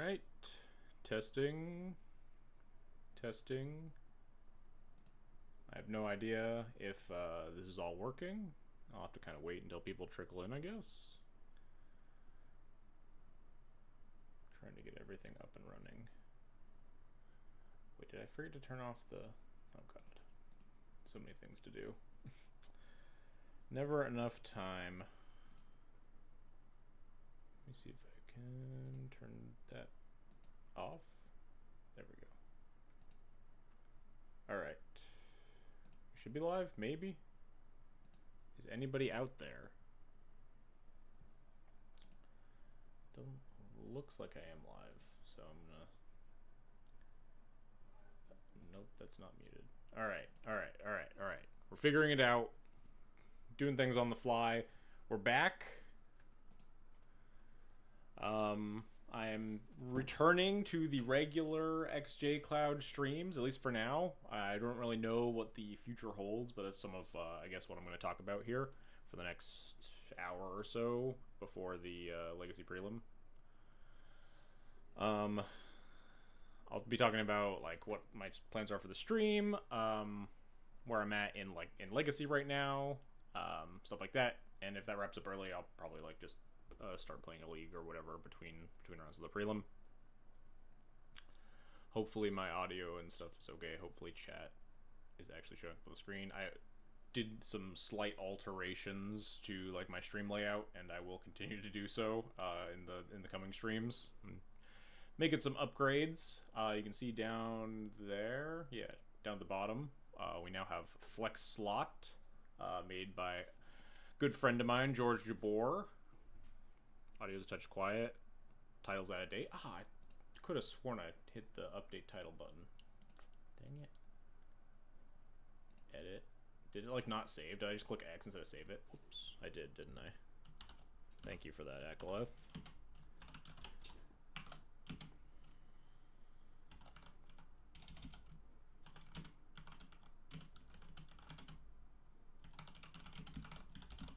Alright. Testing. Testing. I have no idea if this is all working. I'll have to kind of wait until people trickle in, I guess. Trying to get everything up and running. Wait, did I forget to turn off the... Oh god. So many things to do. Never enough time. Let me see if I can turn that off. There we go. Alright. Should be live, maybe? Is anybody out there? Doesn't looks like I am live, so I'm gonna... Nope, that's not muted. Alright. We're figuring it out. Doing things on the fly. We're back. I am returning to the regular XJ Cloud streams, at least for now. I don't really know what the future holds, but that's some of, I guess, what I'm going to talk about here for the next hour or so before the Legacy Prelim. I'll be talking about, like, what my plans are for the stream, where I'm at in Legacy right now, stuff like that. And if that wraps up early, I'll probably, like, just start playing a league or whatever between rounds of the prelim. Hopefully my audio and stuff is okay. Hopefully chat is actually showing up on the screen. I did some slight alterations to like my stream layout, and I will continue to do so in the coming streams. I'm making some upgrades. You can see down there, yeah, down at the bottom, we now have Flex Slot, made by a good friend of mine, George Jabor. Audio's a touch quiet. Title's out of date. I could have sworn I hit the update title button. Dang it. Edit. Did it, like, not save? Did I just click X instead of save it? Oops. I did, didn't I? Thank you for that, Akaleth.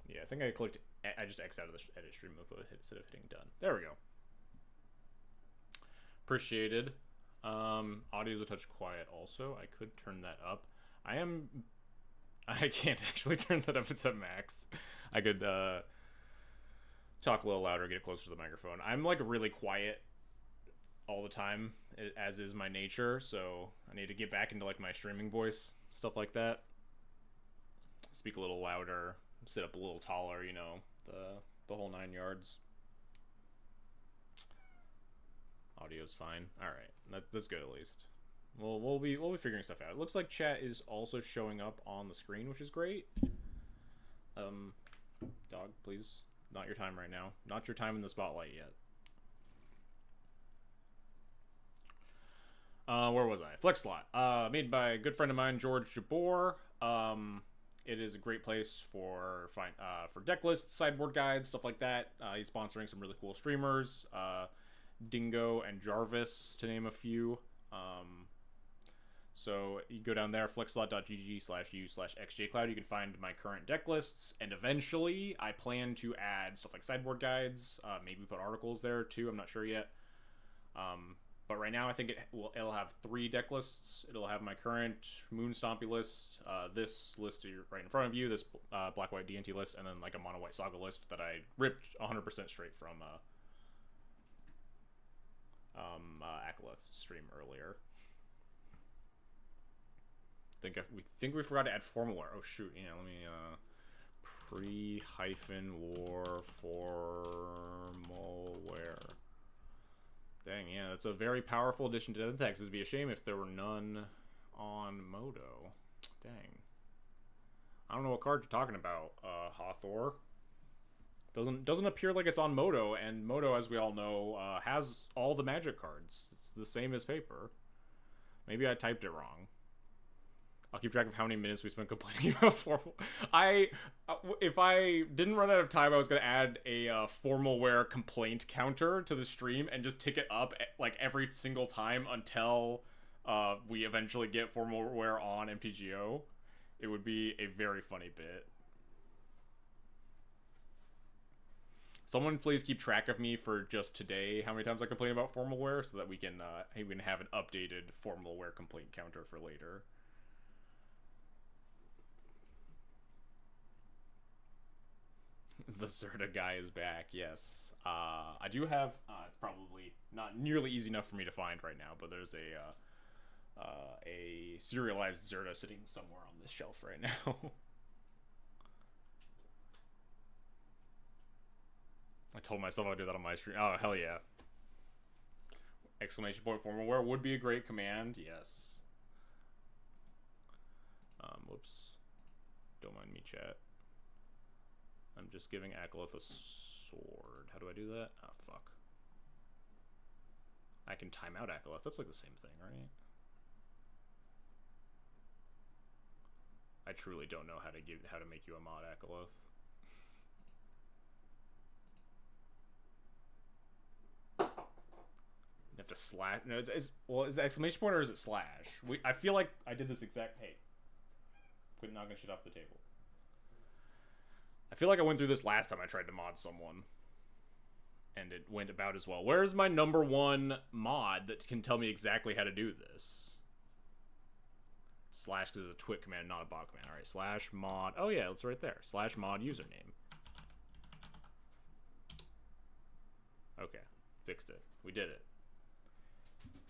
Yeah, I think I clicked... I just X'd out of the edit stream instead of hitting done. There we go. Appreciated. Audio's a touch quiet also. I could turn that up. I can't actually turn that up. It's at max. I could talk a little louder, get closer to the microphone. I'm like really quiet all the time, as is my nature, so I need to get back into like my streaming voice, stuff like that. Speak a little louder, sit up a little taller, you know, the whole 9 yards. Audio's fine. All right, that's good at least. We'll be figuring stuff out. It looks like chat is also showing up on the screen, which is great. Dog, please, not your time right now. Not your time in the spotlight yet. Where was I? Flex Slot, made by a good friend of mine, George Jabor. It is a great place for deck lists, sideboard guides, stuff like that. He's sponsoring some really cool streamers, Dingo and Jarvis, to name a few. So you go down there, flexslot.gg/u/xjcloud. You can find my current deck lists, and eventually I plan to add stuff like sideboard guides, maybe put articles there too. I'm not sure yet. But right now, I think it'll have 3 deck lists. It'll have my current Moon Stompy list, this list right in front of you, this Black-White DNT list, and then like a Mono-White Saga list that I ripped 100% straight from Akaleth's stream earlier. We forgot to add formalware. Oh shoot! Yeah, let me pre-war formalware. Dang, yeah, that's a very powerful addition to the text. It'd be a shame if there were none on Modo. Dang. I don't know what card you're talking about, Hathor. Doesn't appear like it's on Modo, and Modo, as we all know, has all the magic cards. It's the same as paper. Maybe I typed it wrong. I'll keep track of how many minutes we spent complaining about formal. If I didn't run out of time, I was gonna add a formalware complaint counter to the stream and just tick it up like every single time until we eventually get formalware on MTGO. It would be a very funny bit. Someone please keep track of me for just today, how many times I complain about formal wear, so that we can have an updated formal wear complaint counter for later. The Zerta guy is back, yes. I do have, it's probably not nearly easy enough for me to find right now, but there's a serialized Zerta sitting somewhere on this shelf right now. I told myself I'd do that on my stream. Oh, hell yeah. Exclamation point formal wear would be a great command, yes. Whoops. Don't mind me, chat. I'm just giving Akalith a sword. How do I do that? Oh, fuck. I can time out Akalith. That's like the same thing, right? I truly don't know how to make you a mod Akalith. You have to slash. No, is it exclamation point or is it slash? I feel like I did this exact. Hey, quit knocking shit off the table. I feel like I went through this last time I tried to mod someone, and it went about as well. Where's my #1 mod that can tell me exactly how to do this? Slash is a twit command, not a bot command. All right, slash mod. Oh yeah, it's right there. Slash mod username. Okay, fixed it. We did it.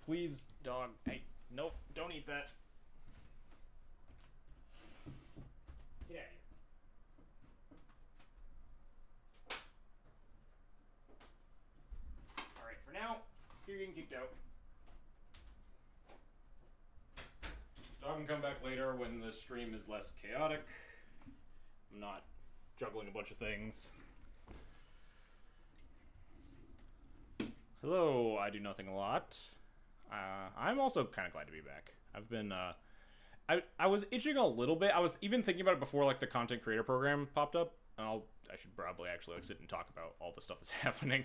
Please, dog. Hey, nope, don't eat that. Get out of here. Alright, for now, you're getting kicked out. Dog can come back later when the stream is less chaotic. I'm not juggling a bunch of things. Hello, I do nothing a lot. I'm also kind of glad to be back. I've been, I was itching a little bit. I was even thinking about it before, like, the content creator program popped up. And I should probably actually, like, sit and talk about all the stuff that's happening.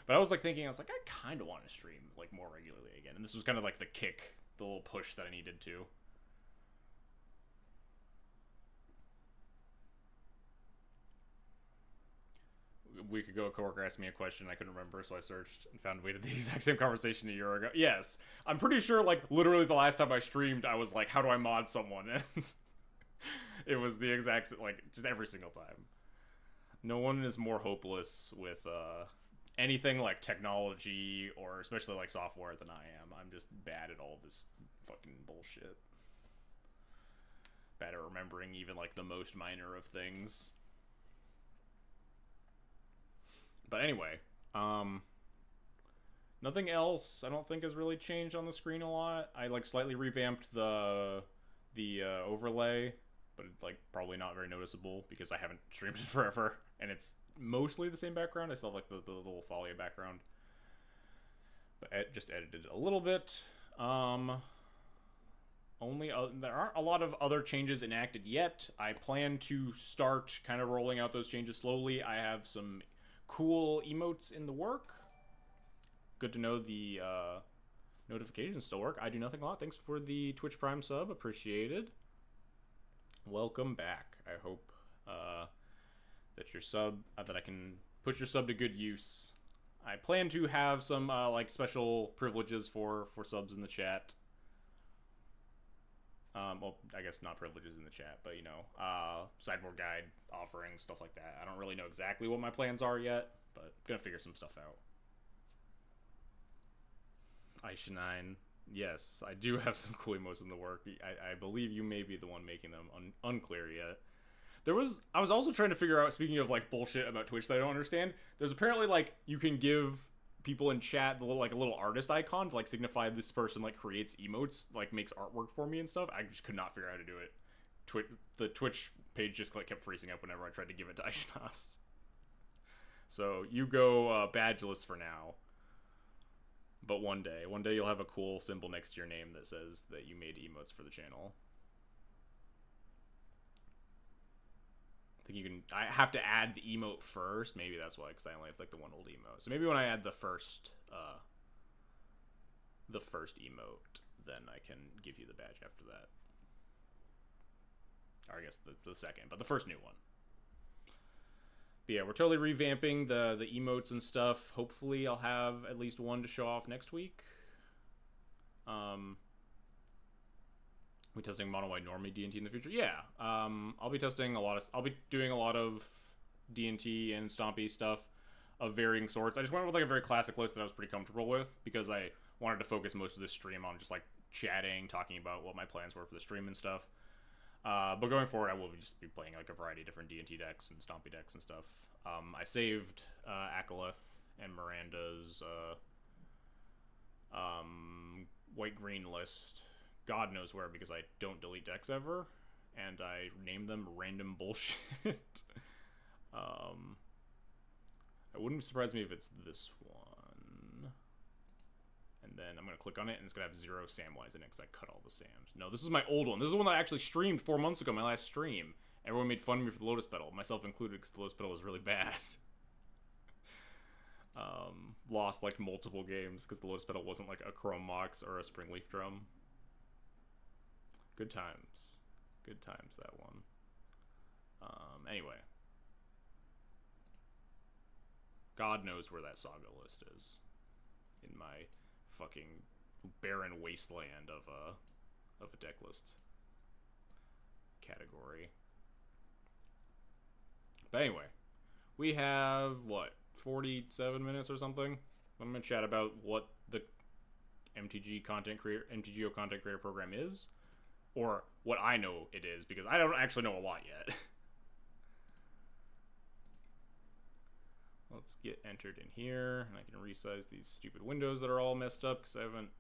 But I was, like, thinking, I kind of want to stream, like, more regularly again. And this was kind of, like, the kick, the little push that I needed to. A week ago, a coworker asked me a question I couldn't remember, so I searched and found we had the exact same conversation a year ago. Yes, I'm pretty sure, like, literally the last time I streamed, I was like, how do I mod someone? And it was the exact, like, just every single time. No one is more hopeless with anything like technology or especially like software than I am. I'm just bad at all this fucking bullshit. Bad at remembering even, like, the most minor of things. But anyway, nothing else I don't think has really changed on the screen a lot. I, like, slightly revamped the overlay, but like probably not very noticeable because I haven't streamed it forever, and it's mostly the same background. I still have, like, the little Thalia background, but just edited it a little bit. There aren't a lot of other changes enacted yet. I plan to start kind of rolling out those changes slowly. I have some cool emotes in the work. Good to know the notifications still work. I do nothing a lot. Thanks for the Twitch Prime sub. Appreciated. Welcome back. I hope that your sub, that I can put your sub to good use. I plan to have some like special privileges for subs in the chat. Well, I guess not privileges in the chat, but, you know, sideboard guide offerings, stuff like that. I don't really know exactly what my plans are yet, but gonna figure some stuff out. Aisha9, yes, I do have some cool emotes in the work. I believe you may be the one making them, unclear yet. I was also trying to figure out, speaking of, like, bullshit about Twitch that I don't understand, there's apparently, like, you can give people in chat the little, like, a little artist icon to, like, signify this person, like, creates emotes, like, makes artwork for me and stuff. I just could not figure out how to do it. The Twitch page just, like, kept freezing up whenever I tried to give it to Aishanas. So you go badgeless for now. But one day you'll have a cool symbol next to your name that says that you made emotes for the channel. I think you can. I have to add the emote first. Maybe that's why, because I only have, like, the one old emote. So maybe when I add the first emote, then I can give you the badge after that. Or I guess the second, but the first new one. But yeah, we're totally revamping the emotes and stuff. Hopefully, I'll have at least one to show off next week. We testing mono white normie D&T in the future? Yeah. I'll be testing a lot of. I'll be doing a lot of D&T and Stompy stuff of varying sorts. I just went with like a very classic list that I was pretty comfortable with because I wanted to focus most of this stream on just like chatting, talking about what my plans were for the stream and stuff. But going forward, I will just be playing like a variety of different D&T decks and Stompy decks and stuff. I saved Akalith and Miranda's white-green list. God knows where, because I don't delete decks ever, and I name them random bullshit. It wouldn't surprise me if it's this one. And then I'm going to click on it, and it's going to have 0 Samwise in it, because I cut all the Sams. No, this is my old one. This is the one that I actually streamed 4 months ago, my last stream. Everyone made fun of me for the Lotus Petal, myself included, because the Lotus Petal was really bad. Lost, like, multiple games, because the Lotus Petal wasn't, like, a Chrome Mox or a Springleaf Drum. Good times. Good times, that one. Anyway. God knows where that Saga list is. In my fucking barren wasteland of a deck list category. But anyway. We have, what, 47 minutes or something? I'm going to chat about what the MTGO content creator program is. Or what I know it is, because I don't actually know a lot yet. Let's get entered in here, and I can resize these stupid windows that are all messed up, because I haven't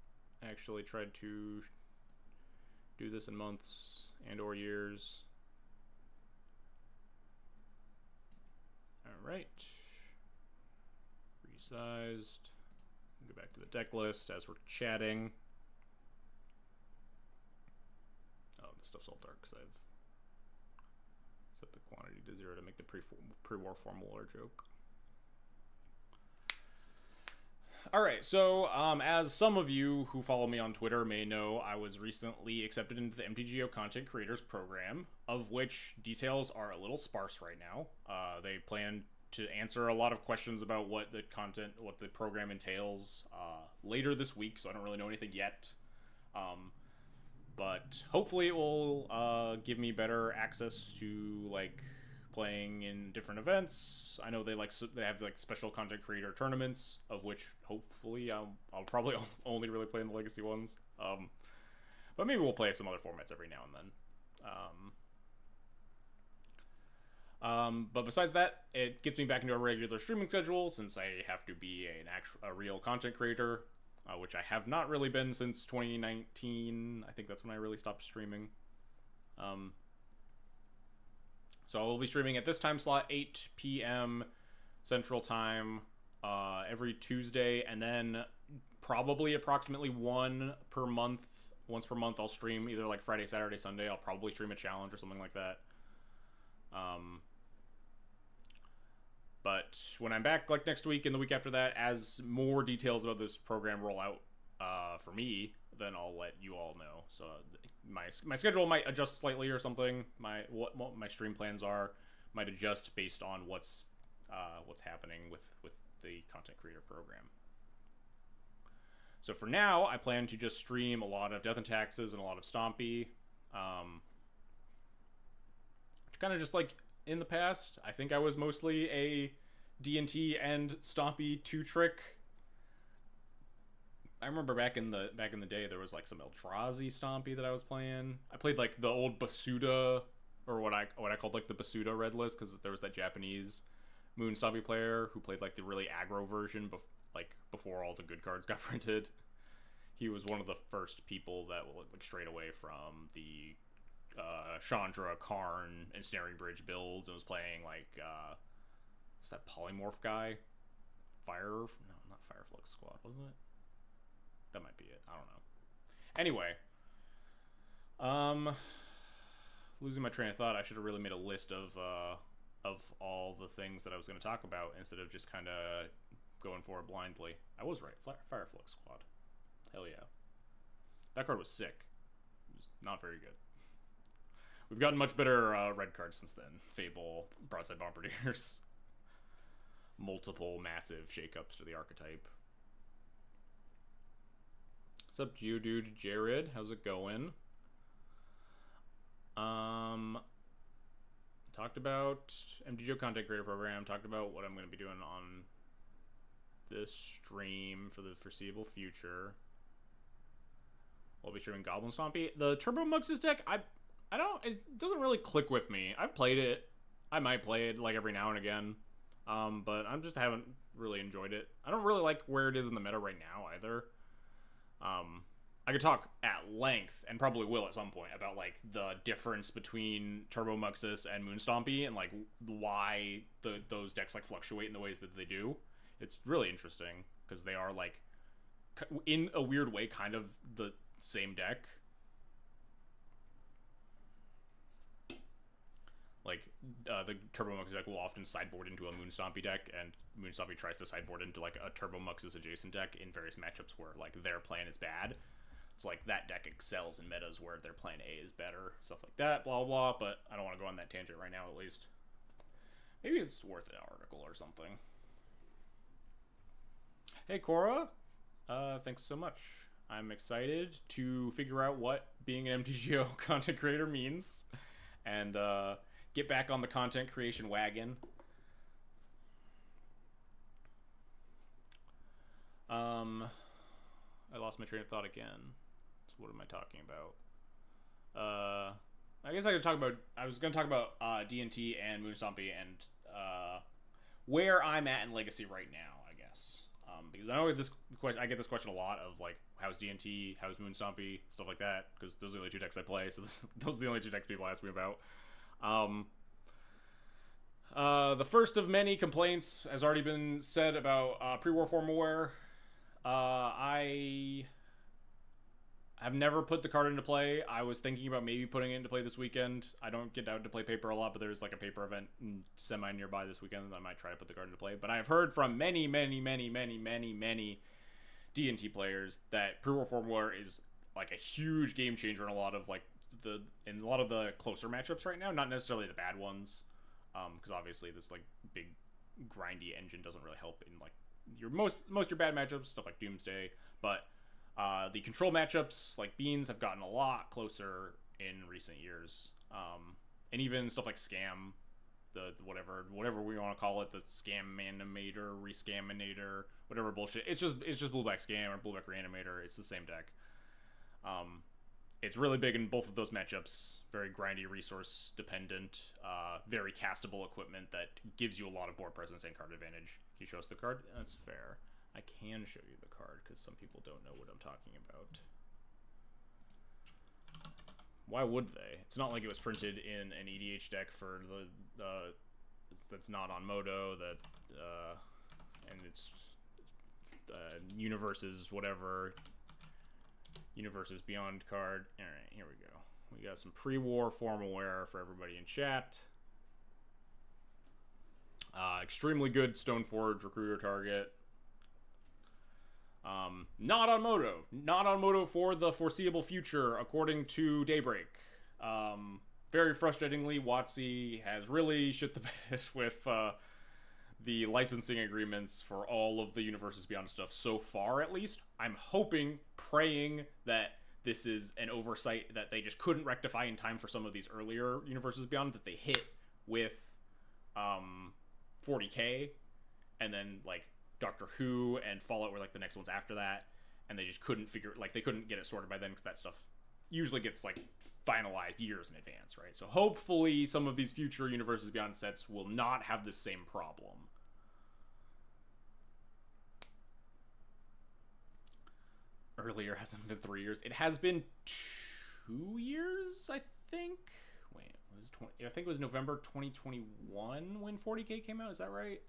actually tried to do this in months and or years. Alright. Resized. Go back to the deck list as we're chatting. Oh, this stuff's all dark because I've set the quantity to 0 to make the pre-war formula joke. Alright, so as some of you who follow me on Twitter may know, I was recently accepted into the MTGO Content Creators Program, of which details are a little sparse right now. They plan to answer a lot of questions about what the program entails later this week, so I don't really know anything yet. But hopefully it will give me better access to, like, playing in different events. I know they have like special content creator tournaments, of which hopefully I'll probably only really play in the legacy ones. But maybe we'll play some other formats every now and then. But besides that, it gets me back into a regular streaming schedule, since I have to be a real content creator, which I have not really been since 2019. I think that's when I really stopped streaming. So I will be streaming at this time slot, 8 p.m. Central Time, every Tuesday, and then probably approximately once per month, I'll stream either like Friday, Saturday, Sunday. I'll probably stream a challenge or something like that. But when I'm back, like next week and the week after that, as more details about this program roll out for me, then I'll let you all know. So my schedule might adjust slightly or something. What my stream plans are might adjust based on what's happening with the content creator program. So for now, I plan to just stream a lot of Death and Taxes and a lot of Stompy. Kind of just like in the past, I think I was mostly a D&T and Stompy 2-trick. I remember back in the day, there was like some Eldrazi Stompy that I was playing. I played like the old Basuda, or what I called like the Basuda red list, because there was that Japanese Moon Stompy player who played like the really aggro version, before all the good cards got printed. He was one of the first people that like strayed away from the Chandra, Karn, and Snaring Bridge builds, and was playing like what's that polymorph guy? No, not Fireflux Squad, wasn't it? That might be it. I don't know. Anyway, losing my train of thought. I should have really made a list of all the things that I was going to talk about instead of just kind of going for it blindly. I was right. Fireflux Squad. Hell yeah. That card was sick. It was not very good. We've gotten much better red cards since then. Fable, Broadside Bombardiers. multiple massive shakeups to the archetype. What's up, Geodude Jared? How's it going? Talked about MTGO content creator program. Talked about what I'm going to be doing on this stream for the foreseeable future. We'll be streaming Goblin Stompy. The Turbo Muxus deck, I don't, it doesn't really click with me. I've played it. I might play it like every now and again. But I just haven't really enjoyed it. I don't really like where it is in the meta right now either. I could talk at length, and probably will at some point, about like the difference between Turbo Muxus and Moonstompy and like why those decks like fluctuate in the ways that they do. It's really interesting because they are like, in a weird way, kind of the same deck. Like, the Turbo Muxus deck will often sideboard into a Moonstompy deck, and Moonstompy tries to sideboard into, like, a Turbo Muxus adjacent deck in various matchups where, like, their plan is bad. So, like, that deck excels in metas where their plan A is better, stuff like that, blah, blah, but I don't want to go on that tangent right now, at least. Maybe it's worth an article or something. Hey, Cora. Thanks so much. I'm excited to figure out what being an MTGO content creator means, and, get back on the content creation wagon. I lost my train of thought again. So what am I talking about? I guess I could talk about, I was going to talk about D&T and Moonstompy and where I'm at in Legacy right now, I guess. Because I know I get this question a lot of like, how's D&T, how's Moonstompy, stuff like that, because those are the only two decks I play, so those are the only two decks people ask me about. The first of many complaints has already been said about pre-war formalware. I have never put the card into play. I was thinking about maybe putting it into play this weekend. I don't get out to play paper a lot, but there's like a paper event semi nearby this weekend that I might try to put the card into play. But I have heard from many D&T players that pre-war formalware is like a huge game changer in a lot of like the closer matchups right now, not necessarily the bad ones, because obviously this like big grindy engine doesn't really help in like your most your bad matchups, stuff like Doomsday, but the control matchups like Beans have gotten a lot closer in recent years, and even stuff like Scam, the whatever we want to call it, the Scam-animator, Rescaminator, whatever bullshit. It's just Blueback Scam or Blueback Reanimator. It's the same deck. It's really big in both of those matchups. Very grindy, resource dependent, very castable equipment that gives you a lot of board presence and card advantage. Can you show us the card? That's fair. I can show you the card because some people don't know what I'm talking about. Why would they? It's not like it was printed in an EDH deck for the that's not on Modo, that and it's Universes whatever. Universes Beyond card. Alright, here we go. We got some pre-war formalware for everybody in chat. Extremely good Stoneforge Recruiter target. Not on Modo. Not on Modo for the foreseeable future, according to Daybreak. Very frustratingly, WotC has really shit the bed with the licensing agreements for all of the Universes Beyond stuff so far, at least. I'm hoping, praying that this is an oversight that they just couldn't rectify in time for some of these earlier Universes Beyond that they hit with 40k, and then like Doctor Who and Fallout were like the next ones after that, and they just couldn't they couldn't get it sorted by then because that stuff usually gets like finalized years in advance, right? So hopefully some of these future Universes Beyond sets will not have the same problem. Earlier hasn't been 3 years. It has been 2 years, I think. Wait, it was I think it was November 2021 when 40k came out. Is that right?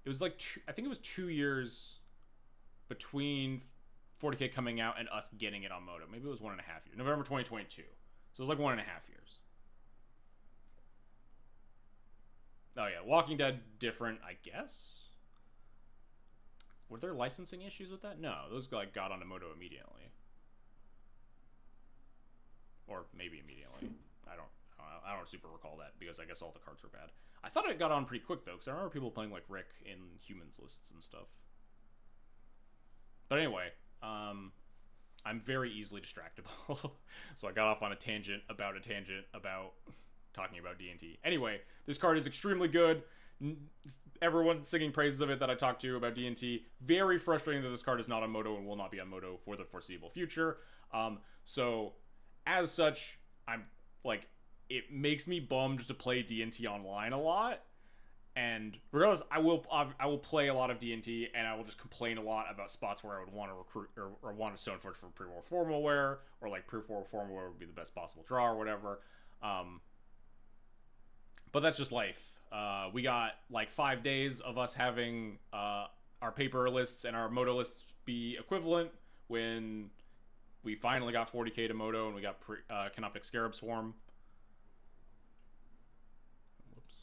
It was like I think it was 2 years between 40k coming out and us getting it on Modo. Maybe it was 1.5 years. November 2022. So it was like 1.5 years. Oh yeah, Walking Dead different, I guess. Were there licensing issues with that? No, those like got onto Modo immediately, or maybe immediately. I don't super recall that because I guess all the cards were bad. I thought it got on pretty quick, though, because I remember people playing, like, Rick in humans lists and stuff. But anyway, I'm very easily distractible. So I got off on a tangent about talking about D&T. Anyway, this card is extremely good. Everyone singing praises of it that I talked to about D&T. Very frustrating that this card is not on Moto and will not be on Moto for the foreseeable future. So, as such, I'm, like, it makes me bummed to play D&T online a lot. And regardless, I will play a lot of D&T, and I will just complain a lot about spots where I would want to recruit or want to Stoneforge for pre-war formal wear, or like pre-war formal wear would be the best possible draw or whatever. But that's just life. We got like 5 days of us having our paper lists and our Moto lists be equivalent when we finally got 40k to Moto and we got Canoptic Scarab Swarm. Whoops,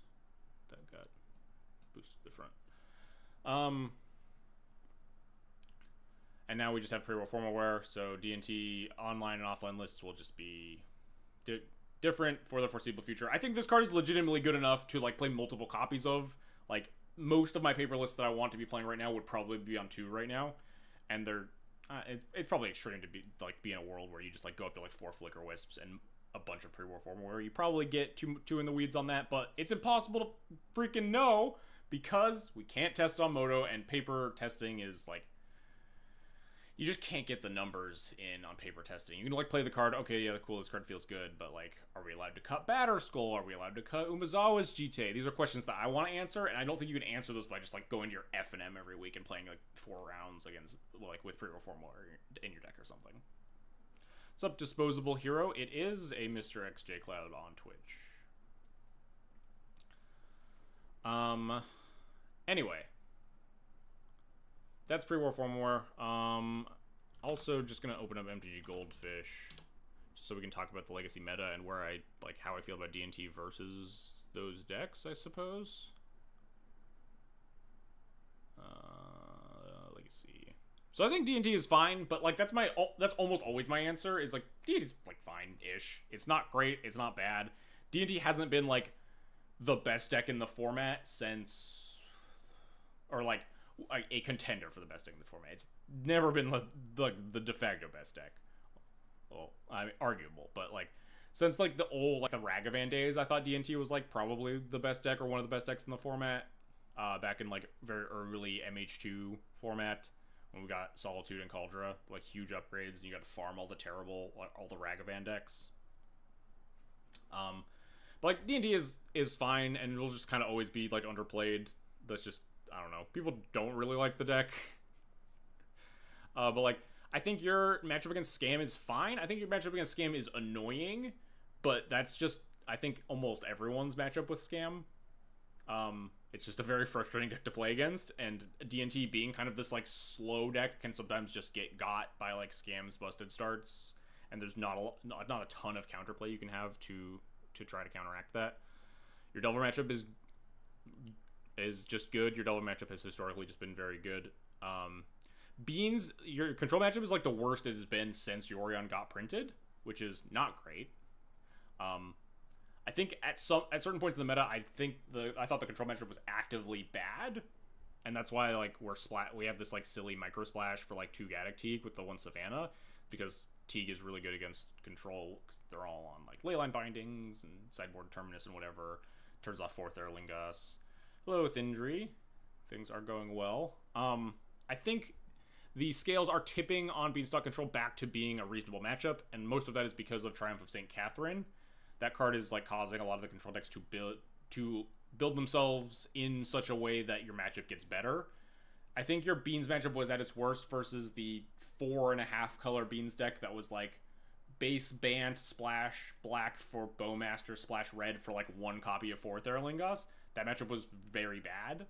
that got boosted to the front. And now we just have pre-war formal wear, so D&T online and offline lists will just be different for the foreseeable future. I think this card is legitimately good enough to like play multiple copies of. Like most of my paper lists that I want to be playing right now would probably be on 2 right now, and they're it's probably extreme to be in a world where you just like go up to like 4 Flicker Wisps and a bunch of pre-war formal wear. You probably get too in the weeds on that, but it's impossible to freaking know because we can't test on Moto, and paper testing is like, you just can't get the numbers in on paper testing. You can like play the card, okay, yeah, cool, this card feels good, but like, are we allowed to cut Batterskull? Are we allowed to cut Umezawa's GT? These are questions that I want to answer, and I don't think you can answer those by just like going to your F&M every week and playing like 4 rounds against, like, with pre-war formal in your deck or something. What's up, Disposable Hero? It is a Mr. XJ Cloud on Twitch. Anyway. That's pre-war formal wear. Also, just gonna open up MTG Goldfish, just so we can talk about the legacy meta and where how I feel about D&T versus those decks, I suppose. Legacy. So I think D&T is fine, but like that's almost always my answer. Is like D&T is like fine-ish. It's not great. It's not bad. D&T hasn't been like the best deck in the format since, or like a contender for the best deck in the format. It's never been the de facto best deck. Well, I mean, arguable, but like since like the old the Ragavan days, I thought D&T was like probably the best deck or one of the best decks in the format. Back in like very early MH2 format when we got Solitude and Cauldra, like huge upgrades, and you got to farm all the Ragavan decks. But like D&T is fine, and it'll just kind of always be like underplayed. That's just, I don't know. People don't really like the deck. But, like, I think your matchup against Scam is fine. I think your matchup against Scam is annoying. But that's just, I think, almost everyone's matchup with Scam. It's just a very frustrating deck to play against. And D&T being kind of this, like, slow deck can sometimes just get got by, like, Scam's busted starts. And there's not a ton of counterplay you can have to try to counteract that. Your Delver matchup is just good. Your Delver matchup has historically just been very good. Beans, your control matchup is like the worst it has been since Yorion got printed, which is not great. I think at certain points in the meta, I thought the control matchup was actively bad, and that's why like we have this like silly micro splash for like 2 Gaddock Teague with the 1 Savannah, because Teague is really good against control because they're all on like Leyline Bindings and sideboard Terminus and whatever. Turns off 4th Erlingas. Hello, Thindri. Things are going well. I think the scales are tipping on Beanstalk Control back to being a reasonable matchup, and most of that is because of Triumph of St. Catherine. That card is like causing a lot of the control decks to build themselves in such a way that your matchup gets better. I think your Beans matchup was at its worst versus the 4.5 color Beans deck that was like base Bant, splash black for Bowmaster, splash red for like 1 copy of 4th Erlingas. That matchup was very bad.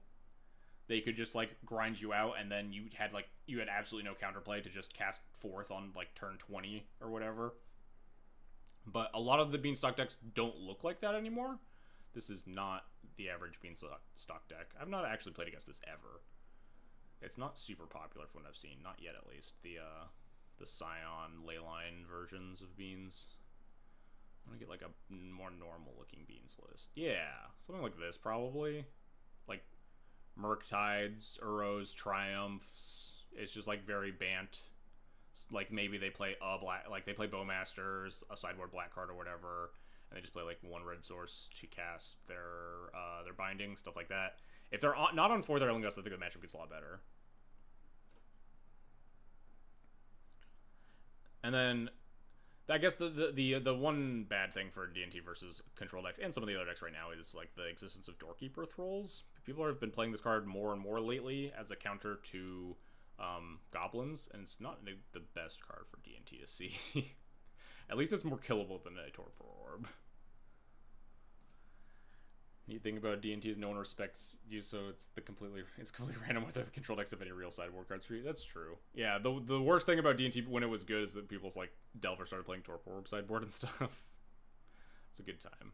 They could just like grind you out, and then you had absolutely no counterplay to just cast 4th on like turn 20 or whatever. But a lot of the Beanstalk decks don't look like that anymore. This is not the average Beanstalk deck. I've not actually played against this ever. It's not super popular from what I've seen, not yet at least. The Scion Leyline versions of Beans. I want to get like a more normal looking beans list. Yeah, something like this probably. Like Murktides, Uros, Triumphs. It's just like very Bant. Like maybe they play a black, like they play Bowmasters, a sideboard black card or whatever, and they just play like one red source to cast their binding, stuff like that. If they're not on 4th Erling Gust, I think the matchup gets a lot better. And then I guess the one bad thing for D&T versus control decks and some of the other decks right now is like the existence of Doorkeeper Thralls. People have been playing this card more and more lately as a counter to goblins, and it's not the best card for D&T to see. At least it's more killable than a Torpor Orb. You think about D&T is no one respects you, so it's completely random whether the control decks have any real sideboard cards for you. That's true. Yeah, the worst thing about D&T when it was good is that people's like Delver started playing Torpor Orb sideboard and stuff. It's a good time.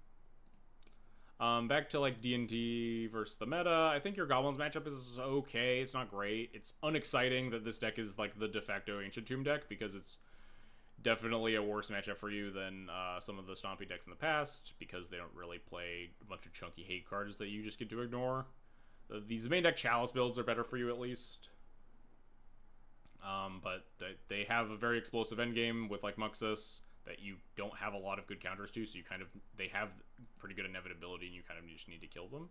Back to like D&T versus the meta. I think your Goblins matchup is okay. It's not great. It's unexciting that this deck is like the de facto Ancient Tomb deck because it's definitely a worse matchup for you than some of the Stompy decks in the past because they don't really play a bunch of chunky hate cards that you just get to ignore. These main deck Chalice builds are better for you at least. But they have a very explosive endgame with like Muxus that you don't have a lot of good counters to, so you kind of, they have pretty good inevitability and you kind of just need to kill them.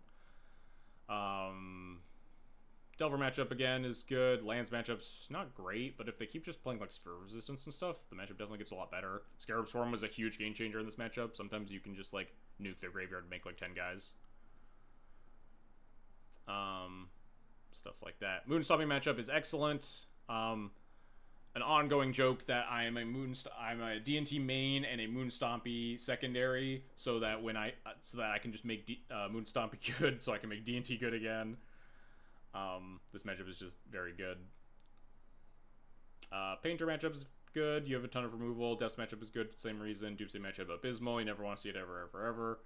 Delver matchup again is good. Lands matchup's not great, but if they keep just playing like Sphere Resistance and stuff, the matchup definitely gets a lot better. Scarab Swarm was a huge game changer in this matchup. Sometimes you can just like nuke their graveyard and make like 10 guys. Stuff like that. Moonstomping matchup is excellent. An ongoing joke that I'm a D&T main and a Moonstompy secondary, so that when I can just make Moonstompy good, so I can make D&T good again. This matchup is just very good. Painter matchup is good. You have a ton of removal. Depth matchup is good for the same reason. Doomsday matchup abysmal. You never want to see it ever, ever, ever.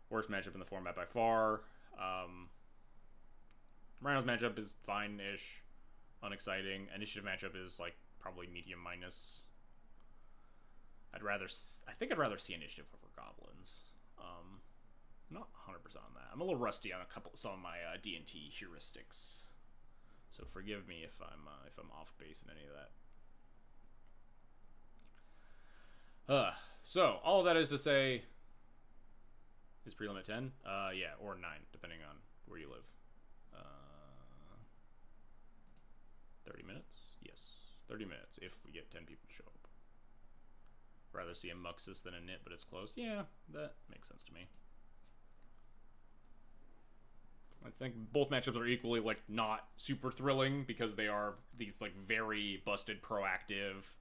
Worst matchup in the format by far. Rhino's matchup is fine-ish. Unexciting. Initiative matchup is like probably medium minus. I think I'd rather see initiative over goblins. I'm not 100% on that. I'm a little rusty on some of my D&T heuristics, so forgive me if I'm off base in any of that. So all of that is to say, is prelimit 10? Yeah, or 9, depending on where you live. 30 minutes? Yes, 30 minutes if we get 10 people to show up. Rather see a Muxus than a Nit, but it's close. Yeah, that makes sense to me. I think both matchups are equally like not super thrilling because they are these like very busted proactive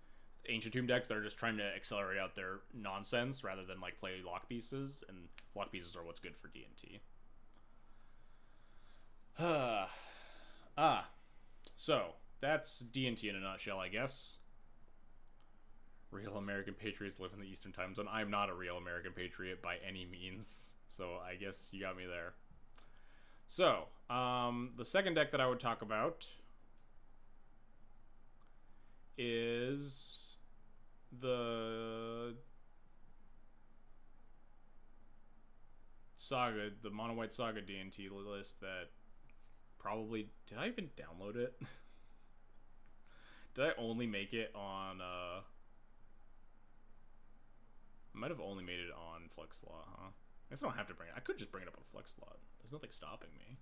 Ancient Tomb decks that are just trying to accelerate out their nonsense rather than like play lock pieces, and lock pieces are what's good for D&T. So that's D&T in a nutshell, I guess. Real American patriots live in the Eastern Time Zone. I'm not a real American patriot by any means, so I guess you got me there. So, the second deck that I would talk about is the Saga, the Mono White Saga D&T list that probably... Did I even download it? Did I only make it on... I might have only made it on Flex Slot, huh? I guess I don't have to bring it. I could just bring it up on Flex Slot. There's nothing stopping me.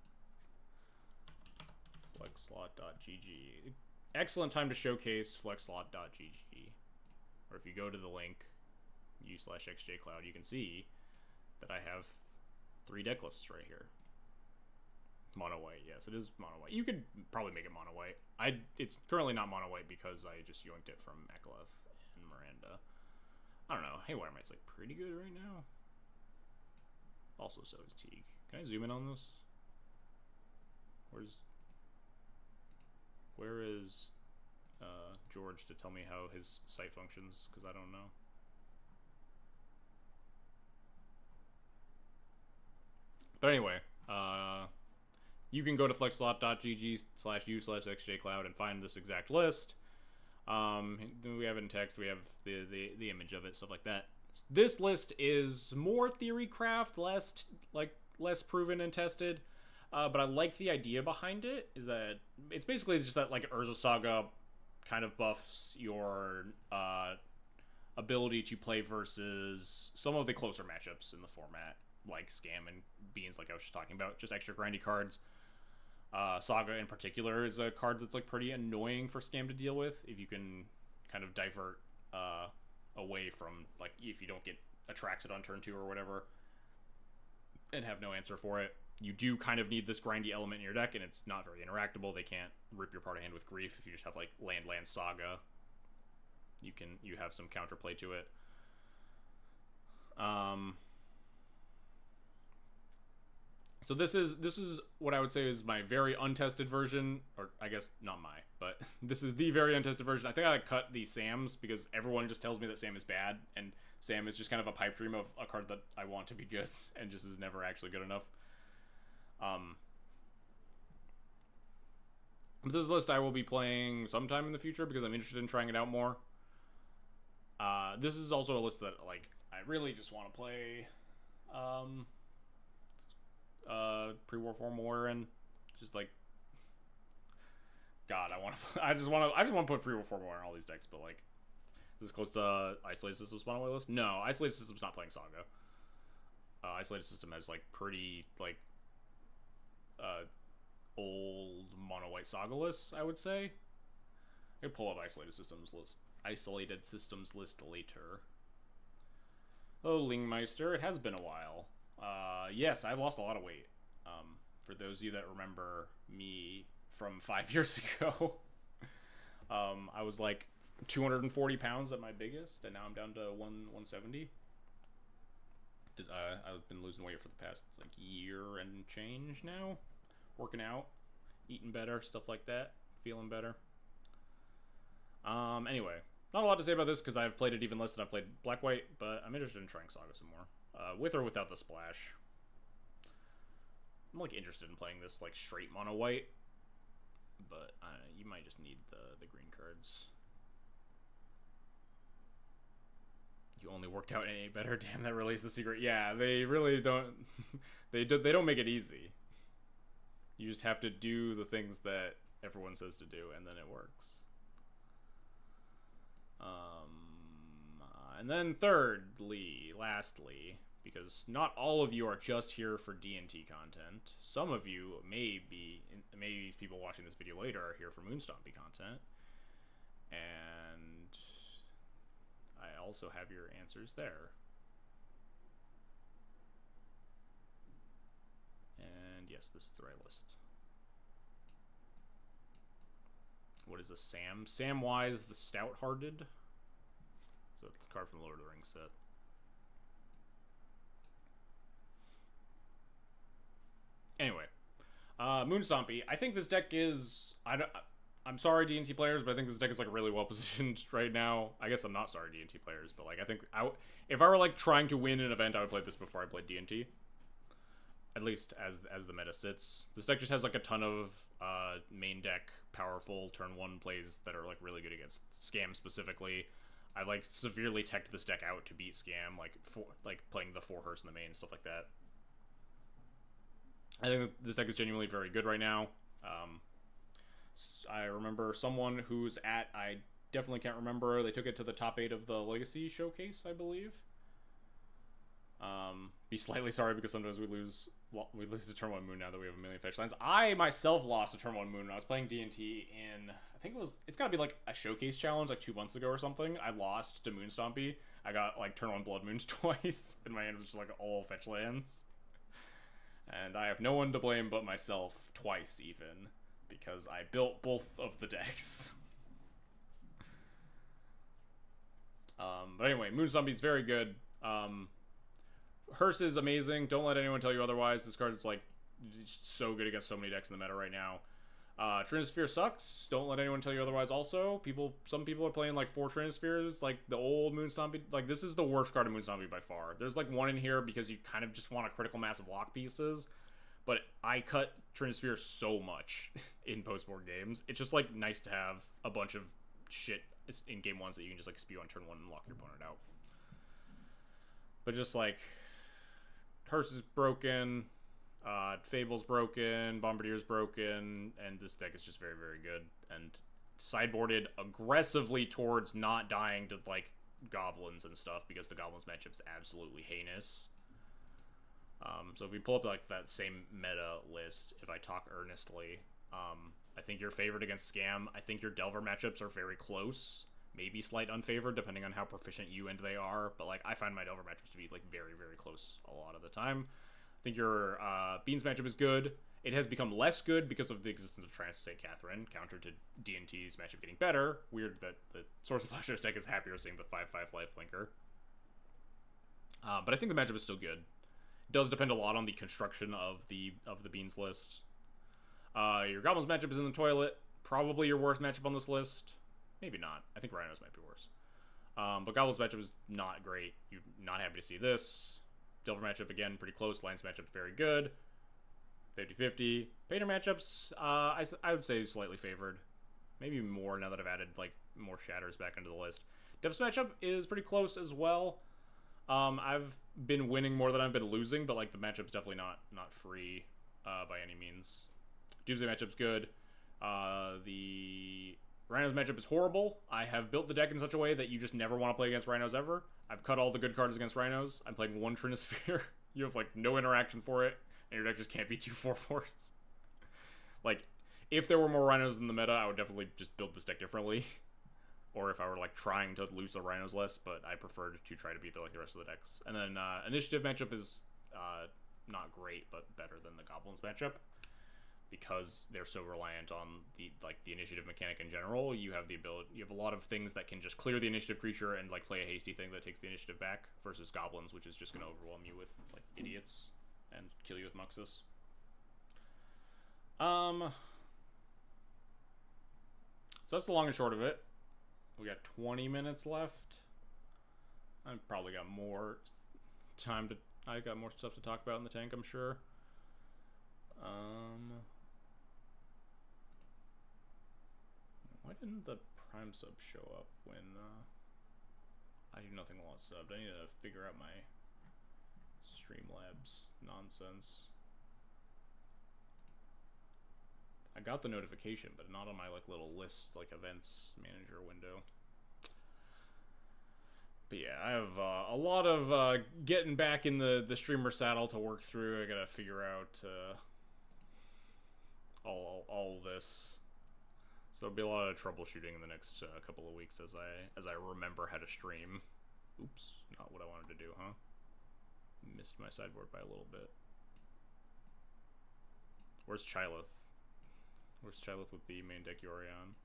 Flexslot.gg. Excellent time to showcase flexslot.gg. Or if you go to the link, u/xjcloud, you can see that I have 3 deck lists right here. Mono white, yes, it is mono white. You could probably make it mono white. It's currently not mono white because I just yoinked it from Ekleth and Miranda. I don't know. Haywire Might's like pretty good right now. Also, so is Teague. Can I zoom in on this? Where is George to tell me how his site functions? Because I don't know. But anyway, you can go to flexslot.gg/u/xjcloud and find this exact list. We have it in text. We have the image of it, stuff like that. This list is more theory craft, less proven and tested. But I like the idea behind it. Is that it's basically just that like Urza Saga kind of buffs your ability to play versus some of the closer matchups in the format, like Scam and Beans, like I was just talking about, just extra grindy cards. Saga in particular is a card that's like pretty annoying for Scam to deal with if you can kind of divert away from, like, if you don't get Atraxid on turn 2 or whatever and have no answer for it. You do kind of need this grindy element in your deck, and it's not very interactable. They can't rip your part of hand with Grief. If you just have like land Saga, you have some counterplay to it. So this is what I would say is my very untested version, or I guess not my, but this is the very untested version. I think I cut the Sams because everyone just tells me that Sam is bad, and Sam is just kind of a pipe dream of a card that I want to be good and just is never actually good enough. But this list I will be playing sometime in the future because I'm interested in trying it out more. This is also a list that, like, I really just want to play pre-war form war in. Just like, God, I just want to put pre-war form war in all these decks, but like, is this close to Isolated Systems Mono White list? No, Isolated Systems not playing Saga. Isolated System has like pretty like old mono white Saga lists, I would say. I could pull up Isolated Systems list later. Oh, Lingmeister, it has been a while. Yes, I've lost a lot of weight. For those of you that remember me from 5 years ago, I was like 240 pounds at my biggest, and now I'm down to 170. I've been losing weight for the past like year and change now. Working out, eating better, stuff like that, feeling better. Anyway, not a lot to say about this because I've played it even less than I've played Black-White, but I'm interested in trying Saga some more. With or without the splash. I'm like interested in playing this like straight mono white, but you might just need the green cards. You only worked out any better. Damn, that really is the secret. Yeah, they really don't. They don't make it easy. You just have to do the things that everyone says to do, and then it works. And then lastly, because not all of you are just here for D&T content. Some of you maybe people watching this video later are here for Moonstompy content. And I also have your answers there. And yes, this is the right list. What is a Sam? Samwise the Stout-Hearted. So it's a card from the Lord of the Rings set. Anyway, Moonstompy. I think this deck is... I'm sorry, D&T players, but I think this deck is like really well positioned right now. I guess I'm not sorry, D&T players, but like I think if I were like trying to win an event, I would play this before I played D&T. At least as the meta sits. This deck just has like a ton of main deck powerful turn 1 plays that are like really good against Scam specifically. I like severely teched this deck out to beat Scam, like playing the 4 Hearse in the main and stuff like that. I think this deck is genuinely very good right now. I remember someone who's I definitely can't remember. They took it to the top 8 of the Legacy Showcase, I believe. Be slightly sorry because sometimes we lose to Turn 1 Moon now that we have a million fetch lands. I myself lost to Turn 1 Moon when I was playing D&T in, I think it's gotta be like a showcase challenge like 2 months ago or something. I lost to Moonstompy. I got like Turn 1 Blood Moons twice, and my hand was just like all fetch lands. And I have no one to blame but myself twice even, because I built both of the decks. But anyway, Moonstompy's very good. Hearse is amazing. Don't let anyone tell you otherwise. This card is like so good against so many decks in the meta right now. Trinisphere sucks. Don't let anyone tell you otherwise also. Some people are playing like 4 Trinispheres, like the old Moonstompy. Like this is the worst card of Moonstompy by far. There's like one in here because you kind of just want a critical mass of lock pieces. But I cut Trinisphere so much in post-board games. It's just like nice to have a bunch of shit in game 1s that you can just like spew on turn 1 and lock your opponent out. But just like Hearse is broken, Fable's broken, Bombardier's broken, and this deck is just very, very good. And sideboarded aggressively towards not dying to like goblins and stuff because the goblins matchup's absolutely heinous. So if we pull up like that same meta list, if I talk earnestly, I think you're favored against Scam. I think your Delver matchups are very close. Maybe slight unfavored, depending on how proficient you and they are. But, like, I find my Delver matchups to be, like, very, very close a lot of the time. I think your Beans matchup is good. It has become less good because of the existence of Transtate Catherine, counter to D&T's matchup getting better. Weird that the Source of Plowshares deck is happier seeing the 5/5 lifelinker. But I think the matchup is still good. It does depend a lot on the construction of the Beans list. Your Goblins matchup is in the toilet. Probably your worst matchup on this list. Maybe not. I think Rhinos might be worse. But Goblins matchup is not great. You're not happy to see this. Delver matchup, again, pretty close. Lance matchup, very good. 50-50. Painter matchups, I would say slightly favored. Maybe more now that I've added, like, more Shatters back into the list. Depths matchup is pretty close as well. I've been winning more than I've been losing, but, like, the matchup's definitely not free by any means. Doomsday matchup's good. The Rhinos matchup is horrible. I have built the deck in such a way that you just never want to play against Rhinos ever. I've cut all the good cards against Rhinos. I'm playing one Trinisphere. You have, like, no interaction for it, and your deck just can't be 2 4/4s. Like, if there were more Rhinos in the meta, I would definitely just build this deck differently. Or if I were, like, trying to lose the Rhinos less, but I preferred to try to beat the rest of the decks. And then Initiative matchup is not great, but better than the Goblins matchup. Because they're so reliant on the initiative mechanic in general, you have a lot of things that can just clear the initiative creature and like play a hasty thing that takes the initiative back, versus goblins, which is just going to overwhelm you with like idiots and kill you with Muxus. So that's the long and short of it. We got 20 minutes left. I've probably got more time to. I got more stuff to talk about in the tank, I'm sure. Why didn't the Prime sub show up when I do nothing while it's subbed? I need to figure out my Streamlabs nonsense. I got the notification, but not on my like little list, like events manager window. But yeah, I have a lot of getting back in the streamer saddle to work through. I gotta figure out all this. So there'll be a lot of troubleshooting in the next couple of weeks as I remember how to stream. Oops, not what I wanted to do, huh? Missed my sideboard by a little bit. Where's Chylith? Where's Chylith with the main deck Yorion?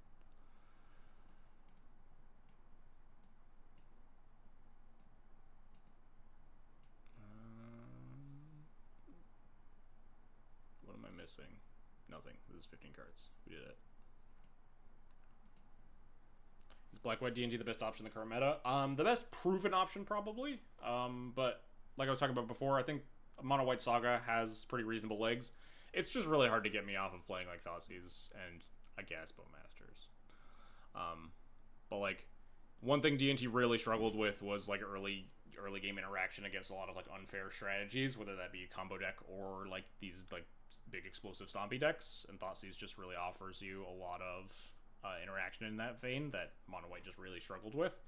What am I missing? Nothing. This is 15 cards. We did it. Is Black-White D&D the best option in the current meta? The best proven option, probably. But like I was talking about before, I think Mono White Saga has pretty reasonable legs. It's just really hard to get me off of playing like Thoughtseize and, I guess, Bowmasters. But like, one thing D&T really struggled with was like early game interaction against a lot of like unfair strategies, whether that be a combo deck or like these like big explosive stompy decks. And Thoughtseize just really offers you a lot of interaction in that vein that Mono White just really struggled with.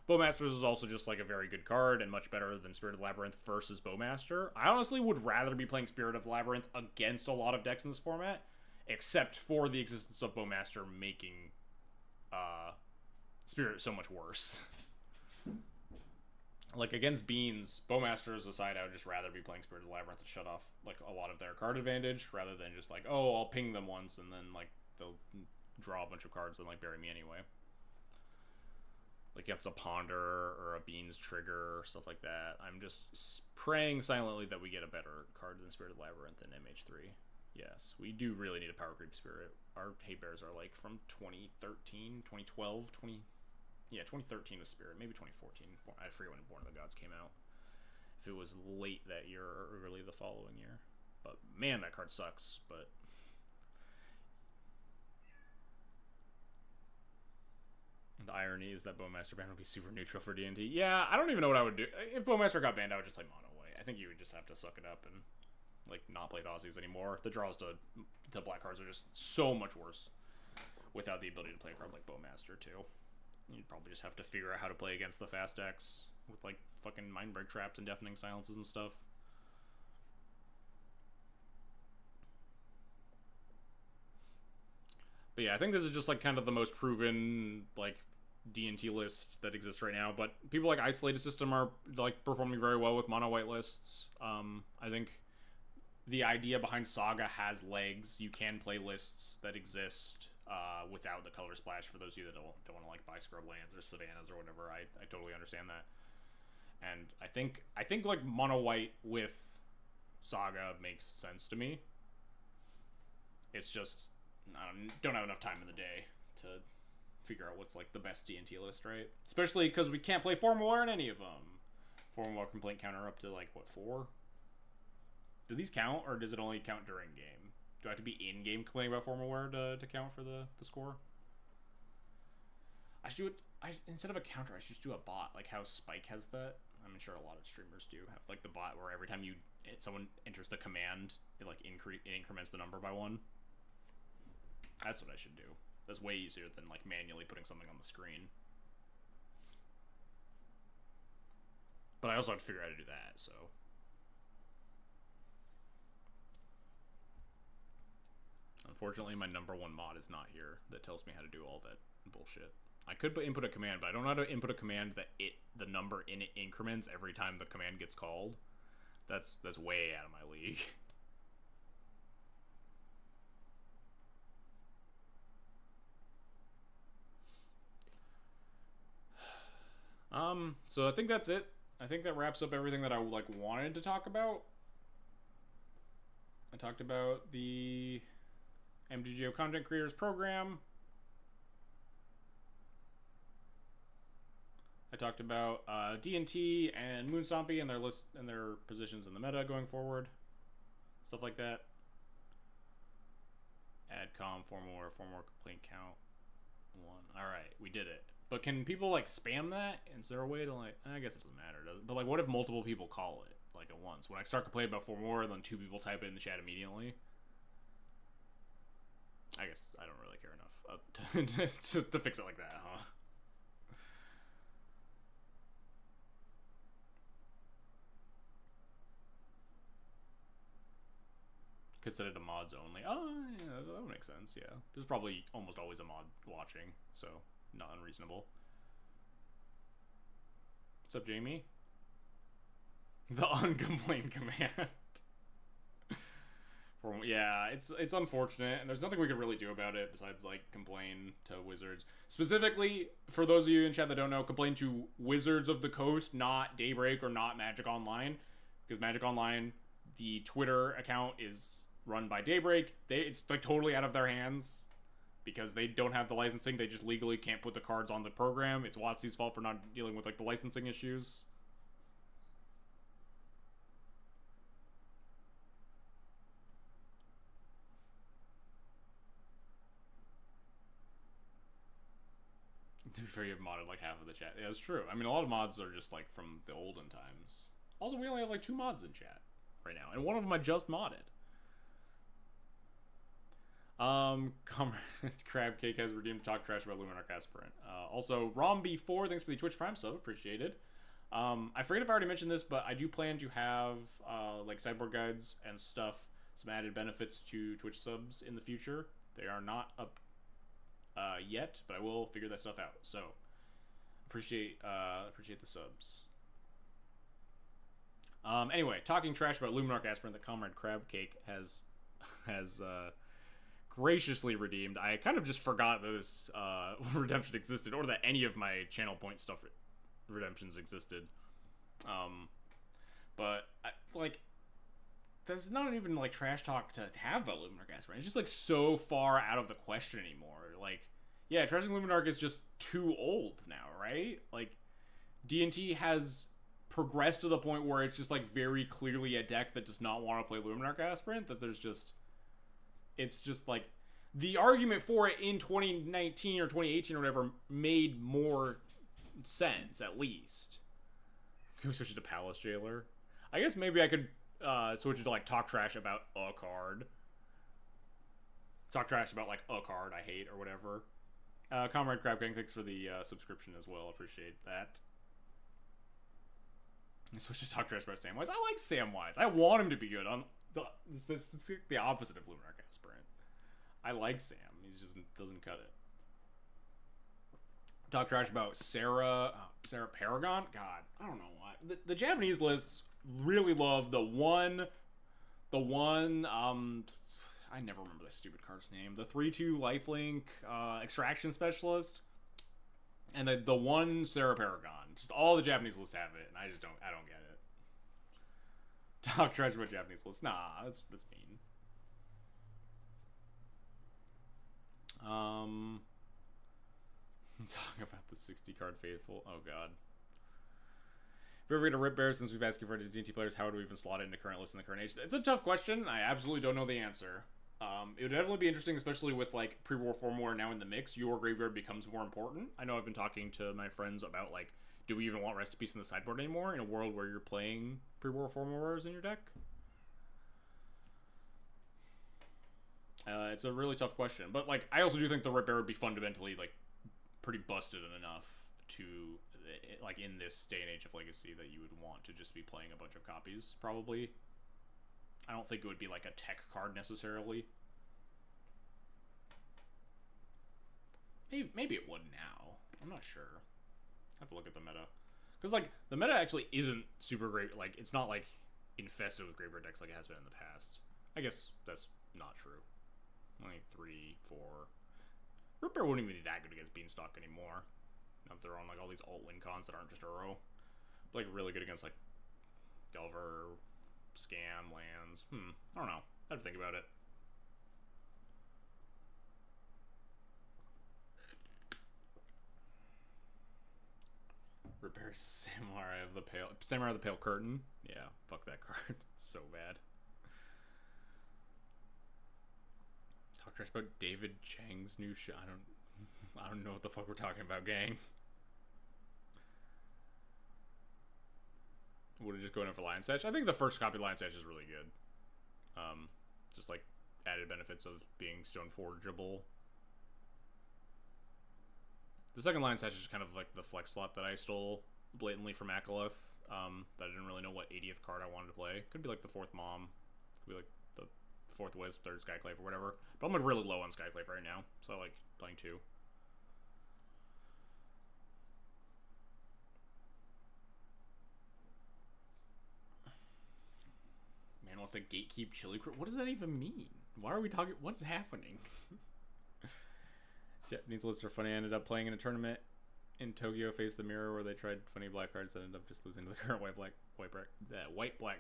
Bowmasters is also just like a very good card and much better than Spirit of Labyrinth versus Bowmaster. I honestly would rather be playing Spirit of Labyrinth against a lot of decks in this format, except for the existence of Bowmaster making Spirit so much worse. Like against Beans, Bowmasters aside, I would just rather be playing Spirit of Labyrinth to shut off like a lot of their card advantage, rather than just like, oh, I'll ping them once and then like they'll draw a bunch of cards and like bury me anyway. Like against a Ponder or a Beans Trigger or stuff like that. I'm just praying silently that we get a better card than Spirit of Labyrinth in MH3. Yes, we do really need a Power Creep Spirit. Our Hate Bears are like from 2013, 2012, 2013 was Spirit, maybe 2014. I forget when Born of the Gods came out. If it was late that year or early the following year. But man, that card sucks. But the irony is that Bowmaster ban would be super neutral for D&T. Yeah, I don't even know what I would do. If Bowmaster got banned, I would just play Mono White. I think you would just have to suck it up and like not play the Aussies anymore. The draws to black cards are just so much worse without the ability to play a card like Bowmaster too. You'd probably just have to figure out how to play against the fast decks with like fucking Mindbreak traps and deafening silences and stuff. But yeah, I think this is just like kind of the most proven like D&T list that exists right now. But people like Isolated System are like performing very well with mono white lists. I think the idea behind Saga has legs. You can play lists that exist without the color splash. For those of you that don't want to like buy scrub lands or savannas or whatever, I totally understand that. And I think like mono white with Saga makes sense to me. It's just I don't have enough time in the day to figure out what's like the best D&T list, right? Especially because we can't play Formal War in any of them. Formal War complaint counter up to like what, 4? Do these count, or does it only count during game? Do I have to be in game complaining about Formal War to count for the score? I should do it. Instead of a counter, I should just do a bot, like how Spike has that. I'm sure a lot of streamers do have like the bot where every time someone enters the command, it like increments the number by 1. That's what I should do. That's way easier than like manually putting something on the screen. But I also have to figure out how to do that, so. Unfortunately, my number 1 mod is not here that tells me how to do all that bullshit. I could input a command, but I don't know how to input a command that the number in it increments every time the command gets called. That's way out of my league. So I think that's it. I think that wraps up everything that I like wanted to talk about. I talked about the MTGO Content Creators Program. I talked about D&T and Moonstompy and their list and their positions in the meta going forward. Stuff like that. Adcom, Formal War complaint count 1. Alright, we did it. But can people like spam that? Is there a way to like? I guess it doesn't matter. But like, what if multiple people call it like at once? When I start complaining about Formal War, then 2 people type it in the chat immediately. I guess I don't really care enough to fix it like that, huh? Could set it to mods only. Oh, yeah, that would make sense, yeah. There's probably almost always a mod watching, so not unreasonable. What's up, Jamie? The uncomplained command. Yeah, it's unfortunate, and there's nothing we can really do about it besides, like, complain to Wizards. Specifically, for those of you in chat that don't know, complain to Wizards of the Coast, not Daybreak or not Magic Online. Because Magic Online, the Twitter account is run by Daybreak. It's like totally out of their hands because they don't have the licensing. They just legally can't put the cards on the program. It's WotC's fault for not dealing with like the licensing issues. To be fair, you've modded like half of the chat. Yeah, it's true. I mean, a lot of mods are just like from the olden times. Also, we only have like 2 mods in chat right now, and one of them I just modded. Crab Cake has redeemed talk trash about Luminarch Aspirant. Also, Romb4, thanks for the Twitch Prime sub, appreciated. I forget if I already mentioned this, but I do plan to have like sideboard guides and stuff, some added benefits to Twitch subs in the future. They are not up yet, but I will figure that stuff out. So appreciate the subs. Anyway, talking trash about Luminarch Aspirant, the Comrade Crab Cake has graciously redeemed. I kind of just forgot that this redemption existed, or that any of my channel point stuff redemptions existed. But there's not even like trash talk to have about Luminarch Aspirant. It's just like so far out of the question anymore. Like, yeah, trashing Luminarch is just too old now, right? Like, D&T has progressed to the point where it's just like very clearly a deck that does not want to play Luminarch Aspirant. That there's just, it's just like the argument for it in 2019 or 2018 or whatever made more sense, at least. Can we switch it to Palace Jailer? I guess maybe I could switch it to, like, talk trash about a card. Talk trash about, like, a card I hate or whatever. Comrade Crab Gang, thanks for the subscription as well. Appreciate that. Switch to talk trash about Samwise. I like Samwise. I want him to be good. It's the opposite of Luminarch Aspirant. I like Sam. He just doesn't cut it. Talk trash about Sarah Paragon. God, I don't know why. The Japanese lists really love the one. I never remember that stupid card's name. The 3/2 lifelink extraction specialist, and the one Sarah Paragon. Just all the Japanese lists have it, and I don't get it. Talk trash about Japanese lists. Nah, that's mean. Talk about the 60 card faithful. Oh god. If we ever get a Rip Bear, since we've asked you for D&T players, how would we even slot it into current lists in the current age? It's a tough question. I absolutely don't know the answer. It would definitely be interesting, especially with, like, pre-war formula now in the mix. Your graveyard becomes more important. I know I've been talking to my friends about, like, do we even want recipes in the sideboard anymore in a world where you're playing pre-war formulas in your deck? It's a really tough question. But, like, I also do think the Rip Bear would be fundamentally, like, pretty busted enough to, like, in this day and age of Legacy, that you would want to just be playing a bunch of copies, probably. I don't think it would be, like, a tech card, necessarily. Maybe it would now. I'm not sure. I have to look at the meta. Because, like, the meta actually isn't super great. Like, it's not, like, infested with graveyard decks like it has been in the past. I guess that's not true. Only 3, 4... Rip Bear wouldn't even be that good against Beanstalk anymore. Now that they're on, like, all these alt-win cons that aren't just Uro. Like, really good against, like, Delver, Scam, lands. I don't know. I have to think about it. Repair Samurai of the Pale Curtain. Yeah, fuck that card. It's so bad. Talk trash about David Chang's new show. I don't know what the fuck we're talking about, gang. Would it just go in for Lion Sash? I think the first copy of Lion Sash is really good. Just like added benefits of being stone forgeable. The second Lion Sash is kind of like the flex slot that I stole blatantly from Akalith. That I didn't really know what 80th card I wanted to play. Could be like the 4th Mom. Could be like the 4th Wisp, 3rd Skyclave, or whatever. But I'm like really low on Skyclave right now, so I like playing 2. Man wants to gatekeep Chili Crow. What does that even mean? Why are we talking? What's happening? Japanese lists are funny. I ended up playing in a tournament in Tokyo, Face the Mirror, where they tried funny black cards that ended up just losing to the current white black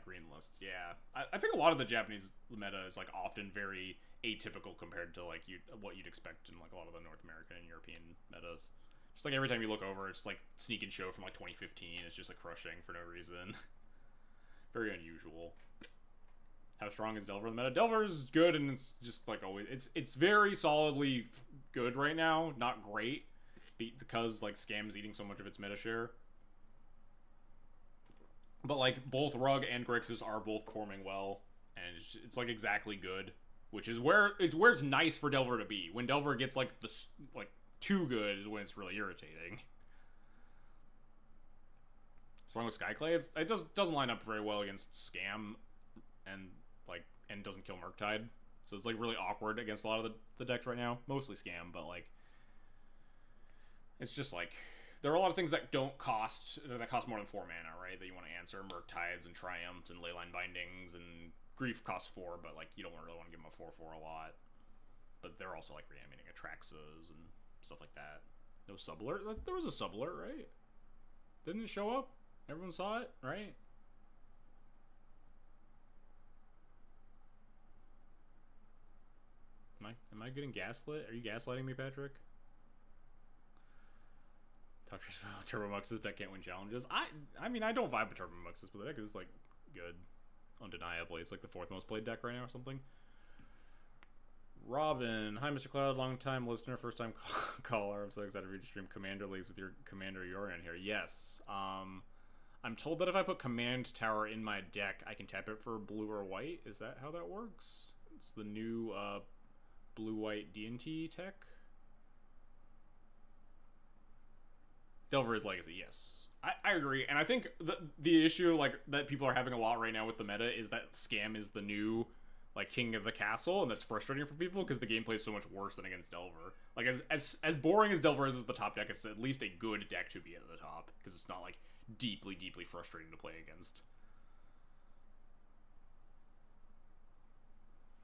green lists. Yeah, I think a lot of the Japanese meta is like often very atypical compared to like what you'd expect in like a lot of the North American and European metas. Just like every time you look over, it's like Sneak and Show from like 2015. It's just like crushing for no reason. Very unusual. How strong is Delver in the meta? Delver is good, and it's just like always. It's very solidly good right now. Not great, because like Scam's eating so much of its meta share. But like both Rug and Grixis are both performing well, and it's like exactly good, which is where it's nice for Delver to be. When Delver gets like too good is when it's really irritating. What's wrong with Skyclave? It doesn't line up very well against Scam, and doesn't kill Murktide. So it's like really awkward against a lot of the decks right now. Mostly Scam, but like it's just like there are a lot of things that cost more than 4 mana, right? That you want to answer. Murktides and Triumphs and Leyline Bindings, and Grief costs 4, but like you don't really want to give them a 4/4 a lot. But they're also like reanimating Atraxas and stuff like that. No sub-alert? There was a sub-alert, right? Didn't it show up? Everyone saw it, right? Am I getting gaslit? Are you gaslighting me, Patrick? Talk about Turbo Muxus deck can't win challenges. I mean, I don't vibe with Turbo Muxus, but the deck is like good, undeniably. It's like the 4th most played deck right now or something. Robin, hi Mr. Cloud, long time listener, first time caller. I'm so excited for you to stream Commander Leagues with your Commander Yorion here. Yes, I'm told that if I put Command Tower in my deck, I can tap it for blue or white. Is that how that works? It's the new blue-white D&T tech. Delver is Legacy, yes. I agree, and I think the issue like that people are having a lot right now with the meta is that Scam is the new like king of the castle, and that's frustrating for people because the gameplay is so much worse than against Delver. Like as boring as Delver is as the top deck, it's at least a good deck to be at the top because it's not like deeply frustrating to play against.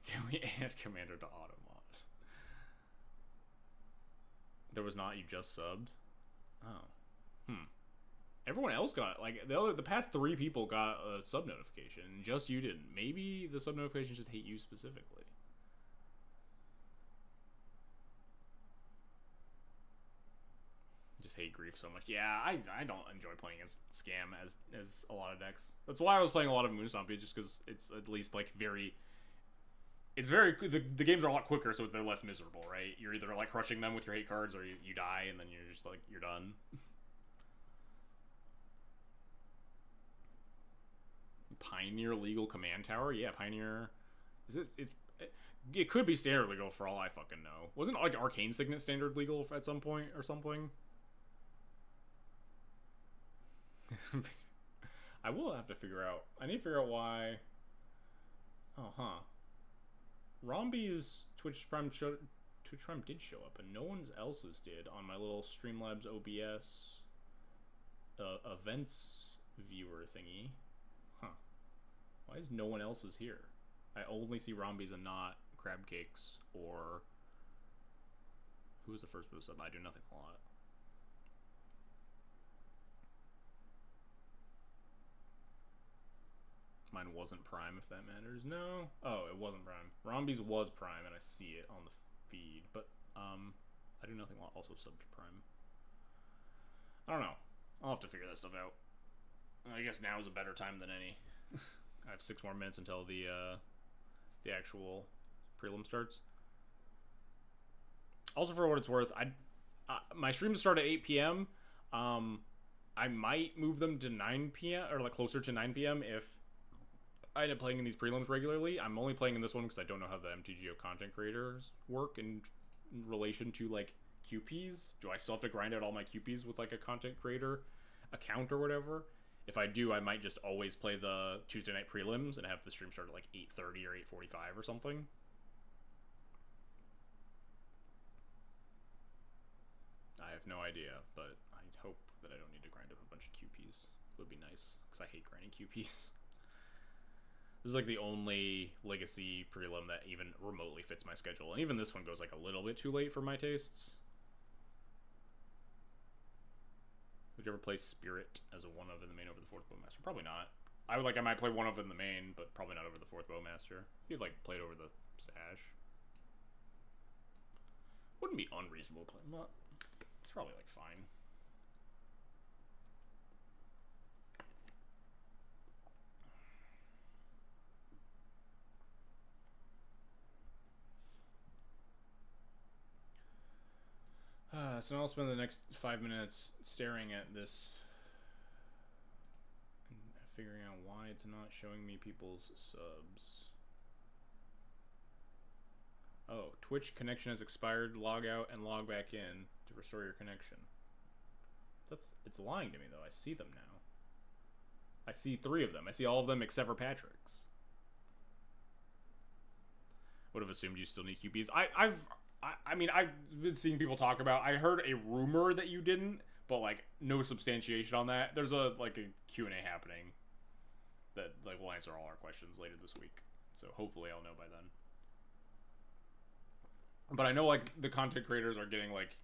Can we add Commander to Automod? There was not. You just subbed. Oh. Everyone else got like the past 3 people got a sub notification, and just you didn't. Maybe the sub notifications just hate you specifically. Just hate Grief so much. Yeah, I don't enjoy playing against Scam as a lot of decks. That's why I was playing a lot of Moonstompy, just because it's at least like very. It's very the games are a lot quicker, so they're less miserable, right? You're either like crushing them with your hate cards, or you die and then you're just like you're done. Pioneer legal command tower? Yeah, Pioneer. Is this it could be standard legal for all I fucking know. Wasn't like Arcane Signet standard legal at some point or something? I will have to figure out. I need to figure out why. Oh, huh. Rombi's Twitch Prime did show up, and no one else's did on my little Streamlabs OBS events viewer thingy. Huh. Why is no one else's here? I only see Rombi's and not Crab Cakes or... Who was the first boost up? I do nothing a lot. Mine wasn't Prime, if that matters. No. Oh, it wasn't Prime. Rombi's was Prime, and I see it on the feed. But, I do nothing also sub Prime. I don't know. I'll have to figure that stuff out. I guess now is a better time than any. I have 6 more minutes until the actual prelim starts. Also, for what it's worth, my streams start at 8 p.m. I might move them to 9 p.m. or like closer to 9 p.m. if I end up playing in these prelims regularly. I'm only playing in this one because I don't know how the MTGO content creators work in relation to like QPs. Do I still have to grind out all my QPs with like a content creator account or whatever? If I do, I might just always play the Tuesday night prelims and have the stream start at like 8:30 or 8:45 or something. I have no idea, but I hope that I don't need to grind up a bunch of QPs. It would be nice, because I hate grinding QPs. This is like the only Legacy prelim that even remotely fits my schedule, and even this one goes like a little bit too late for my tastes. Would you ever play Spirit as a 1-of in the main over the 4th Bowmaster? Probably not. I might play 1-of in the main, but probably not over the 4th Bowmaster. You'd like play it over the Sash. Wouldn't be unreasonable to play. Well, it's probably like fine. So now I'll spend the next 5 minutes staring at this and figuring out why it's not showing me people's subs. Oh, Twitch connection has expired. Log out and log back in to restore your connection. It's lying to me though. I see them now. I see 3 of them. I see all of them except for Patrick's. Would have assumed you still need QPs. I mean, I've been seeing people talk about... I heard a rumor that you didn't, but, like, no substantiation on that. There's a Q&A happening that, like, will answer all our questions later this week. So hopefully I'll know by then. But I know, like, the content creators are getting, like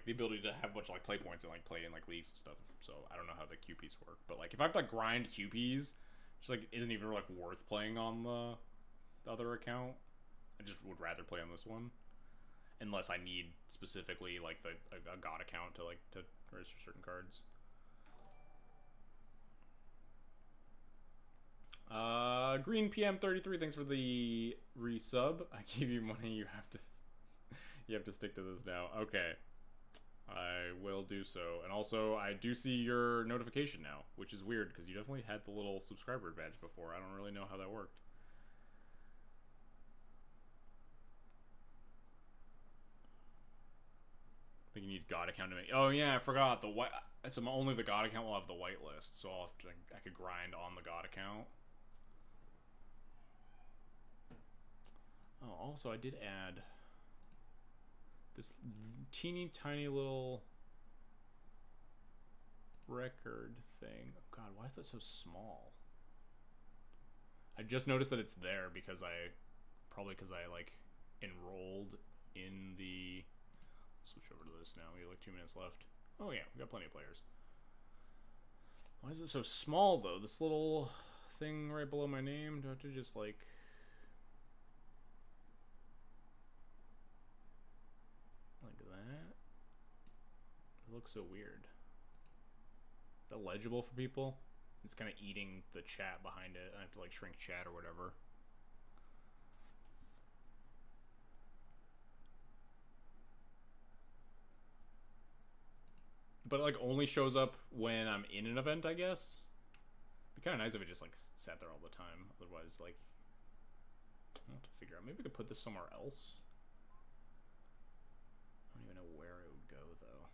the ability to have a bunch of, like, play points and, like, play in, like, leagues and stuff. So I don't know how the QPs work. But, like, if I have to, like, grind QPs, which, like, isn't even, like, worth playing on the other account, I just would rather play on this one. Unless I need specifically like a god account to register certain cards. Green PM33, thanks for the resub. I gave you money, you have to stick to this now. Okay. I will do so. And also, I do see your notification now, which is weird, because you definitely had the little subscriber badge before. I don't really know how that worked. I think you need God account to make... Oh, yeah, I forgot. The white... So only the God account will have the whitelist, so I'll have to, I could grind on the God account. Oh, also, I did add this teeny tiny little record thing. Oh god, why is that so small? I just noticed that it's there because probably because I like enrolled in the... Let's switch over to this now. We have like 2 minutes left. Oh yeah, we got plenty of players. Why is it so small though? This little thing right below my name, do I have to just like... like that? It looks so weird. Is that legible for people? It's kind of eating the chat behind it. I have to like shrink chat or whatever. But it like only shows up when I'm in an event, I guess. It'd be kind of nice if it just like sat there all the time. Otherwise, like, I'll have to figure out. Maybe I could put this somewhere else. I don't even know where it would go though.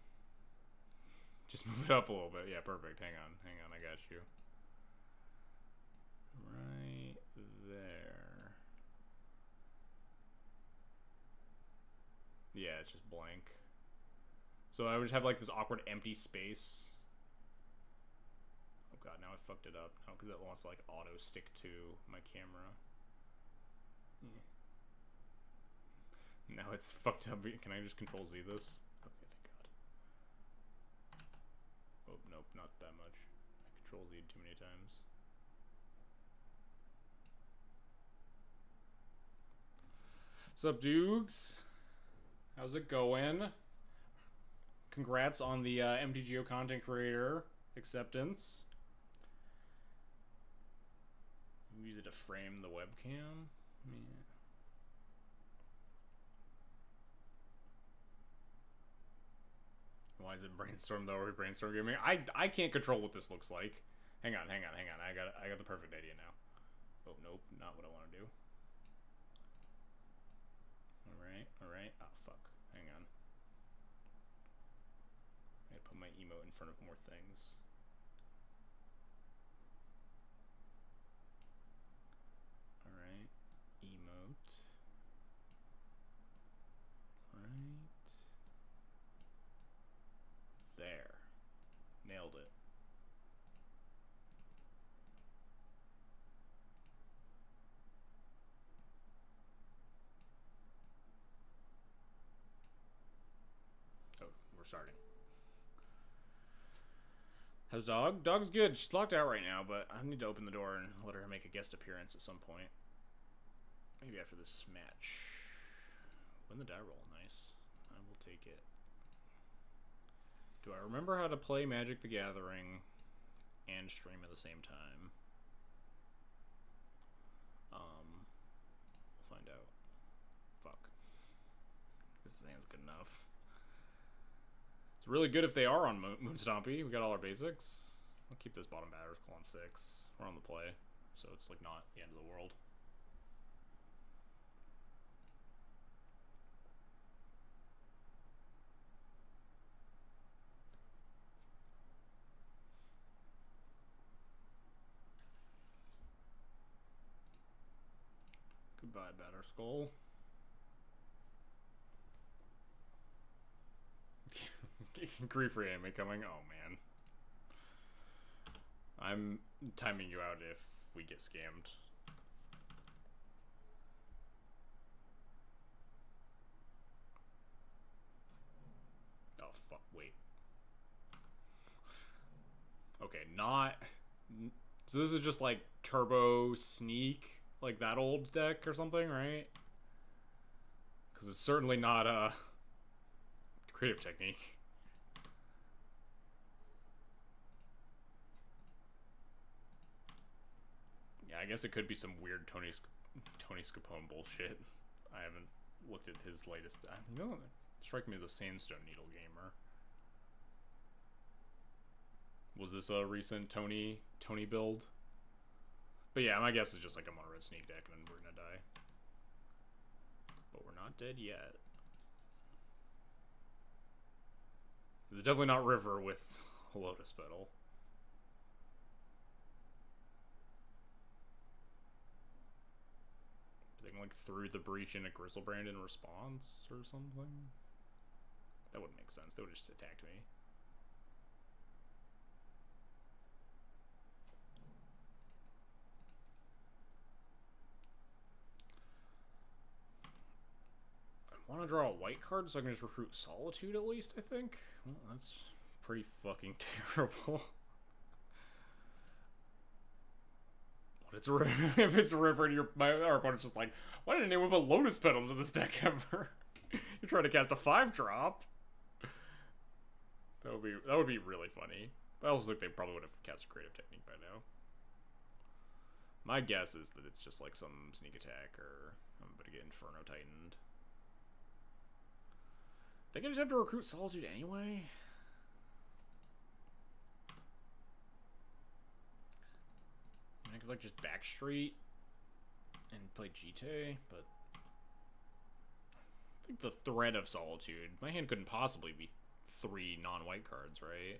Just move it up a little bit. Yeah, perfect. Hang on, I got you. Right there. Yeah, it's just blank. So I would just have like this awkward empty space. Oh god, now I fucked it up. No, because it wants to like auto stick to my camera. Yeah. Now it's fucked up. Can I just control Z this? Okay, thank god. Oh, nope, not that much. I control Z too many times. Sup, Dukes? How's it going? Congrats on the MTGO content creator acceptance. Use it to frame the webcam. Yeah. Why is it brainstorm though? Or brainstorm gaming? I can't control what this looks like. Hang on. I got the perfect idea now. Oh nope, not what I want to do. All right. Oh fuck. Hang on. I gotta put my emote in front of more things. All right, emote. Right there. Nailed it. Oh, we're starting. How's dog? Dog's good. She's locked out right now, but I need to open the door and let her make a guest appearance at some point. Maybe after this match. Win the die roll. Nice. I will take it. Do I remember how to play Magic the Gathering and stream at the same time? We'll find out. Fuck. This hand's good enough. It's really good if they are on Moonstompy. We got all our basics. I'll keep this bottom batter's call on 6. We're on the play, so it's like not the end of the world. Goodbye, Batterskull. Grief reanimate coming. Oh man. I'm timing you out if we get scammed. Oh fuck, wait. Okay, not... So this is just like Turbo Sneak, like that old deck or something, right? Because it's certainly not a Creative Technique. Yeah, I guess it could be some weird Tony Scapone bullshit. I haven't looked at his latest. You know, strike me as a Sandstone Needle gamer. Was this a recent Tony build? But yeah, my guess is just like a mono red sneak deck and then we're gonna die. But we're not dead yet. It's definitely not River with a Lotus Petal. They can like through the breach in a Griselbrand in response or something. That wouldn't make sense. They would have just attacked me. I want to draw a white card so I can just recruit Solitude at least, I think. Well, that's pretty fucking terrible. If it's a River and our opponent's just like, why didn't anyone put Lotus Petal to this deck ever? You're trying to cast a 5-drop. That would be really funny. But I also think they probably would have cast a Creative Technique by now. My guess is that it's just like some sneak attack or I'm about to get Inferno Titaned. I think I just have to recruit Solitude anyway. I could like just backstreet and play GT, but I think the threat of Solitude. My hand couldn't possibly be 3 non-white cards, right?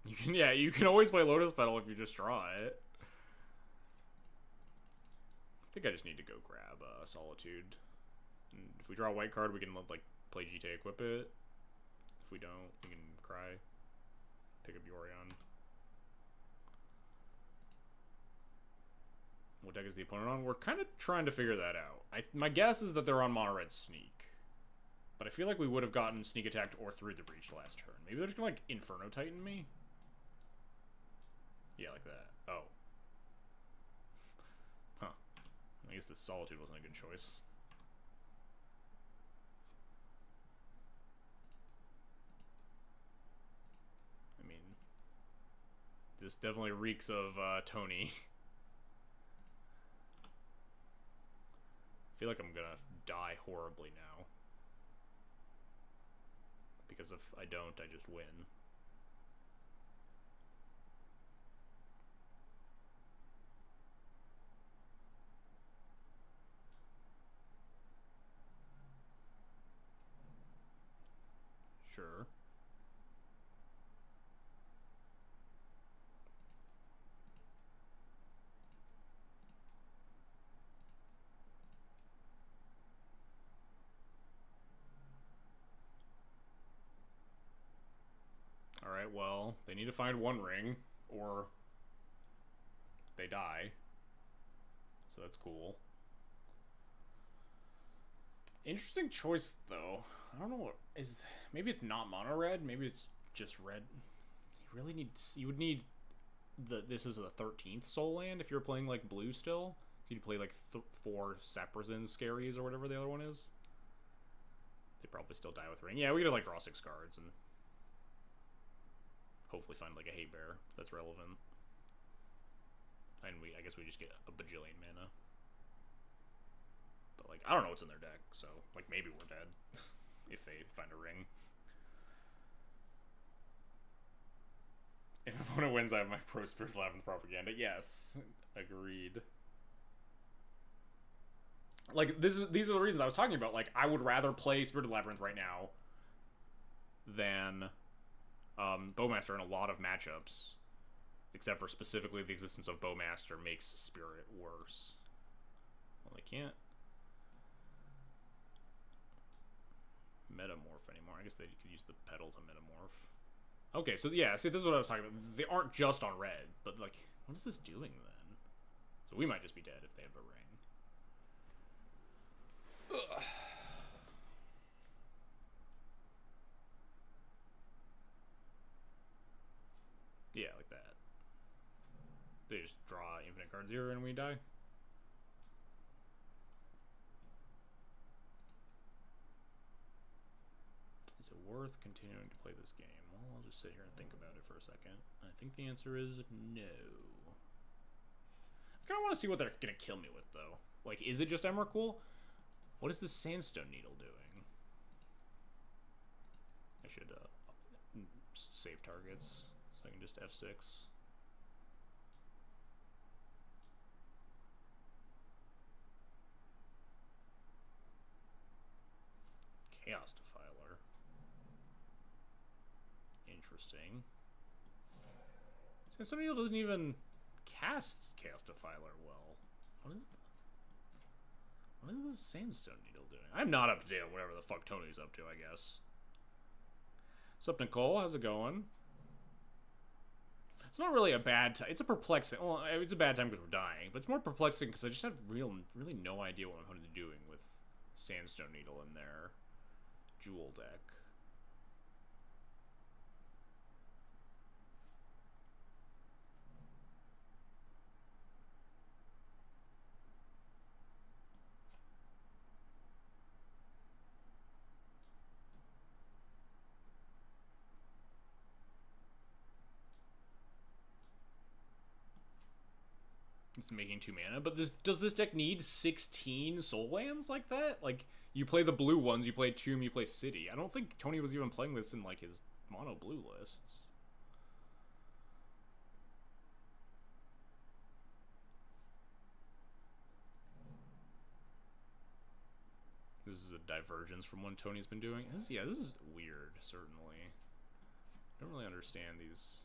You can always play Lotus Petal if you just draw it. I think I just need to go grab Solitude. And if we draw a white card, we can like play GT, equip it. If we don't, we can cry. Pick up Yorion. What deck is the opponent on? We're kind of trying to figure that out. My guess is that they're on Mono Red Sneak. But I feel like we would have gotten sneak attacked or through the breach last turn. Maybe they're just gonna like Inferno Titan me? Yeah, like that. Oh. Huh. I guess the Solitude wasn't a good choice. I mean, this definitely reeks of Tony. I feel like I'm gonna die horribly now. Because if I don't, I just win. Sure. Alright, well, they need to find one ring, or they die. So that's cool. Interesting choice, though. I don't know what is... Maybe it's not mono red, maybe it's just red. You really need... You would need... This is the 13th Soul Land if you're playing, like, blue still. So you'd play, like, 4 Saprozin Scaries or whatever the other one is. They probably still die with ring. Yeah, we gotta, like, draw 6 cards and... hopefully find like a Hay Bear that's relevant. And I guess we just get a bajillion mana. But like, I don't know what's in their deck, so like maybe we're dead. If they find a ring. If opponent wins, I have my Pro Spirit Labyrinth Propaganda. Yes. Agreed. Like, these are the reasons I was talking about. Like, I would rather play Spirited Labyrinth right now than Bowmaster in a lot of matchups, except for specifically the existence of Bowmaster makes Spirit worse. Well, they can't metamorph anymore. I guess they could use the Petal to metamorph. Okay, so yeah, see, this is what I was talking about. They aren't just on red, but like, what is this doing then? So we might just be dead if they have a ring. Ugh. Yeah, like that. They just draw infinite cards here and we die. Is it worth continuing to play this game? Well, I'll just sit here and think about it for a second. I think the answer is no. kind of want to see what they're gonna kill me with, though. Like, is it just Emrakul? What is this Sandstone Needle doing? I should save targets so I can just F6. Chaos Defiler. Interesting. Sandstone Needle doesn't even cast Chaos Defiler well. What is this Sandstone Needle doing? I'm not up to date on whatever the fuck Tony's up to, I guess. What's up, Nicole? How's it going? It's not really a bad time. It's a perplexing. Well, it's a bad time because we're dying, but it's more perplexing because I just have really no idea what I'm going to be doing with Sandstone Needle in their Jewel deck. It's making 2 mana, but does this deck need 16 soul lands like that? Like, you play the blue ones, you play Tomb, you play City. I don't think Tony was even playing this in, like, his mono blue lists. This is a divergence from what Tony's been doing. This is weird, certainly. I don't really understand these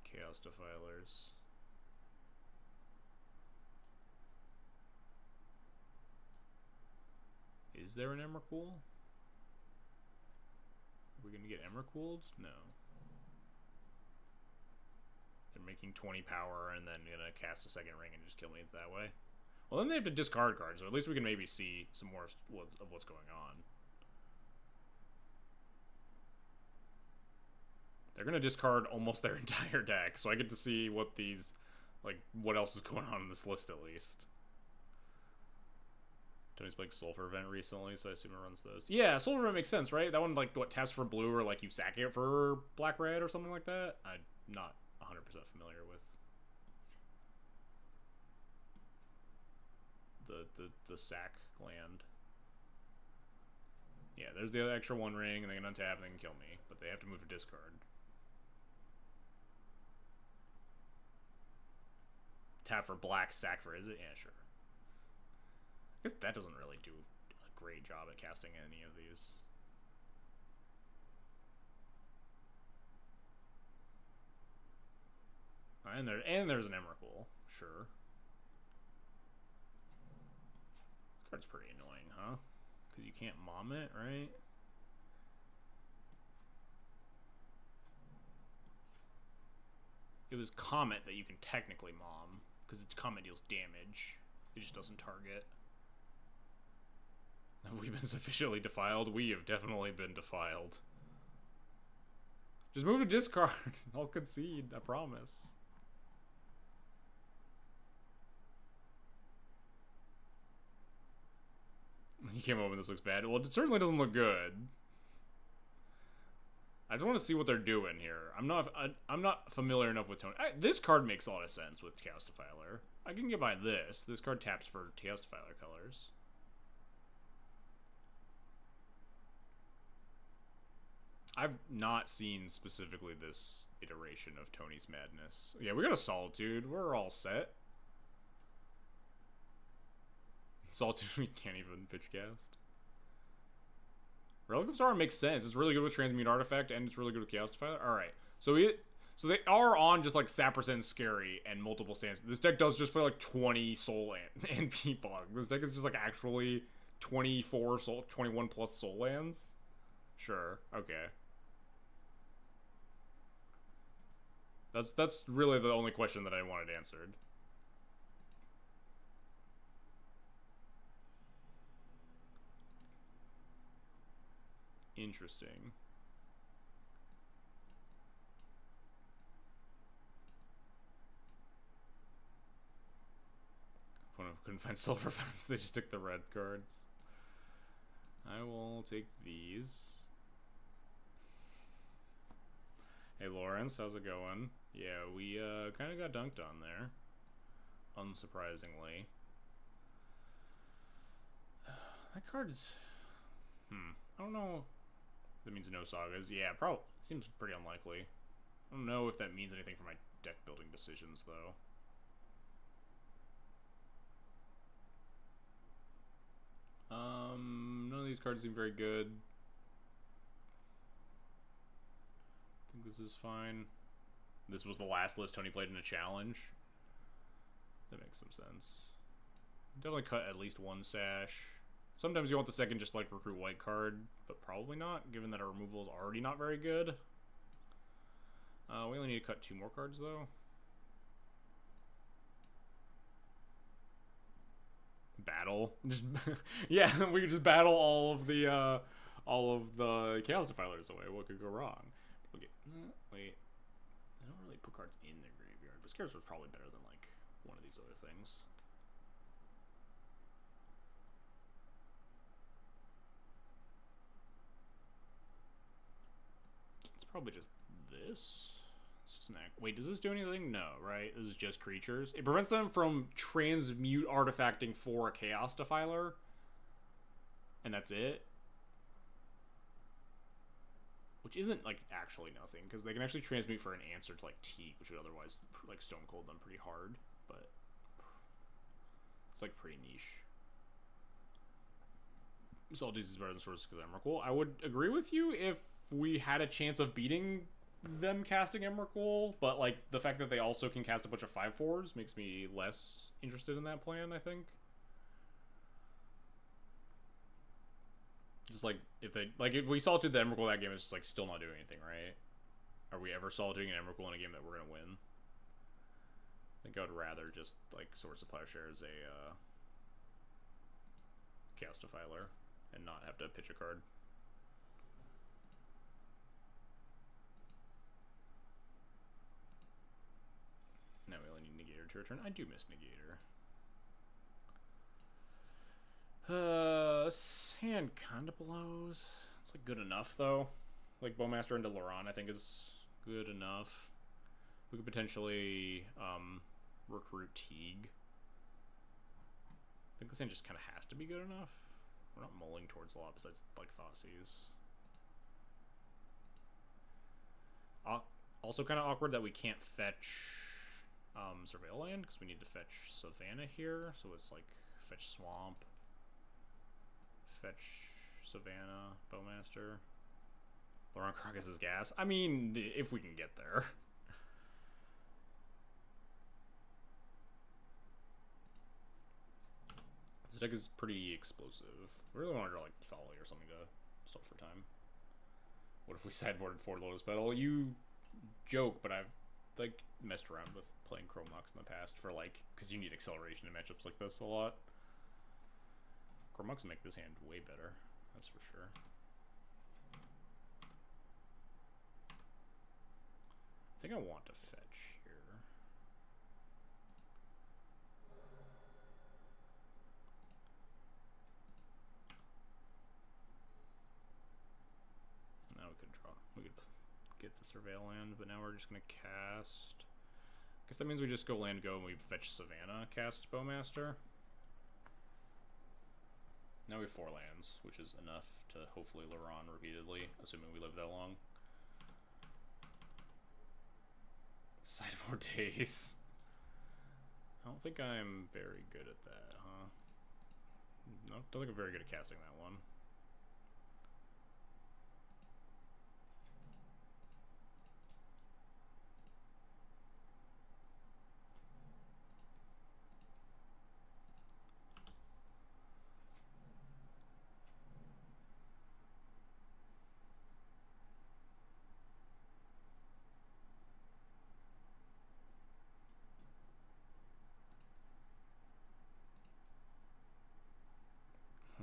Chaos Defilers. Is there an Emrakul? Are we gonna get Emrakuled? No. They're making 20 power and then gonna cast a second ring and just kill me that way. Well, then they have to discard cards, so at least we can maybe see some more of what's going on. They're gonna discard almost their entire deck, so I get to see what these, like, what else is going on in this list at least. Tony's playing Sulfur Vent recently, so I assume it runs those. Yeah, Sulfur Vent makes sense, right? That one, like, what, taps for blue, or, like, you sack it for black-red or something like that? I'm not 100% familiar with the sack land. Yeah, there's the other extra 1 ring, and they can untap, and they can kill me, but they have to move to discard. Tap for black, sack for, is it? Yeah, sure. I guess that doesn't really do a great job at casting any of these. And there's an Emrakul, sure. This card's pretty annoying, huh? Because you can't mom it, right? It was Comet that you can technically mom, because its Comet deals damage. It just doesn't target. Have we been sufficiently defiled? We have definitely been defiled. Just move to discard. I'll concede, I promise. You came up with this looks bad. Well, it certainly doesn't look good. I just want to see what they're doing here. I'm not familiar enough with Tony. This card makes a lot of sense with Chaos Defiler. I can get by this. This card taps for Chaos Defiler colors. I've not seen specifically this iteration of Tony's Madness. Yeah, we got a Solitude. We're all set. Solitude we can't even pitch cast. Relic of Sorrow makes sense. It's really good with Transmute Artifact, and it's really good with Chaos Defiler. Alright, so they are on just like Saprosan Scary and multiple sands. This deck does just play like 20 Soul and Peepog. This deck is just like actually 24 soul, 21 plus Soul lands. Sure, okay. That's really the only question that I wanted answered. Interesting. When I couldn't find Sulfur Vents, they just took the red cards. I will take these. Hey Lawrence, how's it going? Yeah, we kind of got dunked on there. unsurprisingly. That card's... I don't know. That means no sagas. Yeah, probably. Seems pretty unlikely. I don't know if that means anything for my deck building decisions, though. None of these cards seem very good. I think this is fine. This was the last list Tony played in a challenge. That makes some sense. Definitely cut at least one sash. Sometimes you want the second just like recruit white card, but probably not, given that our removal is already not very good. We only need to cut 2 more cards though. Battle. Just yeah, we could just battle all of the Chaos Defilers away. What could go wrong? Okay, wait. I don't really put cards in the graveyard, but Scarce was probably better than like one of these other things. It's probably just this. It's just an act. Wait, does this do anything? No, right? This is just creatures. It prevents them from transmute artifacting for a Chaos Defiler. And that's it. Which isn't, like, actually nothing. Because they can actually transmute for an answer to, like, Teague, which would otherwise, like, Stone Cold them pretty hard. But it's, like, pretty niche. Salties is better than Swords because Emrakul. I would agree with you if we had a chance of beating them casting Emrakul, but like the fact that they also can cast a bunch of 5/4s makes me less interested in that plan, I think. Just like if we solitude the Emrakul that game, it's just like still not doing anything, right? Are we ever solitude an Emrakul in a game that we're gonna win? I think I would rather just like Swords of Plowshare as a Chaos Defiler and not have to pitch a card. Now we only need Negator to return. I do miss Negator. Sand kinda blows. It's like good enough though. Like Bowmaster into Laron I think is good enough. We could potentially recruit Teague. I think this hand just kinda has to be good enough. We're not mulling towards a lot besides like Thoughtseize. Also kinda awkward that we can't fetch Surveil Land because we need to fetch Savannah here, so it's like fetch Swamp, fetch Savannah, Bowmaster, Laron Crocus's Gas. I mean, if we can get there. This deck is pretty explosive. We really want to draw like Thali or something to stall for time. What if we sideboarded for Lotus Petal? You joke, but I've like messed around with playing Chrome Mox in the past for like, because you need acceleration in matchups like this a lot. Chrome Mox will make this hand way better, that's for sure. I think I want to fetch here. Now we could draw. We could get the Surveil Land, but now we're just gonna cast. I guess that means we just go land go and we fetch Savannah, cast Bowmaster. Now we have 4 lands, which is enough to hopefully Laron repeatedly, assuming we live that long. Sideboard days. I don't think I'm very good at that, huh? No, don't think I'm very good at casting that one.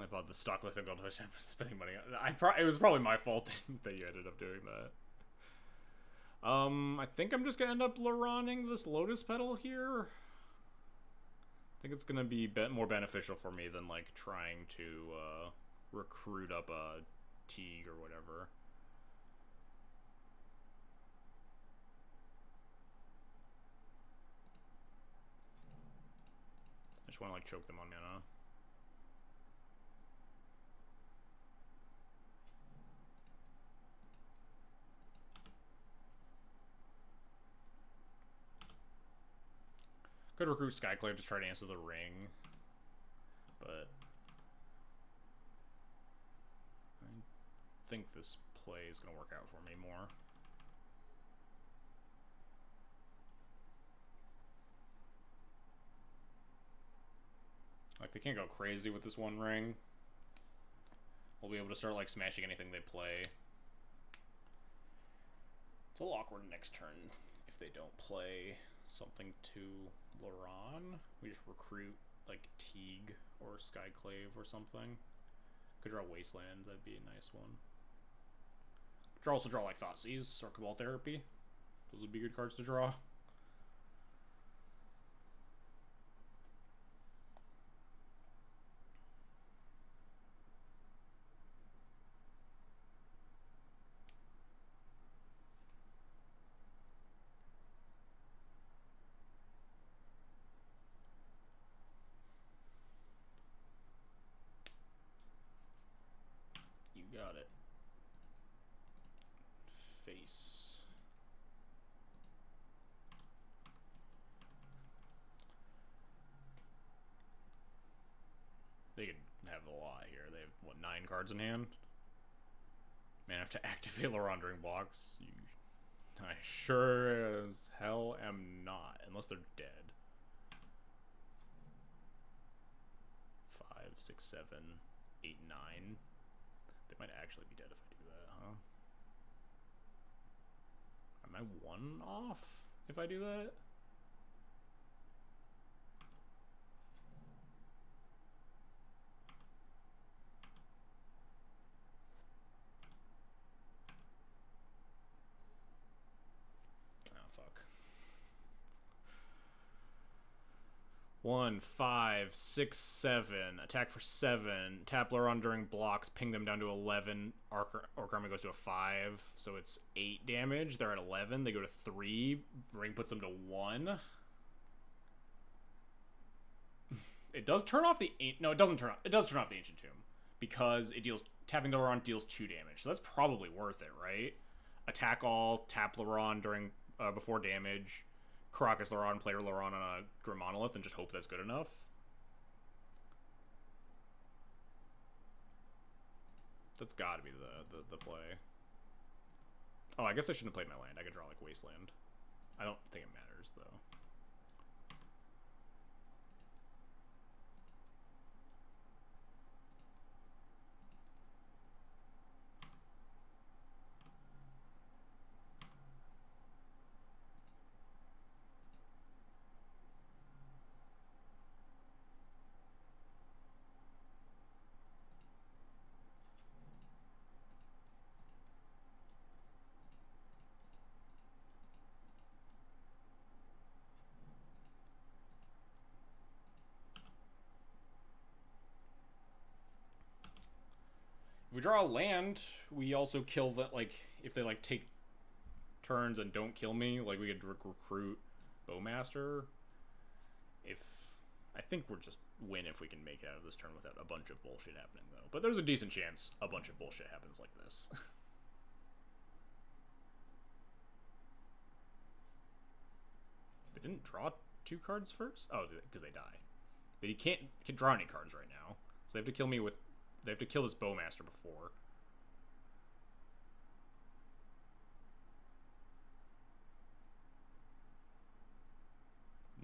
I bought the stock list and Goldfish. I'm spending money on it. It was probably my fault that you ended up doing that. I think I'm just gonna end up Laroning this Lotus Petal here. I think it's gonna be more beneficial for me than like trying to recruit up a Teague or whatever. just want to like choke them on mana. Could recruit Skyclave to try to answer the ring, but I think this play is going to work out for me more. Like, they can't go crazy with this one ring. We'll be able to start, like, smashing anything they play. It's a little awkward next turn if they don't play something to Laron. We just recruit, like, Teague or Skyclave or something. Could draw Wasteland, that'd be a nice one. Could also draw, like, Thoughtseize or Cabal Therapy. Those would be good cards to draw. You got it. Face. They could have a lot here. They have, what, 9 cards in hand? Man, I have to activate Laron during blocks. I sure as hell am not, unless they're dead. 5, 6, 7, 8, 9. They might actually be dead if I do that, huh? Am I 1 off if I do that? Oh, fuck. 1, 5, 6, 7. Attack for 7. Tap Laron during blocks. Ping them down to 11. Orc Army goes to a 5. So it's 8 damage. They're at 11. They go to 3. Ring puts them to 1. It does turn off the... No, it doesn't turn off... It does turn off the Ancient Tomb. Because it deals... Tapping Laron deals 2 damage. So that's probably worth it, right? Attack all. Tap Laron during... before damage. Karakas Laron, player Laron on a Grim Monolith, and just hope that's good enough. That's gotta be the play. Oh, I guess I shouldn't have played my land. I could draw, like, Wasteland. I don't think it matters, though. If we draw a land, we also kill the, like, if they, like, take turns and don't kill me, like, we could recruit Bowmaster. I think we're just win if we can make it out of this turn without a bunch of bullshit happening, though. But there's a decent chance a bunch of bullshit happens like this. They didn't draw 2 cards first? Oh, because they die. But he can't draw any cards right now. So they have to kill me with... They have to kill this Bowmaster before.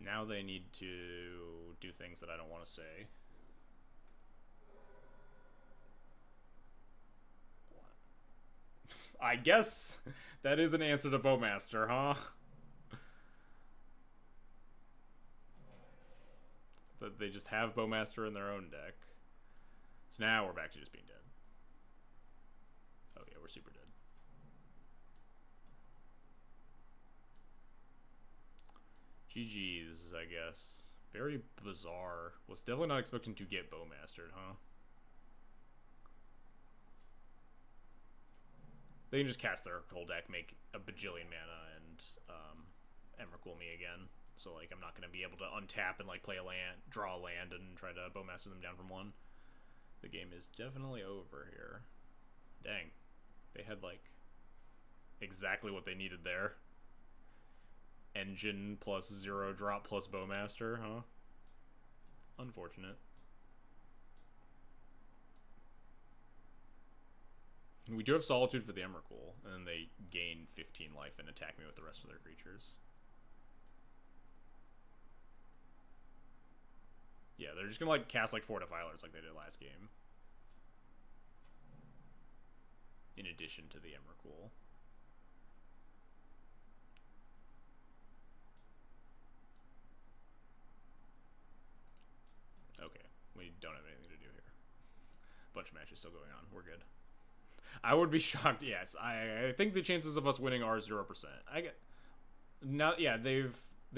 Now they need to do things that I don't want to say. I guess that is an answer to Bowmaster, huh? That they just have Bowmaster in their own deck. So now we're back to just being dead. Oh yeah, we're super dead. GG's, I guess. Very bizarre. Was definitely not expecting to get Bowmastered, huh? They can just cast their whole deck, make a bajillion mana, and Emrakul me again. So, like, I'm not going to be able to untap and, like, play a land, draw a land, and try to Bowmaster them down from 1. The game is definitely over here. Dang. They had, like, exactly what they needed there. Engine plus 0 drop plus Bowmaster, huh? Unfortunate. We do have Solitude for the Emrakul, and then they gain 15 life and attack me with the rest of their creatures. Yeah, they're just gonna, like, cast, like, 4 Defilers like they did last game. In addition to the Emrakul. Okay, we don't have anything to do here. Bunch of matches still going on. We're good. I would be shocked. Yes, I think the chances of us winning are 0%. I get now. Yeah, they've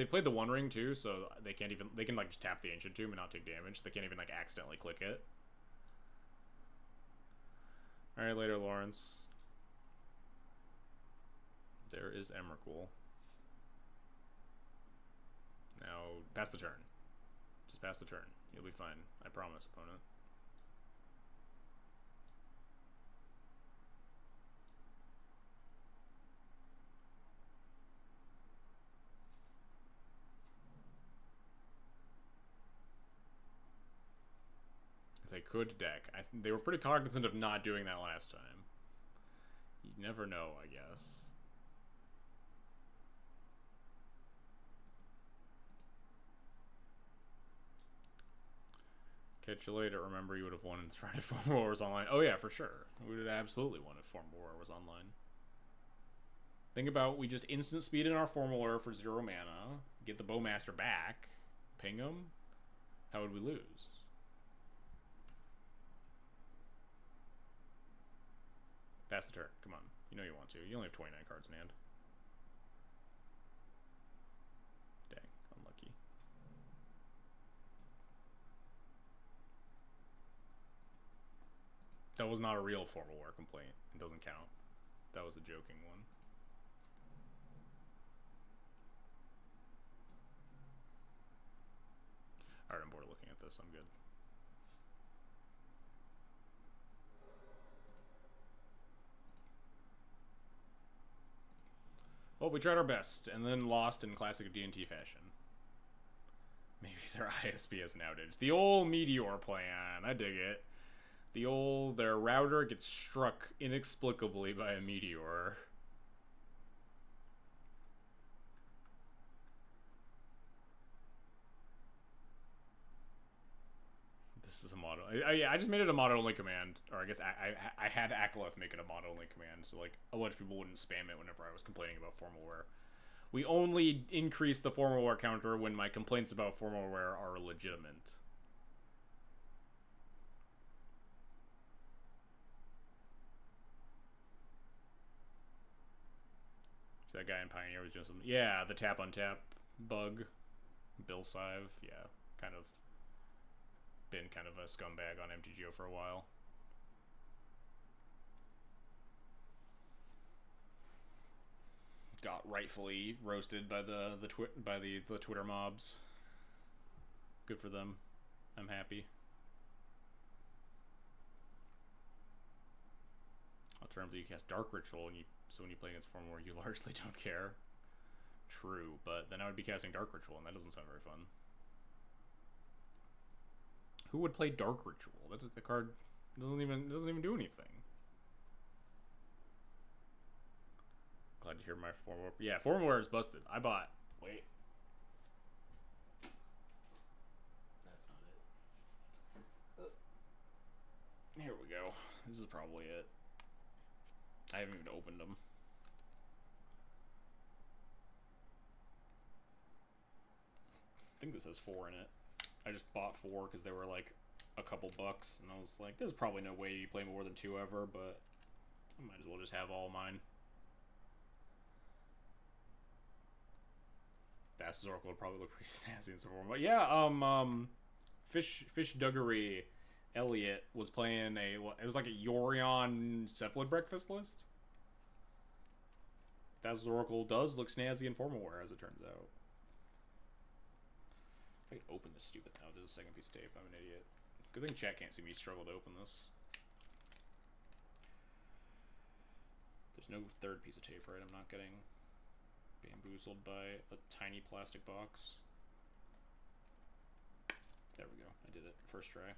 played the One Ring too, so they can't even. They can, like, just tap the Ancient Tomb and not take damage. They can't even, like, accidentally click it. All right, later, Lawrence. There is Emrakul. Now, pass the turn. Just pass the turn. You'll be fine. I promise, opponent. They could deck. They were pretty cognizant of not doing that last time. You never know, I guess. Catch you later. Remember, you would have won if Formal War was online. Oh yeah, for sure. We would have absolutely won if Formal War was online. Think about, we just instant speed in our Formal War for 0 mana, get the Bowmaster back, ping him. How would we lose? Pass the turn. Come on. You know you want to. You only have 29 cards in hand. Dang. Unlucky. That was not a real Formal War complaint. It doesn't count. That was a joking one. Alright, I'm bored of looking at this. I'm good. Well, we tried our best, and then lost in classic D&T fashion. Maybe their ISP has an outage. The old Meteor plan. I dig it. Their router gets struck inexplicably by a meteor. This is a mod. I just made it a mod-only command. Or I guess I had Akaleth make it a mod-only command, so, like, a bunch of people wouldn't spam it whenever I was complaining about Formal Wear. We only increase the Formal Wear counter when my complaints about Formal Wear are legitimate. So that guy in Pioneer was doing something. Yeah, the tap-untap bug. Bill Sive, yeah, kind of been kind of a scumbag on MTGO for a while. Got rightfully roasted by the Twitter mobs. Good for them. I'm happy. Alternatively, you cast Dark Ritual, and so when you play against Formal War, you largely don't care. True, but then I would be casting Dark Ritual, and that doesn't sound very fun. Who would play Dark Ritual? That's the card doesn't even do anything. Glad to hear my Formal War. Yeah, Formal War is busted. I bought. Wait. That's not it. Here we go. This is probably it. I haven't even opened them. I think this has 4 in it. I just bought 4 because they were like a couple bucks, and I was like, there's probably no way you play more than 2 ever, but I might as well just have all mine. Thassa's Oracle would probably look pretty snazzy in some form. But yeah, Fish Duggery Elliot was playing it was like a Yorion Cephalid breakfast list. Thassa's Oracle does look snazzy in Formal Wear, as it turns out. If I could open this stupid thing, there's a second piece of tape. I'm an idiot. Good thing chat can't see me struggle to open this. There's no third piece of tape, right? I'm not getting bamboozled by a tiny plastic box. There we go. I did it. First try.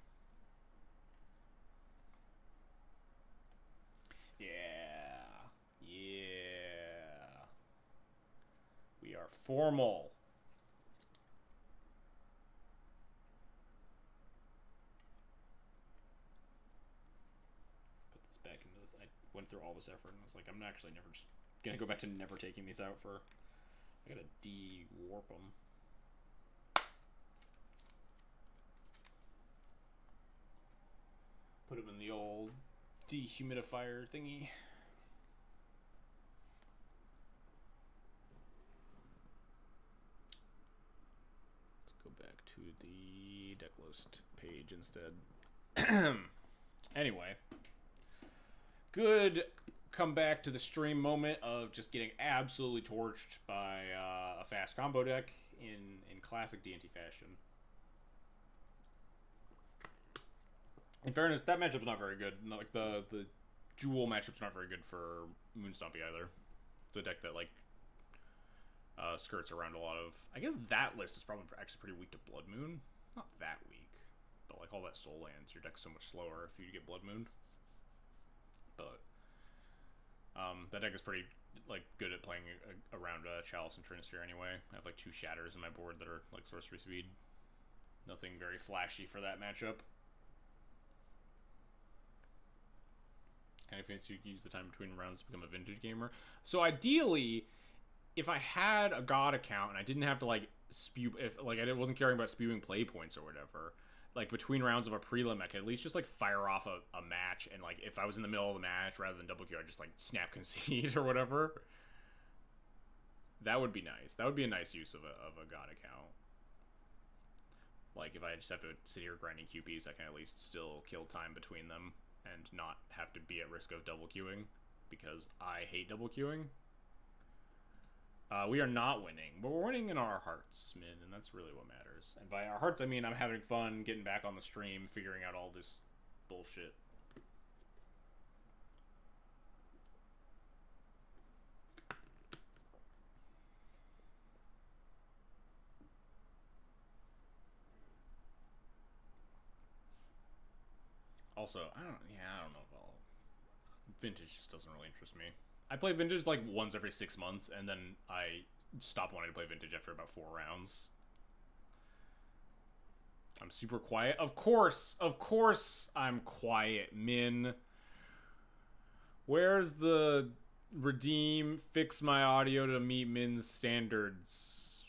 Yeah. Yeah. We are formal. Put this back into this. I went through all this effort and I was like, I'm actually never just gonna go back to never taking these out for. I gotta de-warp them. Put them in the old dehumidifier thingy. Let's go back to the deck list page instead. Anyway, good come back to the stream moment of just getting absolutely torched by a fast combo deck in classic D&T fashion. In fairness, that matchup's not very good. Like the Jewel matchup's not very good for Moonstompy either. It's a deck that like skirts around a lot of. I guess that list is probably actually pretty weak to Blood Moon. Not that weak, but like all that soul lands, your deck's so much slower if you get Blood Moon. But that deck is pretty like good at playing around Chalice and Trinisphere anyway. I have like 2 Shatters in my board that are like sorcery speed. Nothing very flashy for that matchup. Kind of fancy you could use the time between rounds to become a vintage gamer. So ideally, if I had a God account and I didn't have to like spew, if like I wasn't caring about spewing play points or whatever, like between rounds of a prelim, I could at least just like fire off a match, and like if I was in the middle of the match rather than double queue, I'd just like snap concede or whatever. That would be nice. That would be a nice use of a God account. Like if I just have to sit here grinding QPs, I can at least still kill time between them and not have to be at risk of double queuing, because I hate double queuing. We are not winning, but we're winning in our hearts, Min, and that's really what matters. And by our hearts, I mean I'm having fun getting back on the stream, figuring out all this bullshit. Also, I don't know if I'll... Vintage just doesn't really interest me. I play Vintage like once every 6 months, and then I stop wanting to play Vintage after about 4 rounds. I'm super quiet. Of course I'm quiet, Min. Where's the redeem, fix my audio to meet Min's standards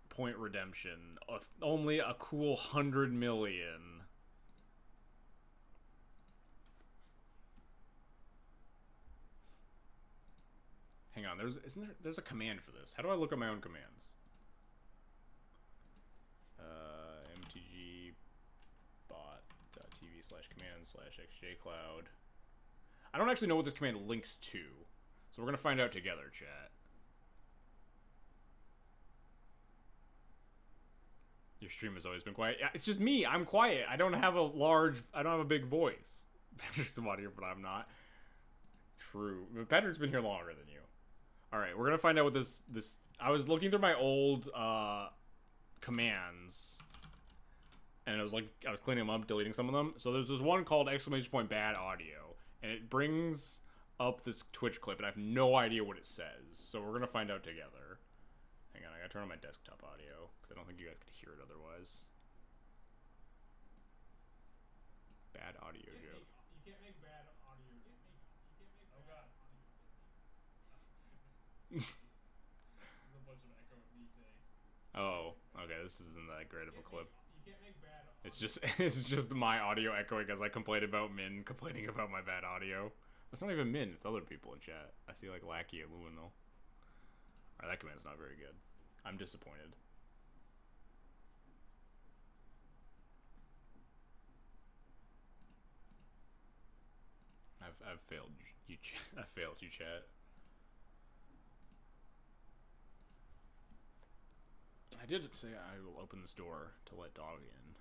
point redemption? Only a cool 100 million. Hang on, there's a command for this. How do I look at my own commands? mtgbot.tv/command/xjcloud. I don't actually know what this command links to, so we're gonna find out together, chat. Your stream has always been quiet. Yeah, it's just me. I'm quiet. I don't have a big voice. Patrick's somebody here, but I'm not. True. But Patrick's been here longer than you. Alright, we're gonna find out what this... I was looking through my old commands, and it was like, I was cleaning them up, deleting some of them. So there's this one called !bad audio, and it brings up this Twitch clip, and I have no idea what it says. So we're gonna find out together. Hang on, I gotta turn on my desktop audio, because I don't think you guys could hear it otherwise. Bad audio joke. You can't make bad audio. You can't make oh god. There's a bunch of echo of me saying. Oh, okay, this isn't that great of a clip. You can't make bad audio. It's just my audio echoing as I complain about Min complaining about my bad audio. It's not even Min, it's other people in chat. I see like Lackey and Luminal. Alright, that command's not very good. I'm disappointed. I've failed you. I failed you, chat. I did say I will open this door to let dog in.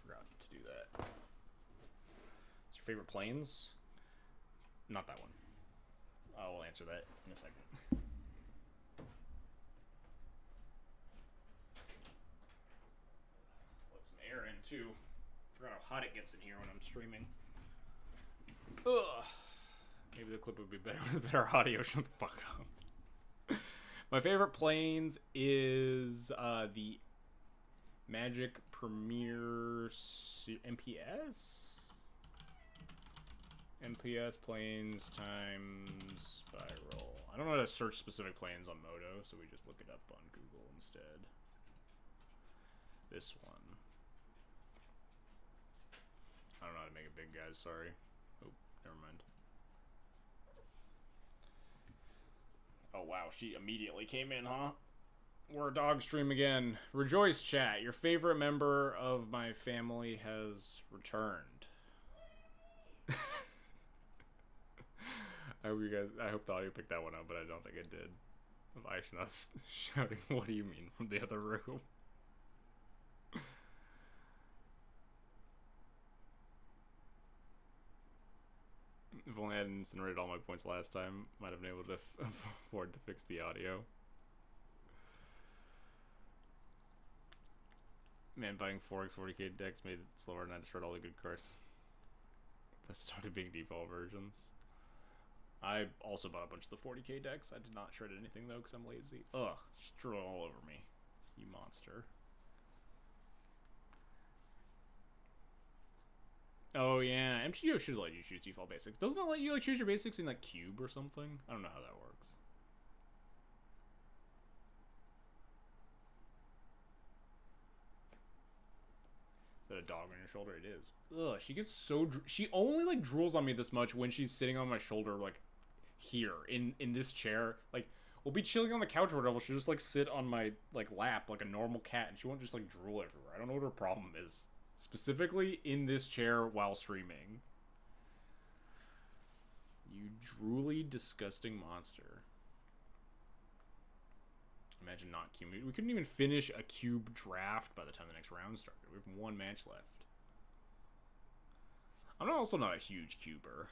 Forgot to do that. What's your favorite planes? Not that one. I will answer that in a second. Let some air in too. Forgot how hot it gets in here when I'm streaming. Ugh. Maybe the clip would be better with better audio. Shut the fuck up. My favorite planes is the Magic Premier MPS? MPS planes times spiral. I don't know how to search specific planes on Moto, so we just look it up on Google instead. This one. I don't know how to make it big, guys. Sorry. Oh, never mind. Oh, wow. She immediately came in, huh? We're a dog stream again. Rejoice, chat. Your favorite member of my family has returned. I hope the audio picked that one up, but I don't think it did. Of Aishna shouting, "What do you mean?" from the other room. If only I hadn't incinerated all my points last time, might have been able to afford to fix the audio. Man, buying 4x 40k decks made it slower and I destroyed all the good cards that started being default versions. I also bought a bunch of the 40k decks. I did not shred anything though because I'm lazy. Ugh, just drew it all over me. You monster. Oh yeah, MTGO should let you choose default basics. Doesn't it let you like choose your basics in like Cube or something? I don't know how that works. Is that a dog on your shoulder? It is. Ugh, she gets so she only like drools on me this much when she's sitting on my shoulder, like here in this chair. Like we'll be chilling on the couch or whatever. She'll just like sit on my like lap like a normal cat, and she won't just like drool everywhere. I don't know what her problem is. Specifically in this chair while streaming. You drooly, disgusting monster. Imagine not cube. We couldn't even finish a cube draft by the time the next round started. We have one match left. I'm also not a huge cuber.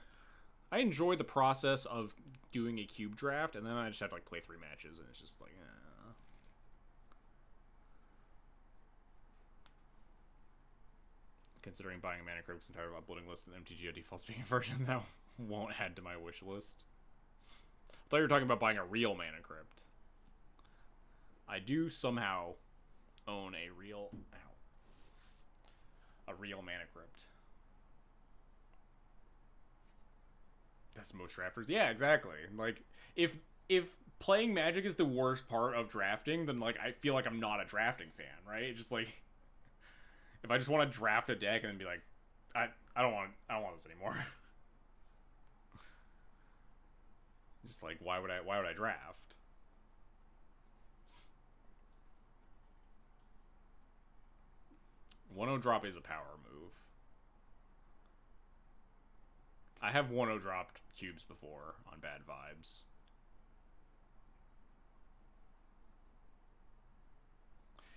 I enjoy the process of doing a cube draft, and then I just have to like play 3 matches, and it's just like, Considering buying a Mana Crypt because I'm tired of uploading lists and MTGO default speaking version, that won't add to my wish list. I thought you were talking about buying a real Mana Crypt. I do somehow own a real Mana Crypt. That's most drafters. Yeah, exactly. Like if playing Magic is the worst part of drafting, then like I feel like I'm not a drafting fan, right? It's just like if I just want to draft a deck and then be like, I don't want this anymore. Just like why would I draft? One-O drop is a power move. I have 1-0 dropped cubes before on Bad Vibes.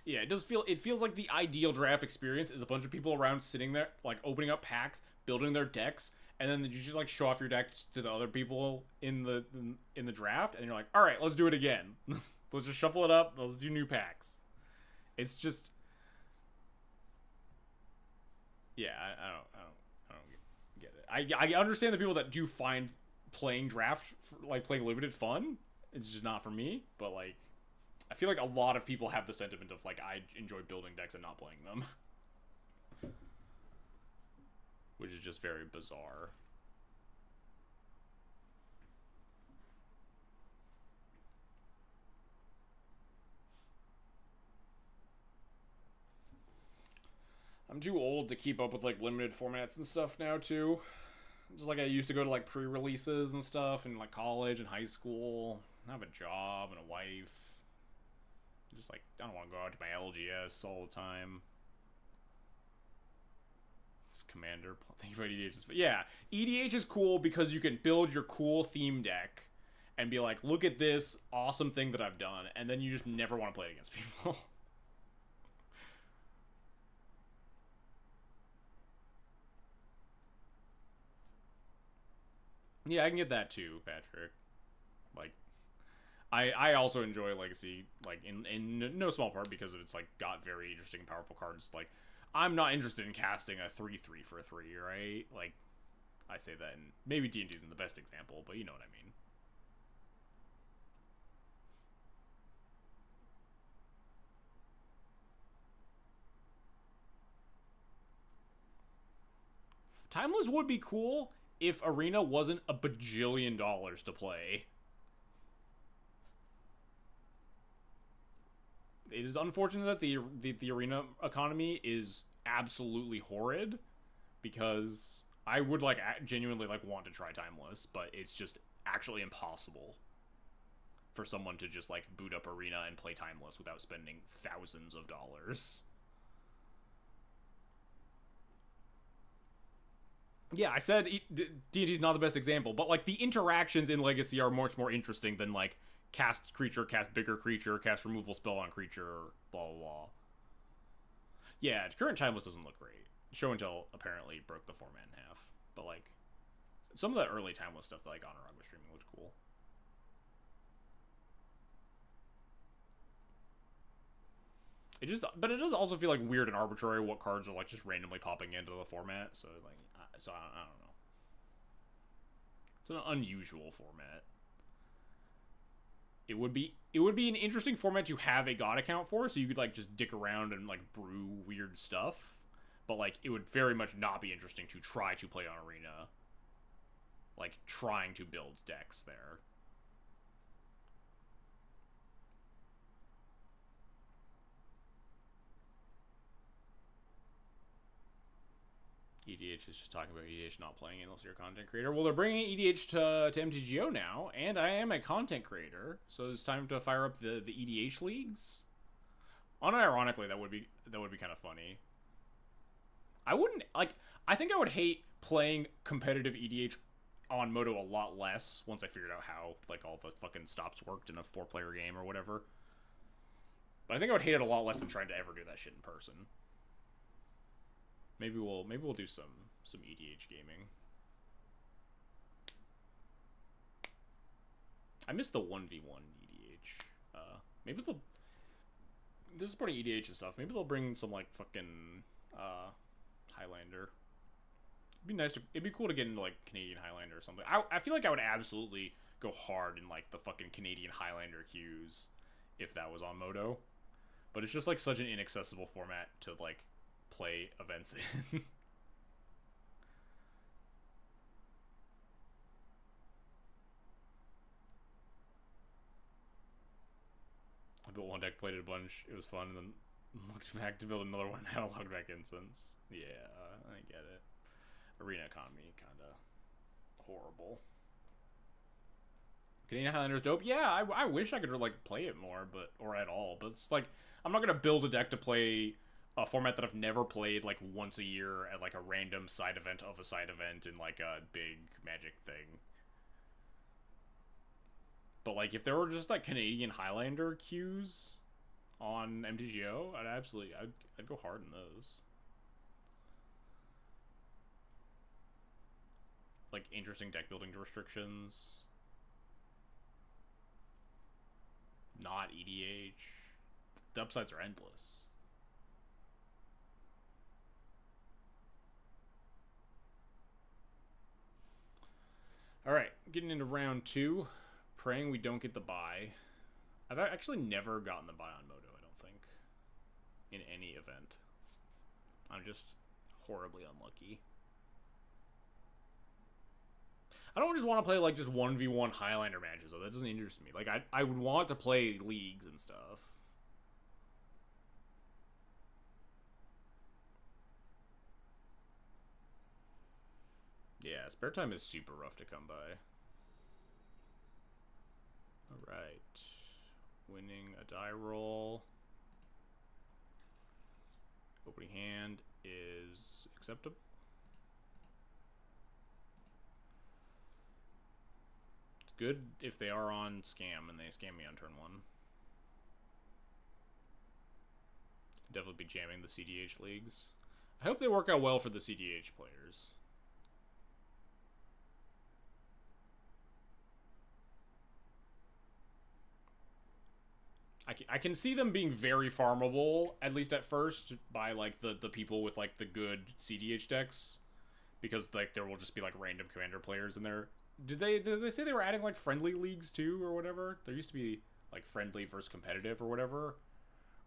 Yeah, it feels like the ideal draft experience is a bunch of people around sitting there, like opening up packs, building their decks, and then you just like show off your deck to the other people in the draft, and you're like, all right, let's do it again. Let's just shuffle it up. Let's do new packs. It's just, yeah, I don't get it. I understand the people that do find playing draft, like playing limited, fun. It's just not for me, but like, I feel like a lot of people have the sentiment of like, I enjoy building decks and not playing them. Which is just very bizarre. I'm too old to keep up with like limited formats and stuff now too. Just like I used to go to like pre-releases and stuff in like college and high school. I have a job and a wife. Just like, I don't want to go out to my LGS all the time. It's Commander. Thank you for EDH. Yeah, EDH is cool because you can build your cool theme deck. and be like, look at this awesome thing that I've done, and then you just never want to play it against people. Yeah, I can get that too, Patrick. Like, I also enjoy Legacy, like, in no small part because of it's, like, got very interesting and powerful cards. Like, I'm not interested in casting a 3/3 for a 3, right? Like, I say that, and maybe D&D isn't the best example, but you know what I mean. Timeless would be cool if Arena wasn't a bajillion dollars to play. It is unfortunate that the Arena economy is absolutely horrid, because I would like genuinely like want to try Timeless, but it's just actually impossible for someone to just like boot up Arena and play Timeless without spending thousands of dollars. Yeah, I said D&D's not the best example, but like the interactions in Legacy are much more interesting than like cast creature, cast bigger creature, cast removal spell on creature, blah blah blah. Yeah, current Timeless doesn't look great. Show and Tell apparently broke the format in half, but like some of the early Timeless stuff that like Honorog was streaming looked cool. But it does also feel like weird and arbitrary what cards are like just randomly popping into the format. So like, I don't know. It's an unusual format. It would be an interesting format to have a god account for, so you could like just dick around and like brew weird stuff. But like, it would very much not be interesting to try to play on Arena. Like trying to build decks there. EDH is just talking about EDH not playing unless you're a content creator. Well, they're bringing EDH to MTGO now, and I am a content creator, so it's time to fire up the EDH leagues. Unironically, that would be kind of funny. I wouldn't like. I think I would hate playing competitive EDH on Moto a lot less once I figured out how like all the fucking stops worked in a 4-player game or whatever. But I think I would hate it a lot less than trying to ever do that shit in person. Maybe we'll do some EDH gaming. I miss the 1v1 EDH. Maybe they're supporting EDH and stuff. Maybe they'll bring some like fucking Highlander. It'd be cool to get into like Canadian Highlander or something. I feel like I would absolutely go hard in like the fucking Canadian Highlander queues if that was on Moto. But it's just like such an inaccessible format to like play events in. I built one deck, played it a bunch, it was fun, and then looked back to build another one and had a logged back instance. Yeah, I get it. Arena economy, kinda horrible. Canadian Highlander is dope. Yeah, I wish I could like play it more, or at all. But it's like, I'm not gonna build a deck to play a format that I've never played like once a year at like a random side event of a side event in like a big Magic thing. But like, if there were just like Canadian Highlander queues on MTGO, I'd go hard in those. Like interesting deck building restrictions. Not EDH. The upsides are endless. Alright, getting into round 2. Praying we don't get the bye. I've actually never gotten the bye on Moto, I don't think. In any event. I'm just horribly unlucky. I don't just want to play like just 1v1 Highlander matches though. That doesn't interest me. Like I would want to play leagues and stuff. Yeah, spare time is super rough to come by. Alright. Winning a die roll. Opening hand is acceptable. It's good if they are on scam and they scam me on turn 1. Definitely be jamming the CDH leagues. I hope they work out well for the CDH players. I can see them being very farmable, at least at first, by like the people with like the good CDH decks, because like there will just be like random commander players in there. Did they say they were adding like friendly leagues too or whatever? There used to be like friendly versus competitive or whatever,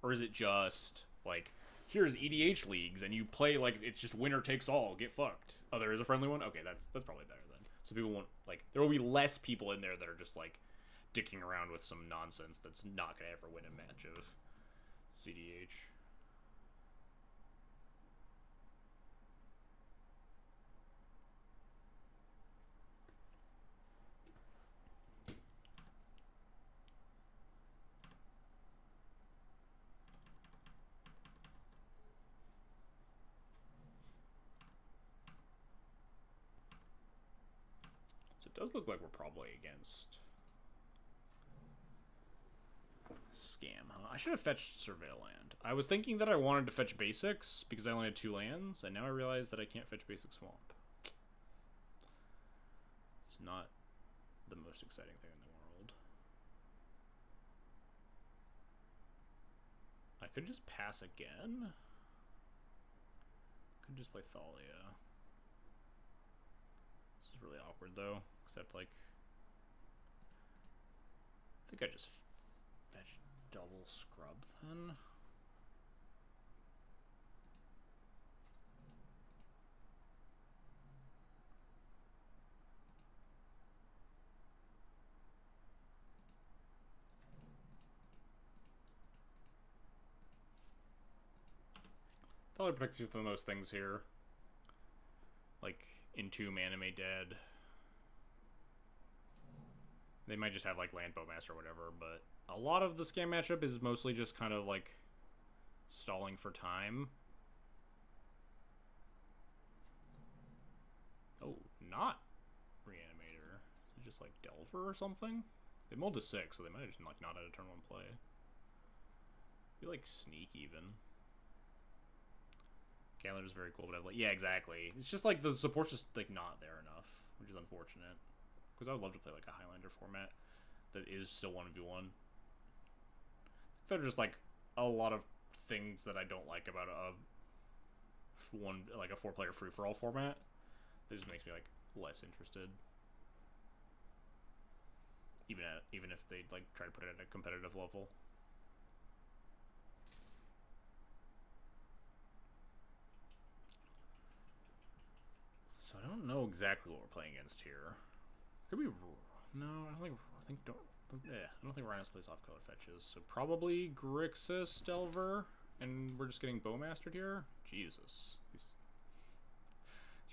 or is it just like here's EDH leagues and you play like it's just winner takes all, get fucked? Oh, there is a friendly one. Okay, that's probably better then. So people won't like there will be less people in there that are just like dicking around with some nonsense that's not gonna ever win a match of CDH. So it does look like we're probably against scam, huh? I should have fetched Surveil Land. I was thinking that I wanted to fetch basics because I only had 2 lands, and now I realize that I can't fetch basic swamp. It's not the most exciting thing in the world. I could just pass again. Could just play Thalia. This is really awkward though, except like I think I just fetch double scrub then. Thalia protects you from most things here. Like Entomb, Anime Dead. They might just have like Land Bowmaster or whatever, but a lot of the scam matchup is mostly just kind of like stalling for time. Oh, not Reanimator. Is it just like Delver or something? They mulled to 6, so they might have just like not had a turn 1 play. Be like Sneak even. Calendar is very cool, but yeah, exactly. It's just like the support's just like not there enough, which is unfortunate. Because I would love to play like a Highlander format that is still 1v1. There are just like a lot of things that I don't like about a 4-player free-for-all format. That just makes me like less interested. Even if they like try to put it at a competitive level. So I don't know exactly what we're playing against here. Could be no. I don't think Rhinos plays off-color fetches. So probably Grixis, Delver, and we're just getting Bowmastered here. Jesus, these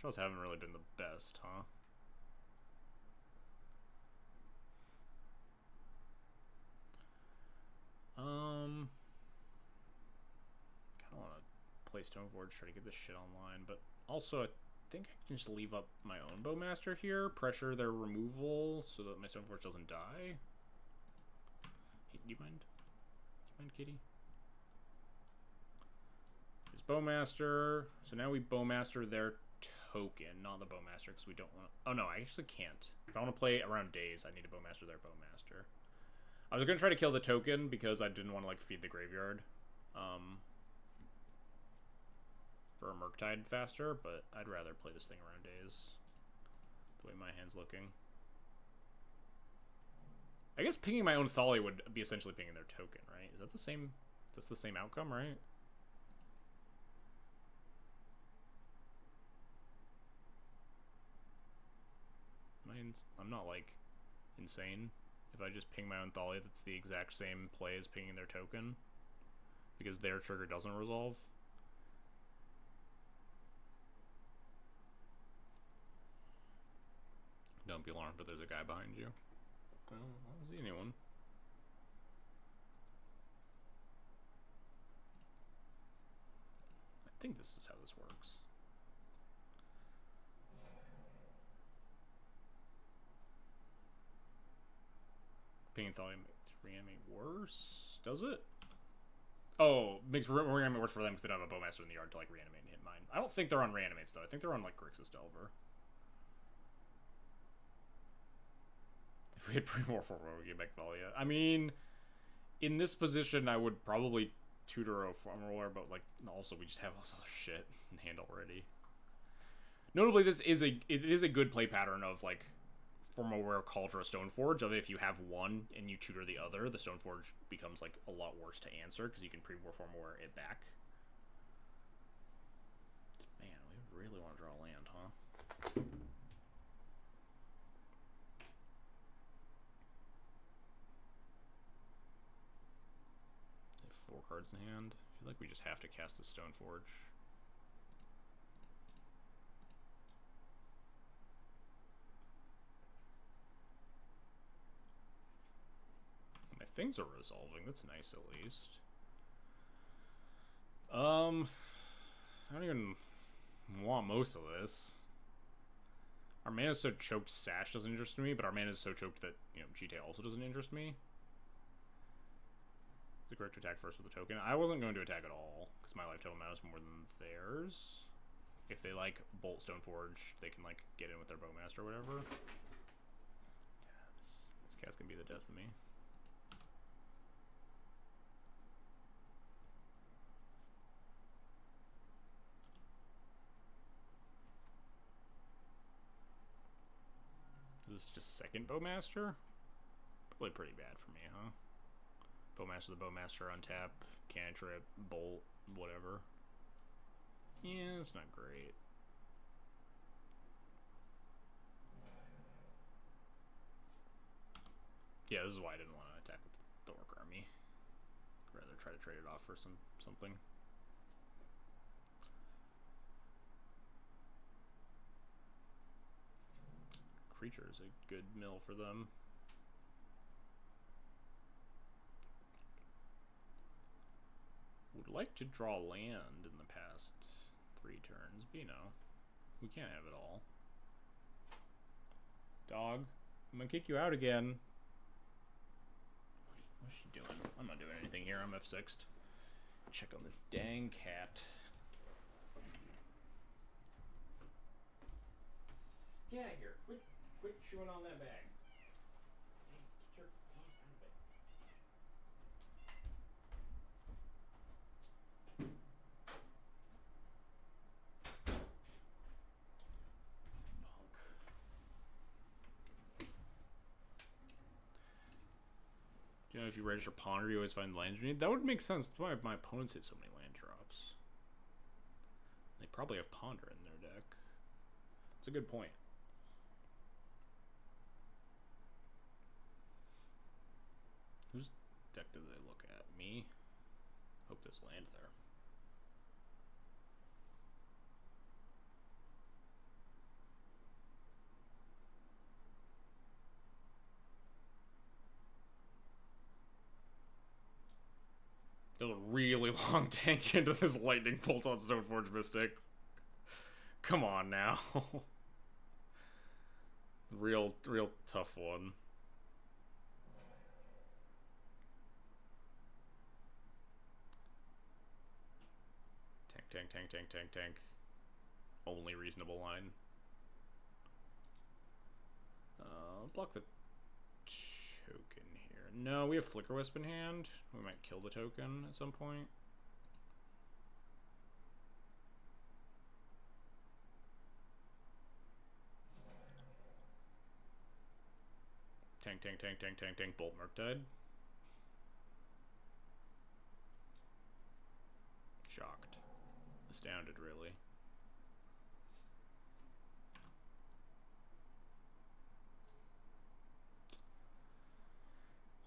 draws haven't really been the best, huh? Kind of want to play Stoneforge, try to get this shit online, but also I think I can just leave up my own Bowmaster here, pressure their removal so that my Stoneforge doesn't die. Hey, do you mind? Do you mind, kitty? It's Bowmaster. So now we Bowmaster their token, not the Bowmaster, because we don't want to... Oh no, I actually can't. If I want to play around days, I need to Bowmaster their Bowmaster. I was going to try to kill the token because I didn't want to like feed the graveyard. For a Murktide faster, but I'd rather play this thing around days. The way my hand's looking. I guess pinging my own Thalia would be essentially pinging their token, right? Is that the same? That's the same outcome, right? I'm not like insane if I just ping my own Thalia. That's the exact same play as pinging their token because their trigger doesn't resolve. Don't be alarmed, but there's a guy behind you. I don't see anyone. I think this is how this works. Reanimate Thalia makes Reanimate worse. Does it? Oh, makes Reanimate worse for them because they don't have a Bowmaster in the yard to like reanimate and hit mine. I don't think they're on Reanimates though. I think they're on like Grixis Delver. If we had Primorph Forward, we get back Thalia. I mean, in this position, I would probably tutor a Farm Roller, but like also we just have all this other shit in hand already. Notably, it is a good play pattern of like Formaware, Cauldron, Stoneforge. Of if you have one and you tutor the other, the Stoneforge becomes like a lot worse to answer because you can pre-war Formaware it back. Man, we really want to draw land, huh? Have 4 cards in hand. I feel like we just have to cast the Stoneforge. Things are resolving. That's nice, at least. I don't even want most of this. Our mana is so choked, Sash doesn't interest me, but our mana is so choked that, you know, GTA also doesn't interest me. Is it correct to attack first with the token? I wasn't going to attack at all, because my life total matters more than theirs. If they, like, Bolt Stoneforge, they can, like, get in with their Bowmaster or whatever. Yeah, this cat's gonna be the death of me. This is just second Bowmaster? Probably pretty bad for me, huh? Bowmaster the Bowmaster, untap, cantrip, bolt, whatever. Yeah, it's not great. Yeah, this is why I didn't want to attack with the Orc Army. I'd rather try to trade it off for something. Creature is a good mill for them. Would like to draw land in the past 3 turns, but you know, we can't have it all. Dog, I'm gonna kick you out again. What's she doing? I'm not doing anything here. I'm F6'd. Check on this dang cat. Get out of here. Quit chewing on that bag. Hey, get your claws out of it. Punk. You know, if you register Ponder, you always find lands you need. That would make sense. That's why my opponents hit so many land drops. They probably have Ponder in their deck. It's a good point. Whose deck do they look at? Me? Hope this lands there. There's a really long tank into this lightning bolt on Stoneforge Mystic. Come on now. real tough one. Tank. Only reasonable line. Block the token here. No, we have Flicker Wisp in hand. We might kill the token at some point. Tank. Bolt Murktide. Shocked. Astounded, really.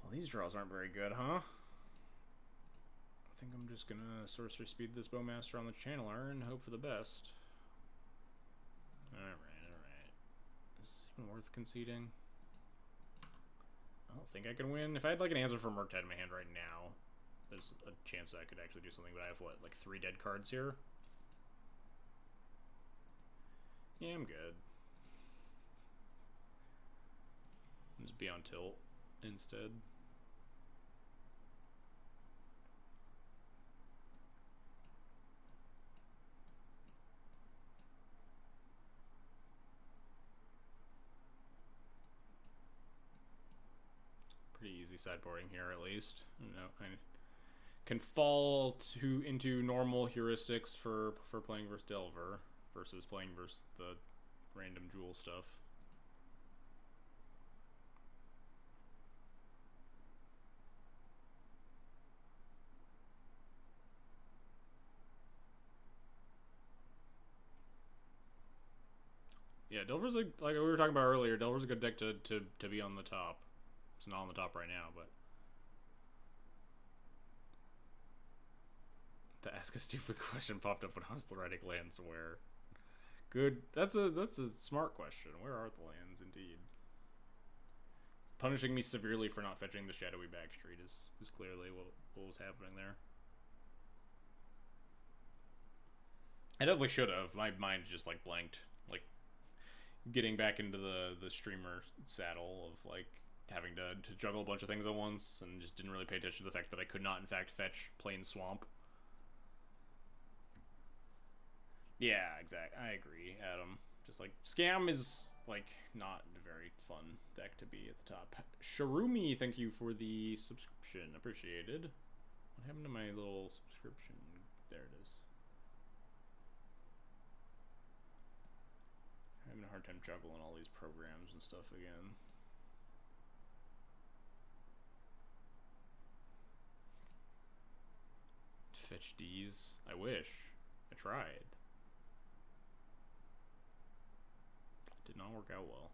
Well, these draws aren't very good, huh? I think I'm just gonna Sorcery Speed this Bowmaster on the Channeler and hope for the best. Alright. Is this even worth conceding? I don't think I can win. If I had like an answer for Murktide in my hand right now, there's a chance that I could actually do something, but I have, what, like 3 dead cards here? Yeah, I'm good. Just be on tilt instead. easy sideboarding here at least. You know, I can fall into normal heuristics for playing versus Delver versus playing versus the random jewel stuff. Yeah, Delver's like we were talking about earlier. Delver's a good deck to be on the top. It's not on the top right now, but to ask a stupid question popped up when I was writing lands where. Good. That's a smart question. Where are the lands, indeed? Punishing me severely for not fetching the Shadowy Backstreet is clearly what was happening there. I definitely should have. My mind just like blanked. Like getting back into the streamer saddle of like having to juggle a bunch of things at once and just didn't really pay attention to the fact that I could not in fact fetch plain swamp. Yeah, exactly. I agree, Adam. Just like Scam is like not a very fun deck to be at the top. Sharumi, thank you for the subscription. Appreciated. What happened to my little subscription? There it is. I'm having a hard time juggling all these programs and stuff again. Fetch D's. I wish. I tried. Did not work out well.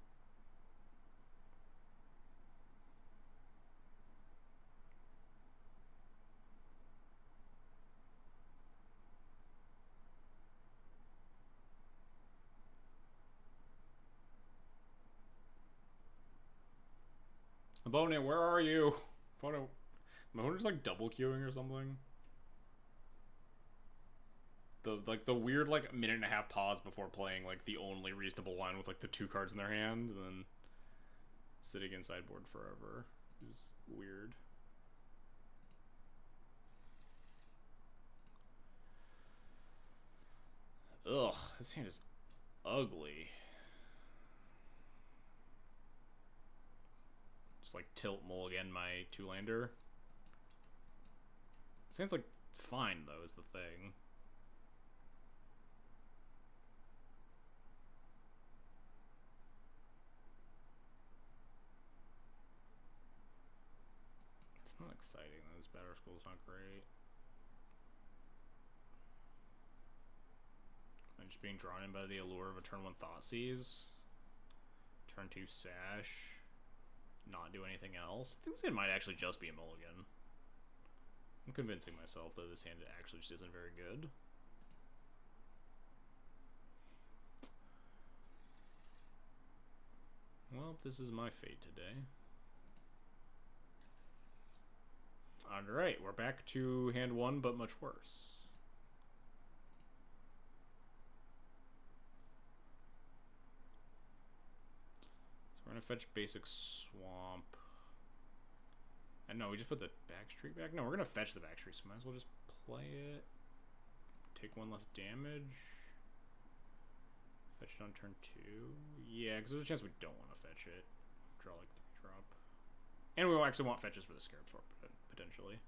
Opponent, where are you? Opponent, my opponent's like double queuing or something. The weird like minute and a half pause before playing like the only reasonable line with like the 2 cards in their hand, and then sitting in sideboard forever is weird. Ugh, this hand is ugly. Just like tilt mulligan my 2-lander. This hand's like fine though is the thing. Not exciting. This Batter School's not great. I'm just being drawn in by the allure of a turn 1 Thoughtseize. Turn 2 Sash. Not do anything else. I think this hand might actually just be a mulligan. I'm convincing myself that this hand actually just isn't very good. Well, this is my fate today. Alright, we're back to hand 1, but much worse. So we're gonna fetch basic swamp. And no, we just put the Backstreet back? No, we're gonna fetch the Backstreet, so might as well just play it. Take 1 less damage. Fetch it on turn 2. Yeah, because there's a chance we don't want to fetch it. Draw like 3 drop. And we will actually want fetches for the Scarab Sword, potentially.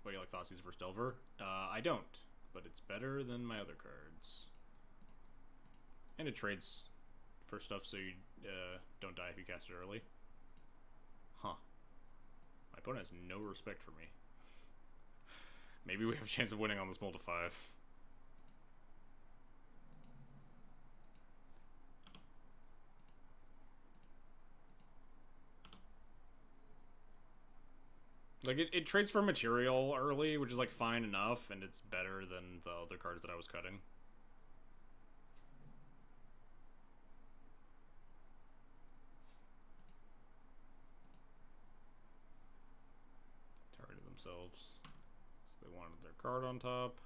What, do you like Thoughtseize versus Delver? I don't, but it's better than my other cards. And it trades for stuff so you don't die if you cast it early. Huh. My opponent has no respect for me. Maybe we have a chance of winning on this multi-5. Like, it trades for material early, which is, like, fine enough, and it's better than the other cards that I was cutting. Targeted themselves. So they wanted their card on top.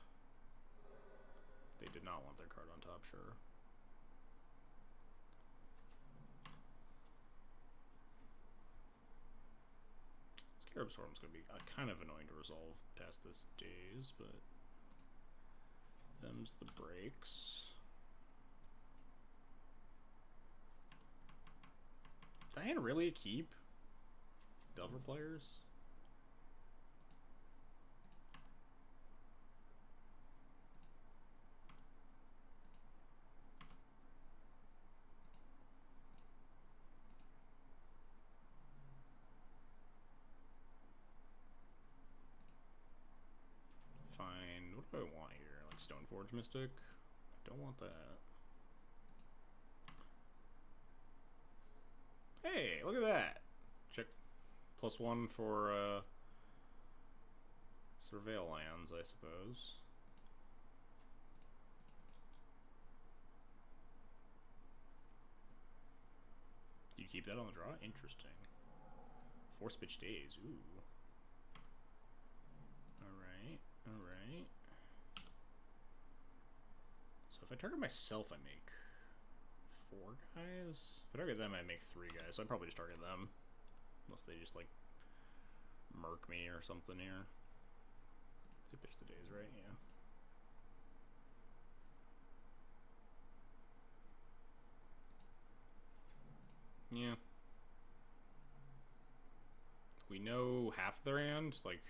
They did not want their card on top, sure. Scarab Storm's going to be kind of annoying to resolve past this days, but Them's the breaks. Diane really a keep? Delver players? Fine. What do I want here? Like Stoneforge Mystic? Don't want that. Hey, look at that. Check +1 for Surveil lands, I suppose. You keep that on the draw? Interesting. Force pitch days. Ooh. Alright, alright. So if I target myself, I make 4 guys? If I target them, I make 3 guys, so I'd probably just target them. Unless they just, like, murk me or something here. They pitch the days, right? Yeah. Yeah. We know half their hand. Like,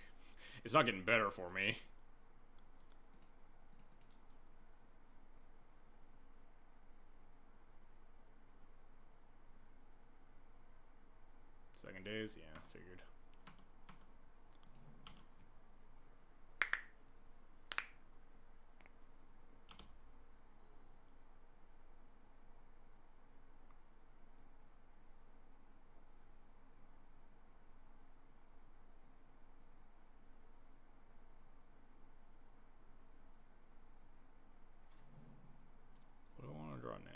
it's not getting better for me. Second days? Yeah, figured. What do I want to draw now?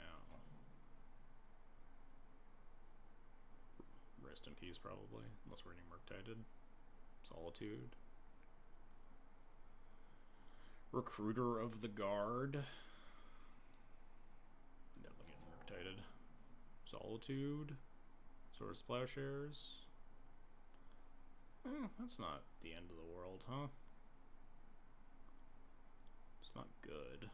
Rest in peace, probably. Unless we're getting Murktided. Solitude. Recruiter of the Guard. Definitely getting Murktided. Solitude. Swords to Plowshares. That's not the end of the world, huh? It's not good.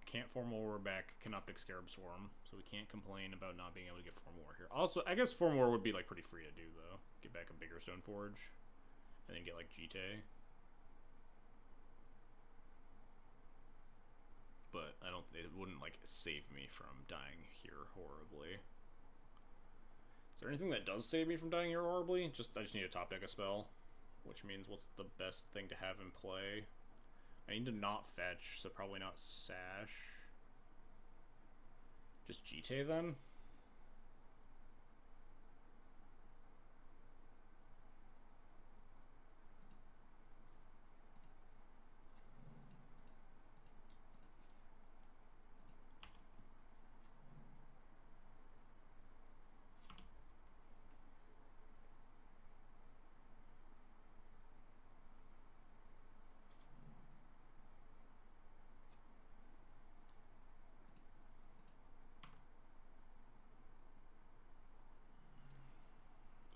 Can't Formal War back, cannot pick Scarab Swarm, so we can't complain about not being able to get Formal War here. Also, I guess Formal War would be like pretty free to do though. Get back a bigger Stoneforge, and then get like Jite. But I don't. It wouldn't like save me from dying here horribly. Is there anything that does save me from dying here horribly? I just need to top deck a spell, which means what's the best thing to have in play? I need to not fetch, so probably not Sash. Just Jite then?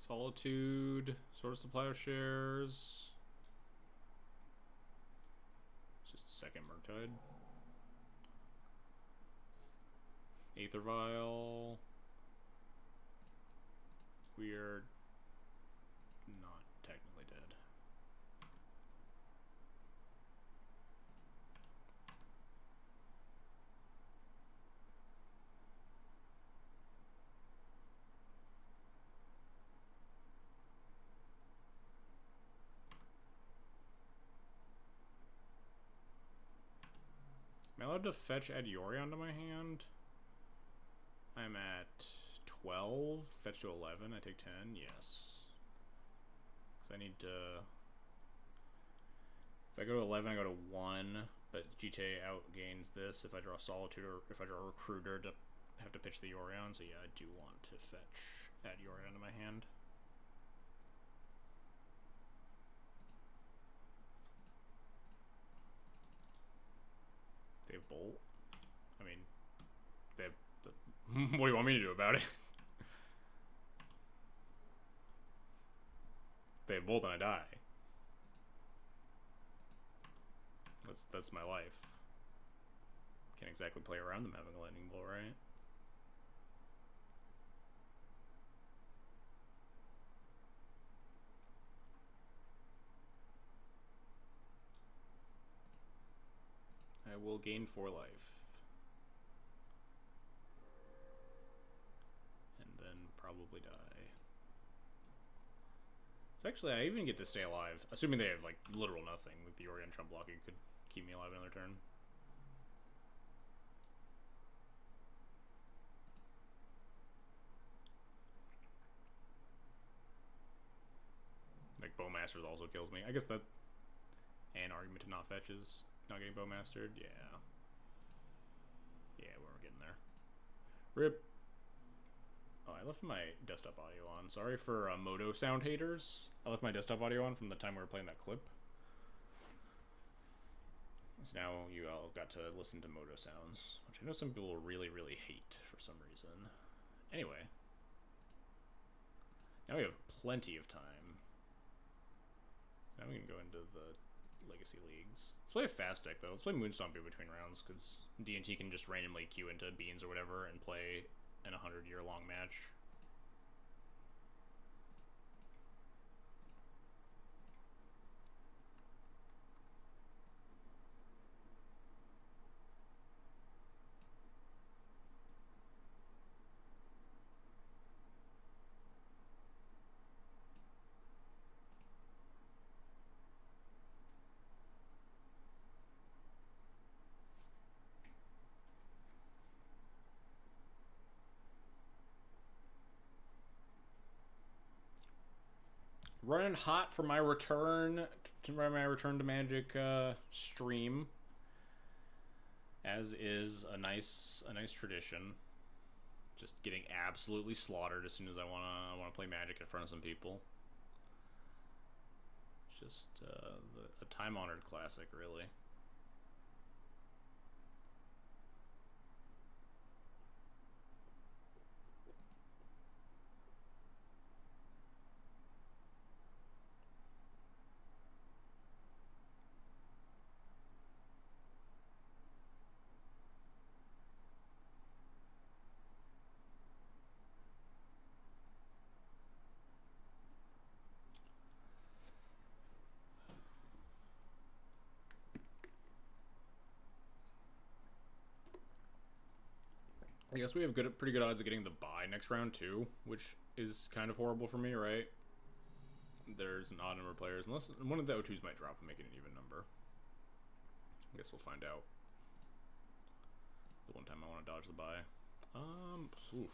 Solitude, Swords to Plowshares. It's just a second Murktide. Aether Vial. We're not technically dead. Am I allowed to fetch add Yorion to my hand? I'm at 12. Fetch to 11. I take 10. Yes. Because I need to... If I go to 11, I go to 1. But GTA outgains this if I draw Solitude or if I draw Recruiter to have to pitch the Yorion. So yeah, I do want to fetch add Yorion to my hand. They have Bolt. I mean, they have... What do you want me to do about it? They have Bolt and I die. That's my life. Can't exactly play around them having a lightning bolt, right? I will gain 4 life. And then probably die. So actually, I even get to stay alive. Assuming they have, like, literal nothing. With the Orient Trump blocking could keep me alive another turn. Like, Bowmasters also kills me. I guess that... An argument to not fetches. Not getting Bowmastered. Yeah. Yeah, we're getting there. RIP. Oh, I left my desktop audio on. Sorry for Moto sound haters. I left my desktop audio on from the time we were playing that clip. So now you all got to listen to Moto sounds, which I know some people really, really hate for some reason. Anyway. Now we have plenty of time. Now we can go into the Legacy Leagues. Let's play a fast deck, though. Let's play Moonstomp in between rounds, because D&T can just randomly queue into Beans or whatever and play in a 100-year-long match. Running hot for my return to Magic stream, as is a nice tradition. Just getting absolutely slaughtered as soon as I wanna play Magic in front of some people. It's just a time-honored classic, really. I guess we have pretty good odds of getting the bye next round too, which is kind of horrible for me, right? There's an odd number of players, unless one of the O2s might drop and make it an even number. I guess we'll find out. The one time I want to dodge the bye. Oof.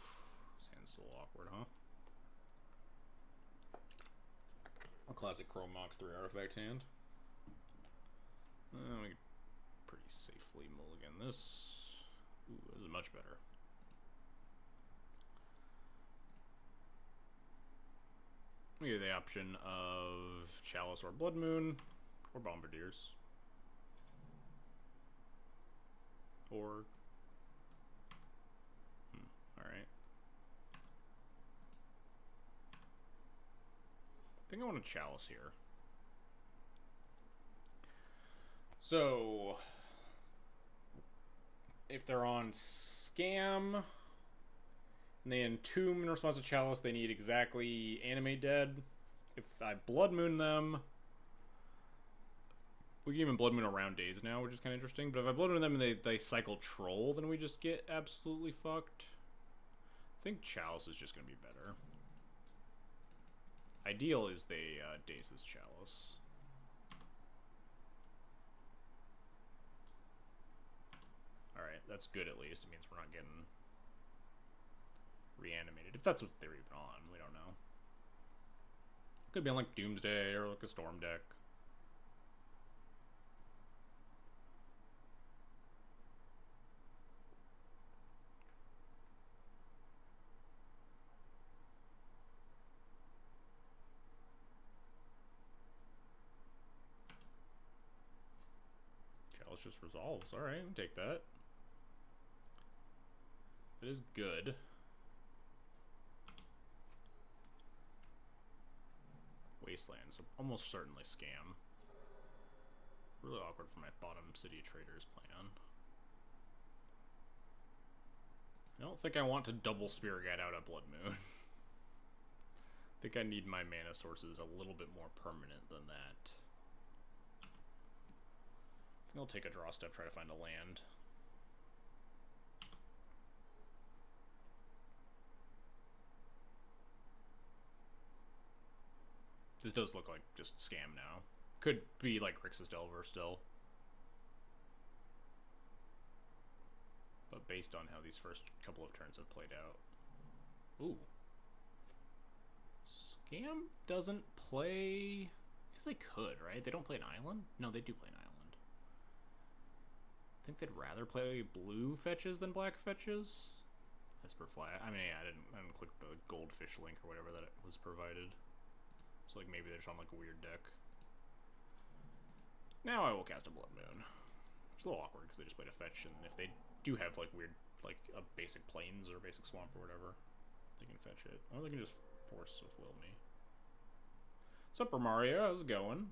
Sounds a little awkward, huh? A classic Chrome Mox 3 artifact hand. We could pretty safely mulligan this. Ooh, this is much better. We have the option of Chalice or Blood Moon, or Bombardiers. Or... alright. I think I want a Chalice here. So... if they're on Scam... and they entomb in response to Chalice, they need exactly Animate Dead. If I Blood Moon them... we can even Blood Moon around days now, which is kind of interesting. But if I Blood Moon them and they cycle Troll, then we just get absolutely fucked. I think Chalice is just going to be better. Ideal is they daze this Chalice. Alright, that's good at least. It means we're not getting reanimated. If that's what they're even on, we don't know. Could be on like Doomsday or like a Storm deck. just resolves. Alright, we'll take that. It is good. Wasteland, so almost certainly scam. Really awkward for my bottom city traders plan. I don't think I want to double Spirit Guide out at Blood Moon. I think I need my mana sources a little bit more permanent than that. I think I'll take a draw step, try to find a land. This does look like just scam now. Could be like Grixis Delver still. But based on how these first couple of turns have played out. Ooh. Scam doesn't play... I guess they could, right? They don't play an island? No, they do play an island. I think they'd rather play blue fetches than black fetches. Esper Fly. I mean, yeah, I didn't click the goldfish link or whatever that it was provided. So like maybe they're just on like a weird deck. Now I will cast a Blood Moon. It's a little awkward because they just played a fetch, and if they do have like weird, like a basic plains or basic swamp or whatever, they can fetch it. Or they can just force of will me. What's up, Mario? How's it going?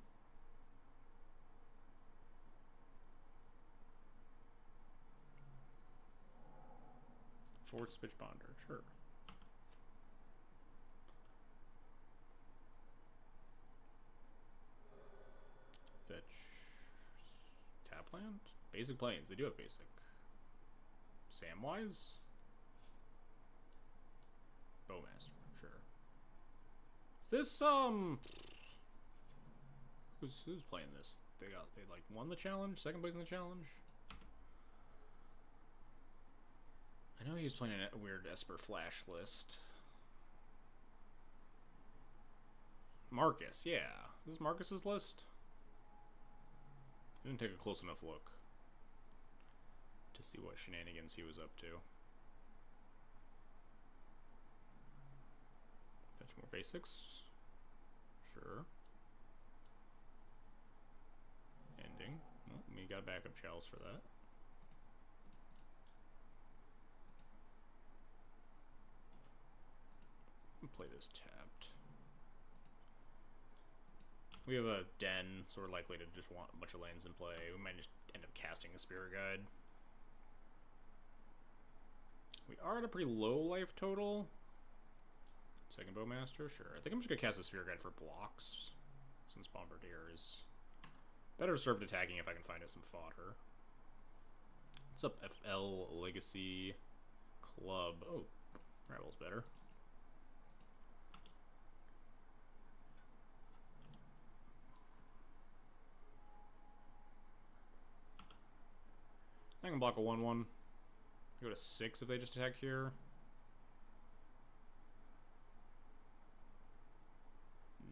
Force Pitch Bonder, sure. Fetch Tapland? Basic plains, they do have basic. Samwise? Bowmaster, sure. Is this who's playing this? They like won the challenge, second place in the challenge? I know he was playing a weird Esper Flash list. Marcus, yeah. Is this Marcus's list? I didn't take a close enough look to see what shenanigans he was up to. Fetch more basics. Sure. Ending. Well, we got backup chalice for that. Play this tapped. We have a den, so we're likely to just want a bunch of lands in play. We might just end up casting a Spirit Guide. We are at a pretty low life total. Second Bowmaster, sure. I think I'm just gonna cast a Spirit Guide for blocks, since Bombardier is better served attacking if I can find it some fodder. What's up, FL Legacy Club? Oh, Ravel's better. I can block a 1/1. Go to 6 if they just attack here.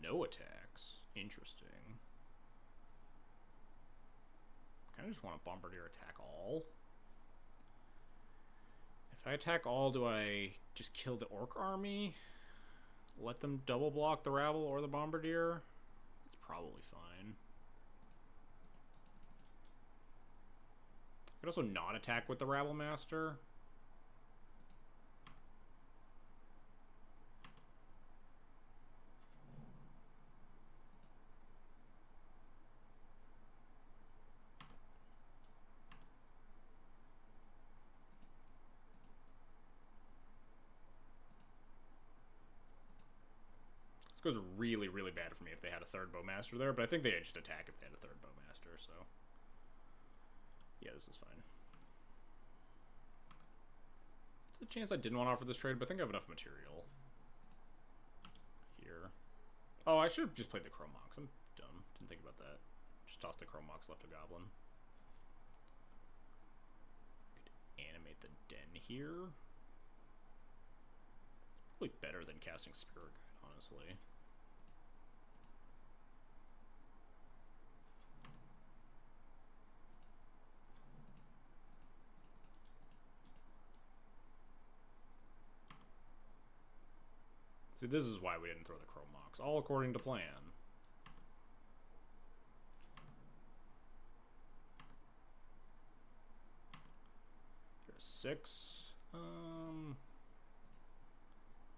No attacks. Interesting. Kind of just want a Bombardier attack all. If I attack all, do I just kill the Orc army? Let them double block the Rabble or the Bombardier? It's probably fine. I could also not attack with the Rabble Master. This goes really, really bad for me if they had a third Bowmaster there, but I think they'd just attack if they had a third Bowmaster, so... yeah, this is fine. There's a chance I didn't want to offer this trade, but I think I have enough material here. Oh, I should have just played the Chrome Mox. I'm dumb. Didn't think about that. Just tossed the Chrome Mox, left a Goblin. Could animate the Den here. Probably better than casting Spirit Guide, honestly. See, this is why we didn't throw the Chrome Mox. All according to plan. 6.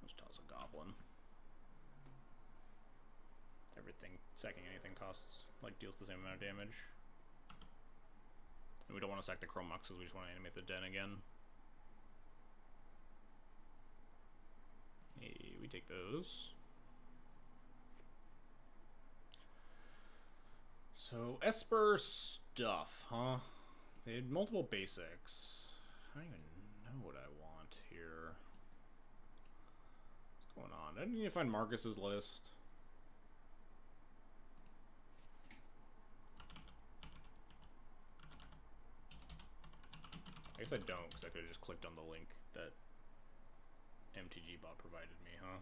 Let's toss a goblin. Everything, sacking anything costs, like, deals the same amount of damage. And we don't want to sack the Chrome Mox because we just want to animate the den again. Hey, we take those. So, Esper stuff, huh? They had multiple basics. I don't even know what I want here. What's going on? I need to find Marcus's list. I guess I don't, because I could have just clicked on the link that MTG bot provided me, huh?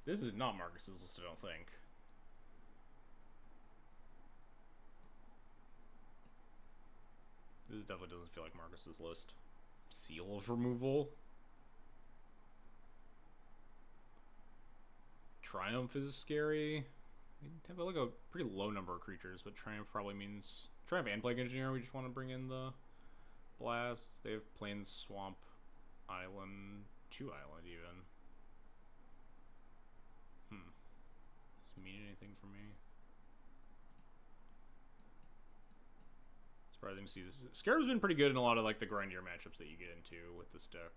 This is not Marcus's list, I don't think. This definitely doesn't feel like Marcus's list. Seal of removal. Triumph is scary. They have like a pretty low number of creatures, but Triumph probably means Triumph and Plague Engineer. We just want to bring in the blasts. They have Plains, Swamp, Island, 2 Island even. Does it mean anything for me? Surprising to see this. Scarab's been pretty good in a lot of like the grindier matchups that you get into with this deck.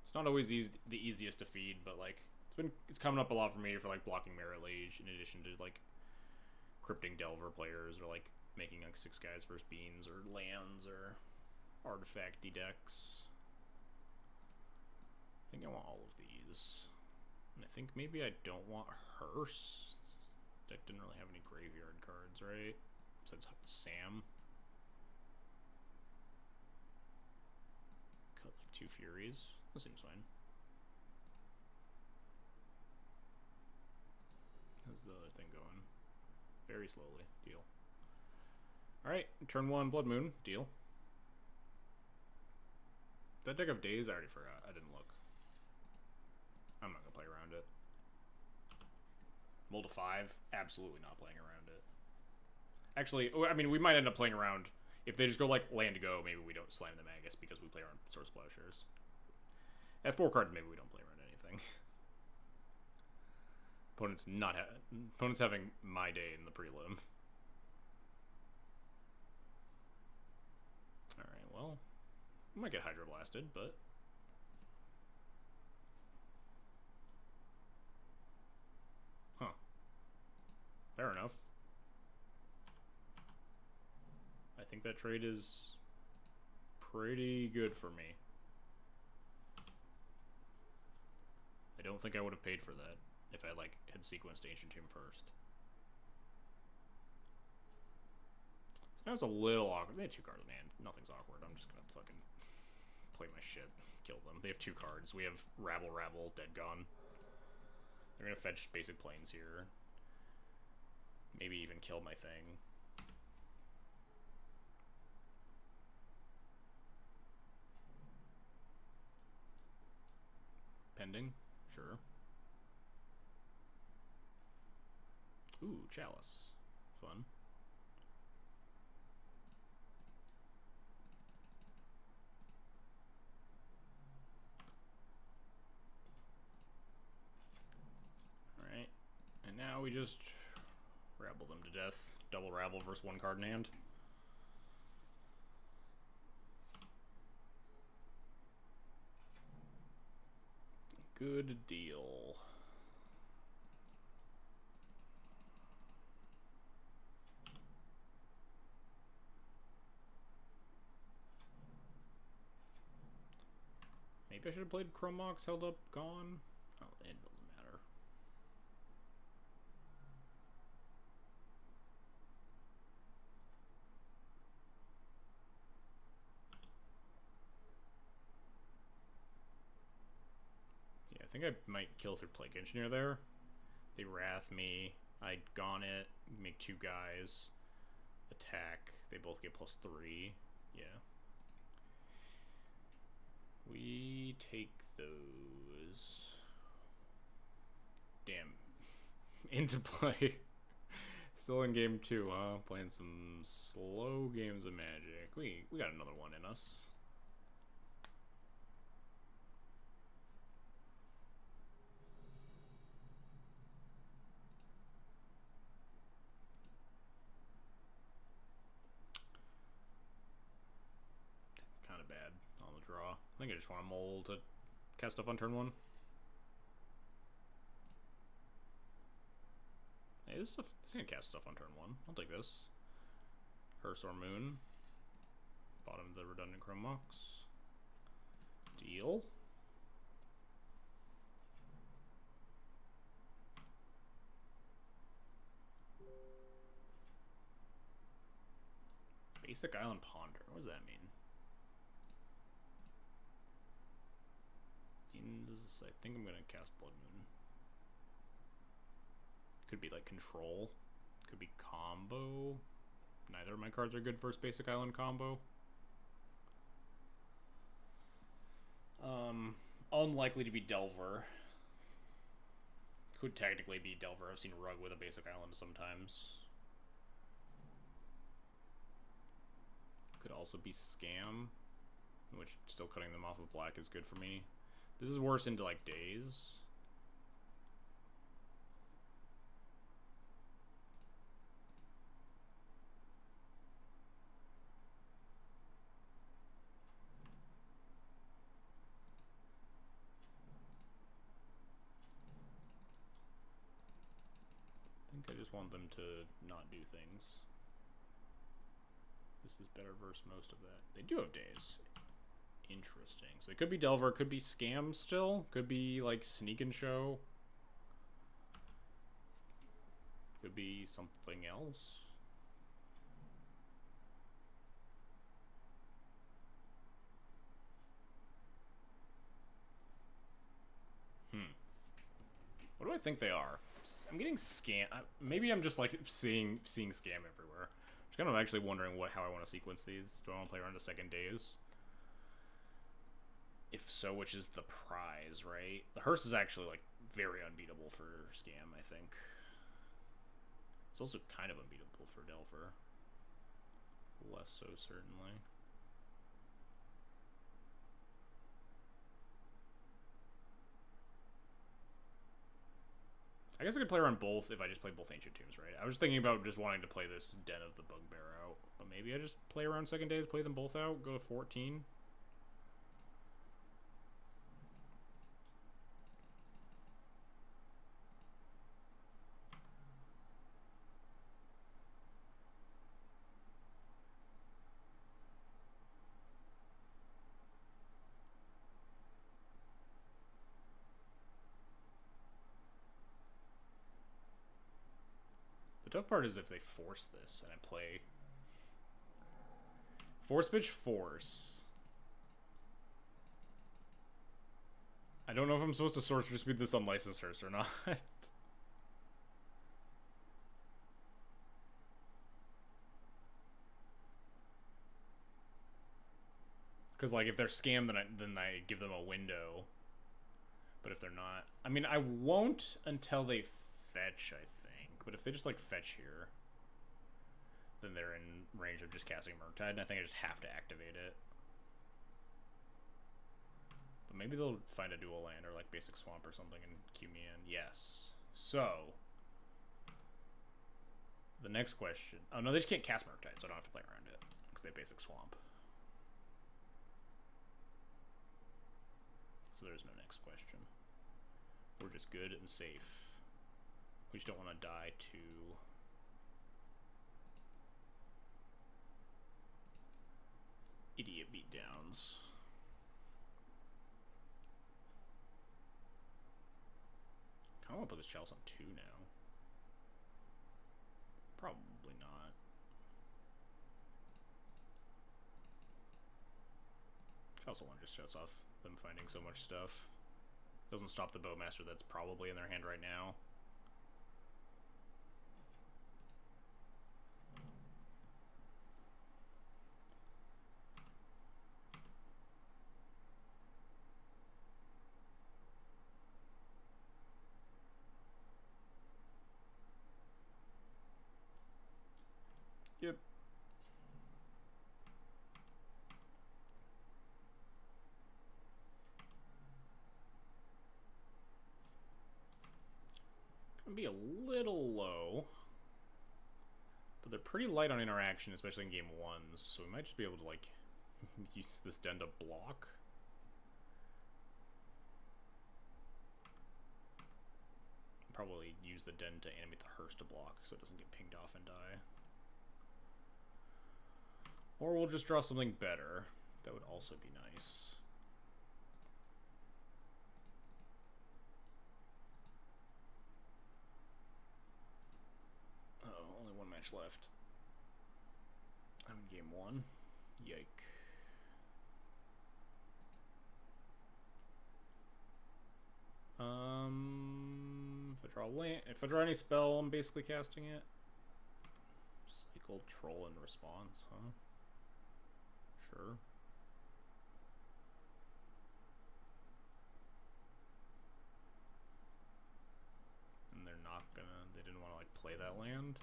It's not always the easiest to feed, but like it's coming up a lot for me for like blocking Merit Lage in addition to like crypting Delver players or like making like 6 guys versus beans or lands or artifacty decks. I think I want all of these. And I think maybe I don't want Hearse. Deck didn't really have any graveyard cards, right? Besides Sam. Cut like 2 Furies. That seems fine. How's the other thing going? Very slowly. Deal. Alright, turn 1 Blood Moon. Deal. That deck of Days, I already forgot. I didn't look. I'm not gonna play around it. Mold to 5, absolutely not playing around it. Actually, I mean, we might end up playing around. If they just go like land to go, maybe we don't slam the Magus because we play around Source Plowshares. At 4 cards, maybe we don't play around anything. Opponent's having my day in the prelim. Alright, well, we might get Hydro Blasted, but fair enough. I think that trade is pretty good for me. I don't think I would have paid for that if I like had sequenced Ancient Tomb first. So now it's a little awkward. They have 2 cards in hand. Nothing's awkward. I'm just gonna fucking play my shit. Kill them. They have 2 cards. We have Rabble, Dead Gone. They're gonna fetch basic planes here. Maybe even kill my thing. Pending? Sure. Ooh, Chalice. Fun. Alright. And now we just rabble them to death. Double rabble versus 1 card in hand. Good deal. Maybe I should have played Chrome Mox, held up, gone. Oh, it doesn't matter. Yeah, I think I might kill through Plague Engineer there. They Wrath me. I'd gone it, make 2 guys, attack. They both get +3. Yeah. We take those. Damn. Into play. Still in game 2, huh? Playing some slow games of Magic. We got another one in us. Kind of bad on the draw. I think I just want to mold to cast stuff on turn 1. Hey, this gonna cast stuff on turn 1. I'll take this. Hearse or Moon. Bottom of the redundant Chrome Mox. Deal. Basic Island Ponder. What does that mean? I think I'm gonna cast Blood Moon. Could be like control. Could be combo. Neither of my cards are good for Basic Island combo. Unlikely to be Delver. Could technically be Delver. I've seen Rug with a Basic Island sometimes. Could also be Scam, which still cutting them off with black is good for me. This is worse into like days. I think I just want them to not do things. This is better versus most of that. They do have days. Interesting. So it could be Delver, could be Scam still, could be like Sneak and Show. Could be something else. What do I think they are? I'm getting Scam. Maybe I'm just like seeing Scam everywhere. I'm just kind of actually wondering how I want to sequence these. Do I want to play around the second days? If so, which is the prize, right? The Hearse is actually like very unbeatable for Scam, I think. It's also kind of unbeatable for Delver. Less so, certainly. I guess I could play around both if I just play both Ancient Tombs, right? I was thinking about just wanting to play this Den of the Bugbear out. But maybe I just play around second days, play them both out, go to 14. The tough part is if they force this and I play Force Pitch Force. I don't know if I'm supposed to Sorcerer Speed this Unlicensed Hearse or not. Because like if they're Scam, then I give them a window. But if they're not, I mean I won't until they fetch, I think. But if they just like fetch here, then they're in range of just casting Murktide, and I think I just have to activate it. But maybe they'll find a dual land or like Basic Swamp or something and cue me in. Yes. So the next question. Oh no, they just can't cast Murktide, so I don't have to play around it because they have Basic Swamp. So there's no next question. We're just good and safe. We just don't want to die to idiot beatdowns. I want to put this Chalice on 2 now. Probably not. Chalice 1 just shuts off them finding so much stuff. Doesn't stop the Bowmaster that's probably in their hand right now. Yep. Gonna be a little low. But they're pretty light on interaction, especially in game ones, so we might just be able to, like, use this den to block. Probably use the den to animate the hearse to block so it doesn't get pinged off and die. Or we'll just draw something better. That would also be nice. Oh, only one match left. I'm in game one. Yike. If I draw any spell, I'm basically casting it. Cycle, troll, and response, huh? Sure. And they're not gonna, they didn't want to, like, play that land?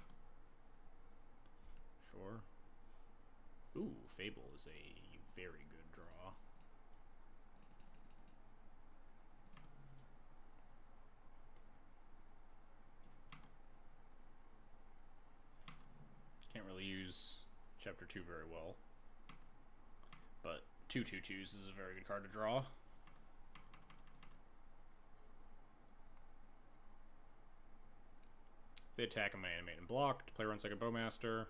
Sure. Ooh, Fable is a very good draw. Can't really use Chapter 2 very well. But 2/2/2s is a very good card to draw. If they attack, I'm going to animate and block. Play runs like a Bowmaster.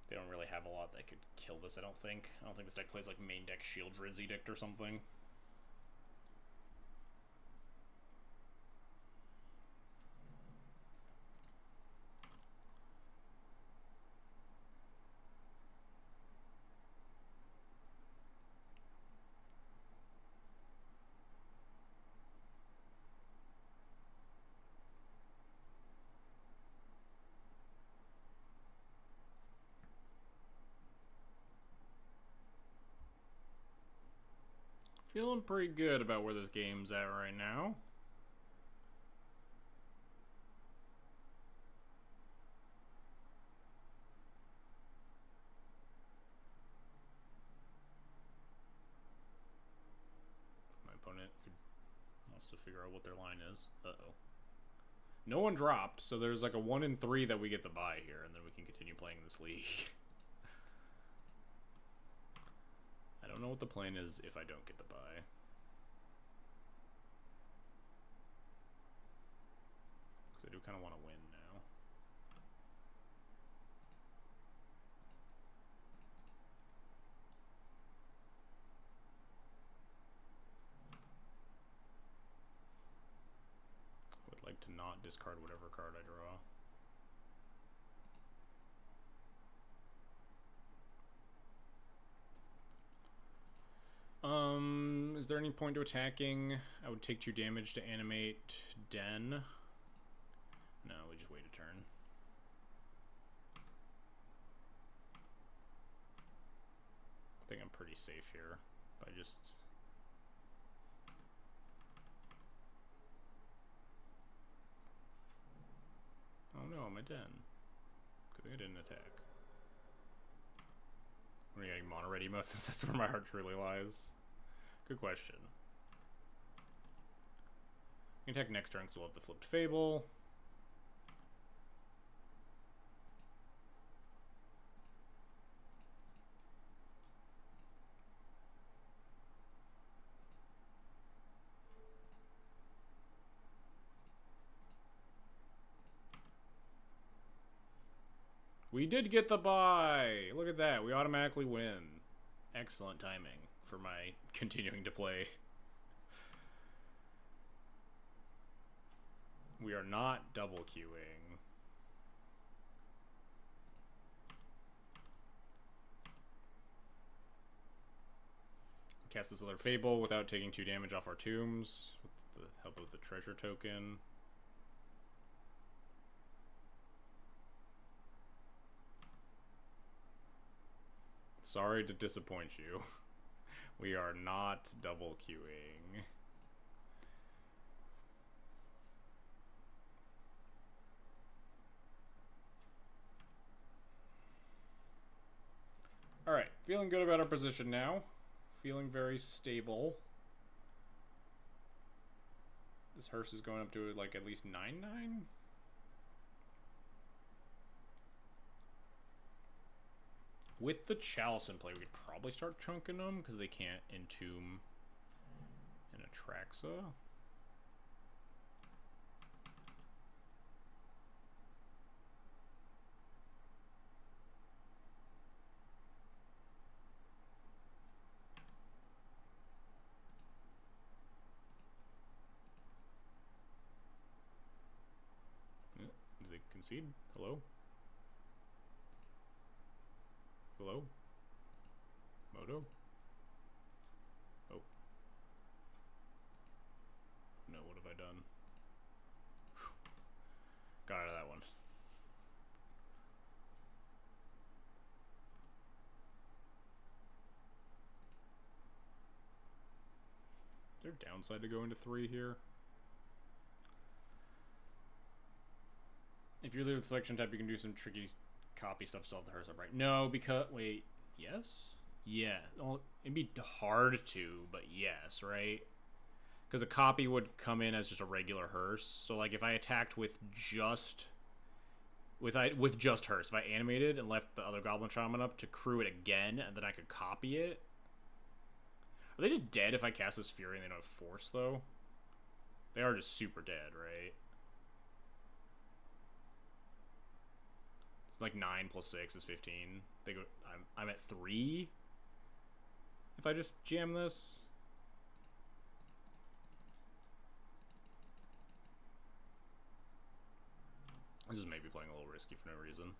They don't really have a lot that could kill this, I don't think. I don't think this deck plays like main deck Shieldred's Edict or something. Feeling pretty good about where this game's at right now. My opponent could also figure out what their line is. Uh-oh. No one dropped, so there's like a 1 in 3 that we get the bye here, and then we can continue playing this league. I don't know what the plan is if I don't get the bye. Because I do kind of want to win now. I would like to not discard whatever card I draw. Is there any point to attacking? I would take 2 damage to animate Den. No, we just wait a turn. I think I'm pretty safe here by just... Oh no, my Den. Good thing I didn't attack. Are we getting mono red emo since that's where my heart truly lies? Good question. We can attack next turn because we'll have the flipped Fable. We did get the bye! Look at that, we automatically win. Excellent timing for my continuing to play. We are not double queuing. Cast this other Fable without taking 2 damage off our tombs with the help of the treasure token. Sorry to disappoint you. We are not double queuing. feeling good about our position now. Feeling very stable. This hearse is going up to like at least 9-9. With the Chalice in play, we could probably start chunking them because they can't entomb an Atraxa. Did they concede? Hello? Hello? Moto? Oh. No, what have I done? Got out of that one. Is there a downside to going to 3 here? If you're the selection type, you can do some tricky copy stuff, solve the hearse upright. No, because wait, yes, yeah. Well, it'd be hard to, but yes, right? Because a copy would come in as just a regular hearse. So like if I attacked with just hearse, if I animated and left the other Goblin Shaman up to crew it again, and then I could copy it. Are they just dead if I cast this Fury and they don't have Force though? They are just super dead, right? Like 9 plus 6 is 15. They go. I'm at 3. If I just jam this, I just may be playing a little risky for no reason.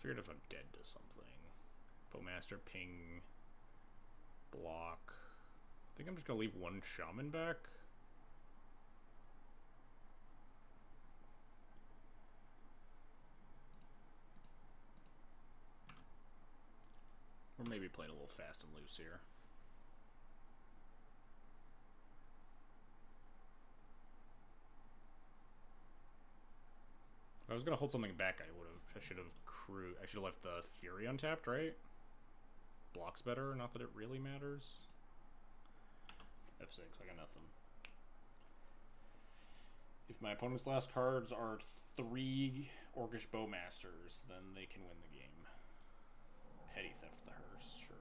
Figured if I'm dead to something. Bowmaster, ping, block. I think I'm just gonna leave one shaman back. Or maybe playing a little fast and loose here. If I was gonna hold something back, I should have left the Fury untapped, right? Blocks better, not that it really matters. F6, I got nothing. If my opponent's last cards are 3 Orcish Bowmasters, then they can win the game. Petty Theft of the Hearse, sure.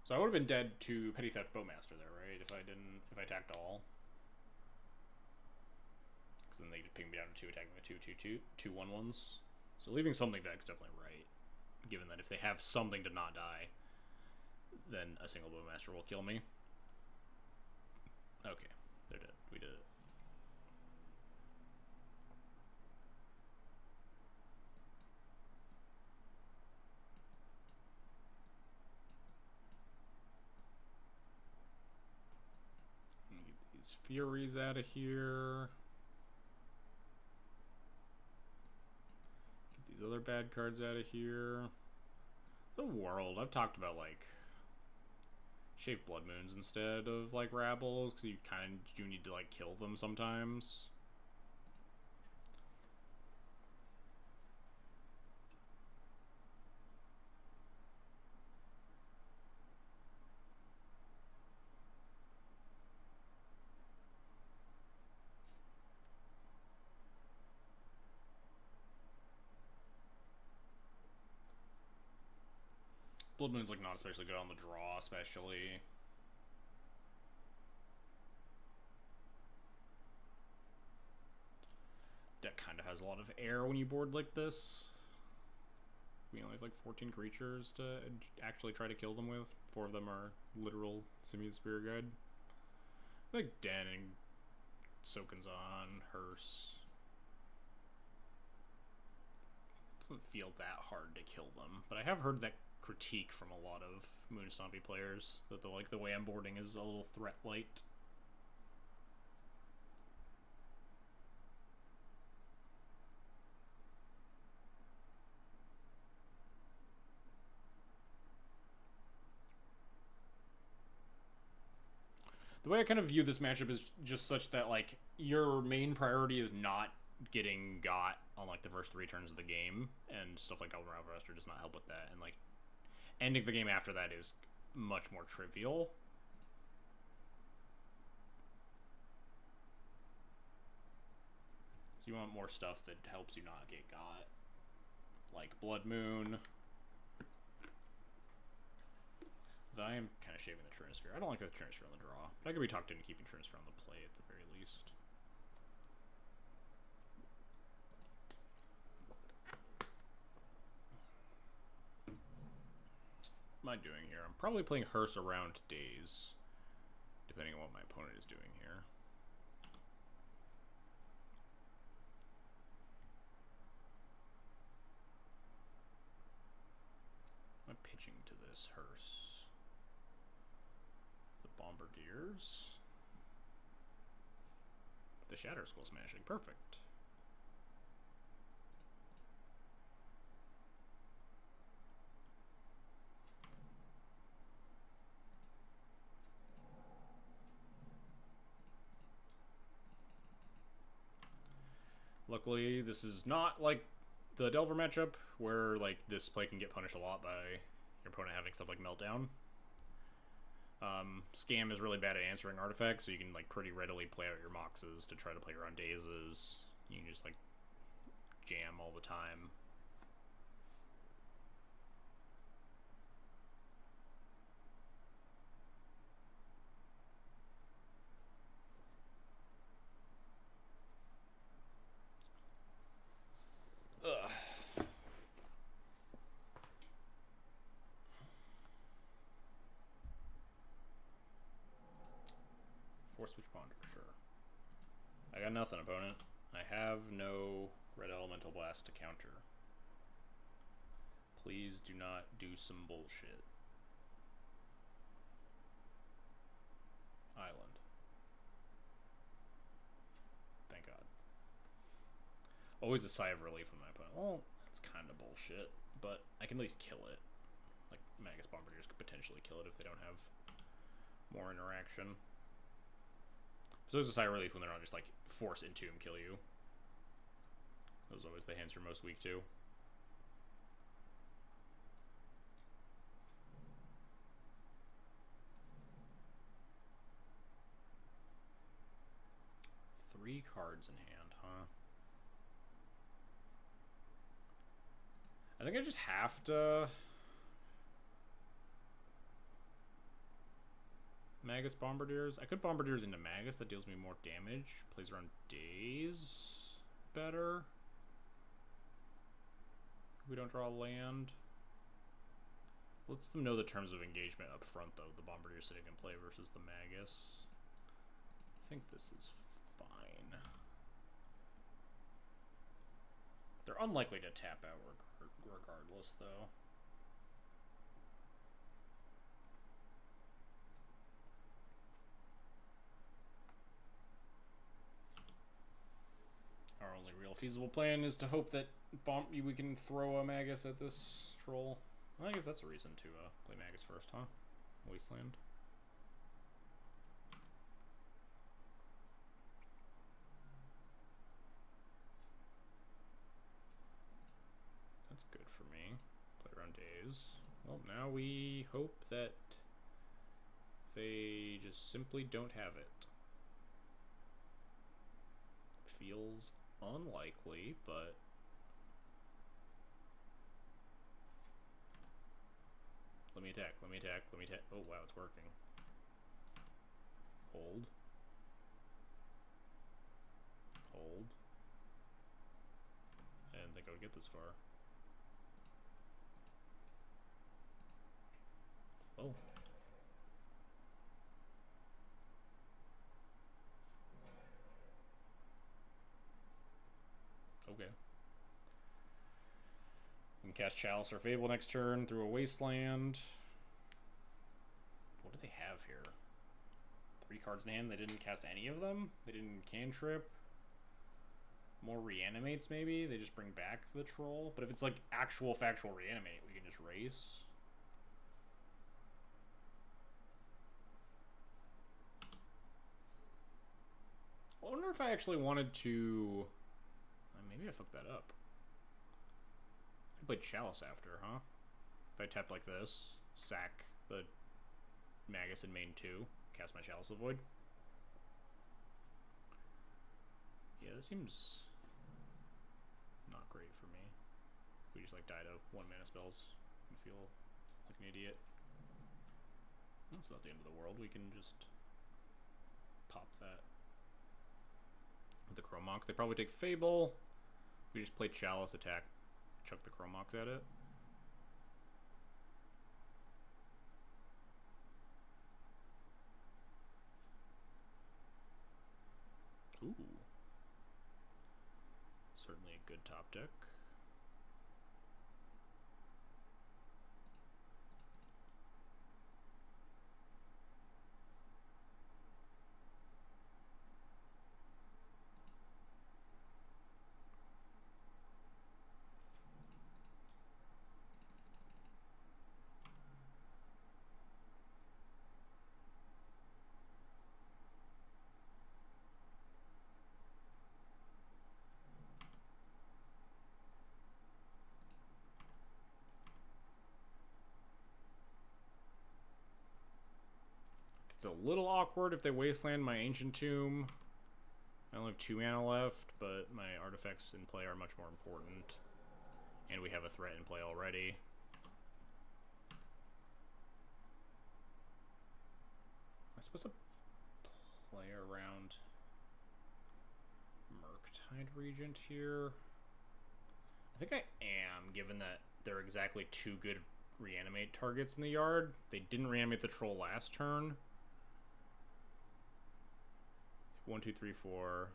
So I would have been dead to Petty Theft Bowmaster there, right? If I attacked all. Because then they just ping me down to 2, attacking with 2 1/1s. So leaving something back is definitely right. Given that if they have something to not die, then a single Bowmaster will kill me. Okay, they're dead. We did it. These Furies out of here. Get these other bad cards out of here. The World. I've talked about, like, Shave Blood Moons instead of, like, Rabbles, because you kind of do need to, like, kill them sometimes. Blood Moon's, like, not especially good on the draw, especially. Deck kind of has a lot of air when you board like this. We only have, like, 14 creatures to actually try to kill them with. 4 of them are literal Simian Spear Guide. Like, Den and Sokenzan, Hearse. Doesn't feel that hard to kill them, but I have heard that critique from a lot of Moonstompy players that the way I'm boarding is a little threat light. The way I kind of view this matchup is just such that, like, your main priority is not getting got on, like, the first 3 turns of the game, and stuff like Elven Arrester does not help with that, and, like, ending the game after that is much more trivial. So you want more stuff that helps you not get got, like Blood Moon. Though I am kind of shaving the Trinisphere. I don't like the Trinisphere on the draw, but I could be talked into keeping Trinisphere on the play at the very least. What am I doing here? I'm probably playing Hearse around Daze, depending on what my opponent is doing here. Am I pitching to this Hearse? The Bombardiers. The Shatterskull Smashing. Perfect. Luckily, this is not like the Delver matchup, where, like, this play can get punished a lot by your opponent having stuff like Meltdown. Scam is really bad at answering artifacts, so you can, like, pretty readily play out your Moxes to try to play around Dazes. You can just, like, jam all the time. Ugh. Force Switch Ponder, sure. I got nothing, opponent. I have no Red Elemental Blast to counter. Please do not do some bullshit. Island. Thank God. Always a sigh of relief from my opponent. Well, that's kind of bullshit, but I can at least kill it. Like, Magus Bombardiers could potentially kill it if they don't have more interaction. So there's a sigh of relief when they're not just, like, force Entomb kill you. Those are always the hands you're most weak to. Three cards in hand, huh? I think I just have to Magus Bombardiers. I could Bombardiers into Magus, that deals me more damage. Plays around Daze better. If we don't draw land. Lets them know the terms of engagement up front, though. The Bombardier sitting in play versus the Magus. I think this is fine. They're unlikely to tap out regardless, though. Our only real feasible plan is to hope that we can throw a Magus at this troll. Well, I guess that's a reason to play Magus first, huh? Wasteland. now we hope that they just simply don't have it. Feels unlikely, but... Let me attack, let me attack, let me attack. Oh wow, it's working. Hold. Hold. I didn't think I would get this far. Oh. Okay. We can cast Chalice or Fable next turn through a Wasteland. What do they have here? 3 cards in hand. They didn't cast any of them? They didn't cantrip? More reanimates, maybe? They just bring back the troll? But if it's like actual factual reanimate, we can just race. I wonder if I actually wanted to... maybe I fucked that up. I could play Chalice after, huh? If I tap like this, sack the Magus in main 2, cast my Chalice of Void. Yeah, this seems not great for me. We just like die to 1-mana spells and feel like an idiot. That's not the end of the world. We can just pop that. The Chromox. They probably take Fable. We just play Chalice, attack, chuck the Chromox at it. Ooh. Certainly a good top deck. It's a little awkward if they wasteland my Ancient Tomb. I only have 2 mana left, but my artifacts in play are much more important. And we have a threat in play already. Am I supposed to play around Murktide Regent here? I think I am, given that they're exactly 2 good reanimate targets in the yard. They didn't reanimate the troll last turn. 1, 2, 3, 4,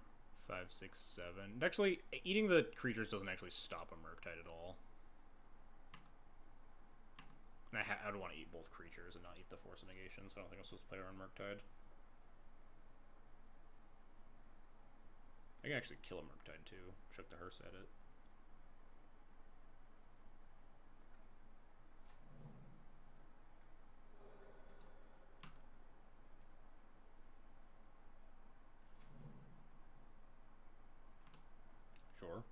5, 6, 7. Actually, eating the creatures doesn't actually stop a Murktide at all. And I would want to eat both creatures and not eat the Force of Negation, so I don't think I'm supposed to play around Murktide. I can actually kill a Murktide too. Chuck the hearse at it. Sure.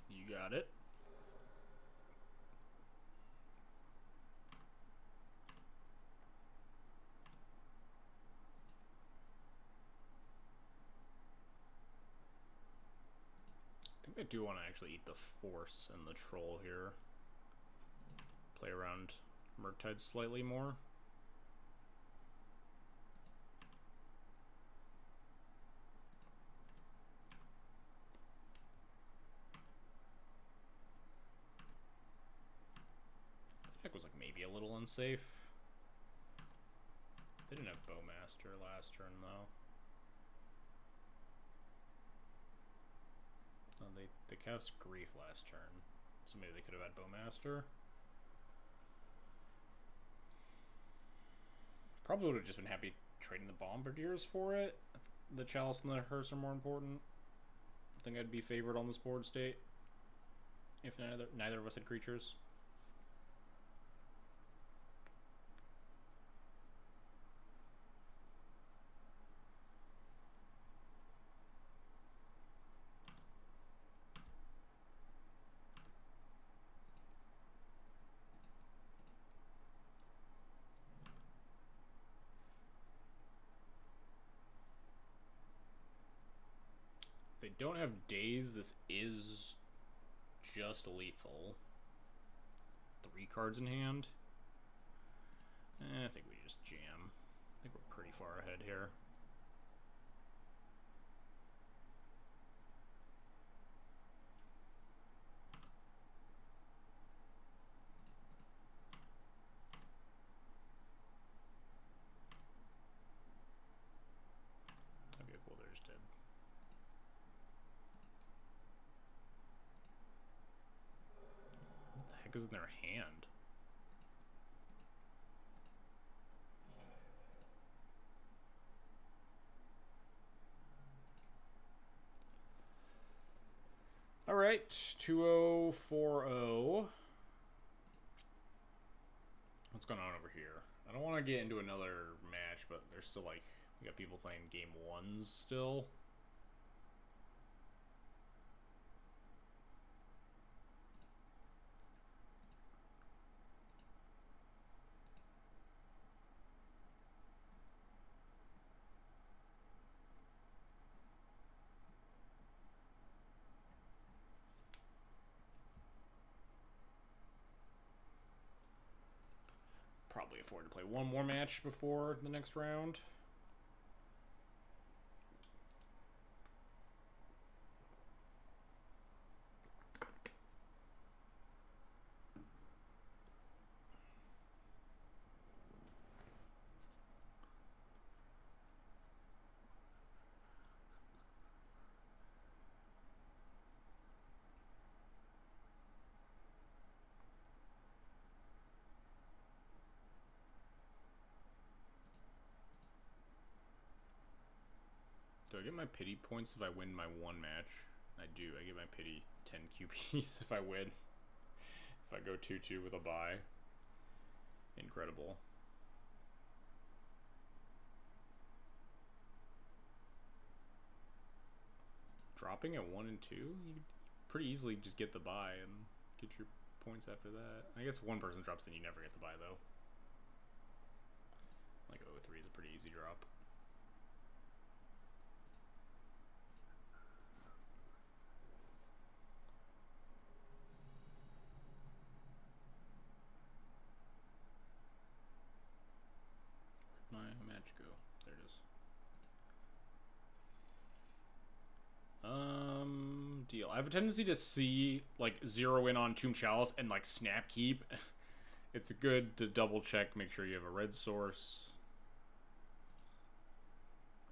You got it. I think I do want to actually eat the Force and the Troll here. Play around Murktide slightly more. Deck was like maybe a little unsafe. They didn't have Bowmaster last turn though. Oh, they cast Grief last turn, so maybe they could have had Bowmaster. Probably would have just been happy trading the Bombardiers for it. The Chalice and the Hearse are more important. think I'd be favored on this board state if neither of us had creatures. They don't have days. This is just lethal. 3 cards in hand. I think we just jam. I think we're pretty far ahead here. Okay, cool. They're just dead. What the heck is in their hand? All right, 2040. What's going on over here? I don't want to get into another match, but there's still like, we got people playing game 1s still. Probably afford to play one more match before the next round. Do I get my pity points if I win my one match? I do. I get my pity 10 QPs if I win. If I go 2-2 with a bye. Incredible. Dropping at 1 and 2? You pretty easily just get the bye and get your points after that. I guess one person drops, then you never get the bye though. Like 0-3 is a pretty easy drop. Where'd my match go? There it is. Deal. I have a tendency to see, like, zero in on Tomb Chalice and, like, snap keep. It's good to double check, make sure you have a red source.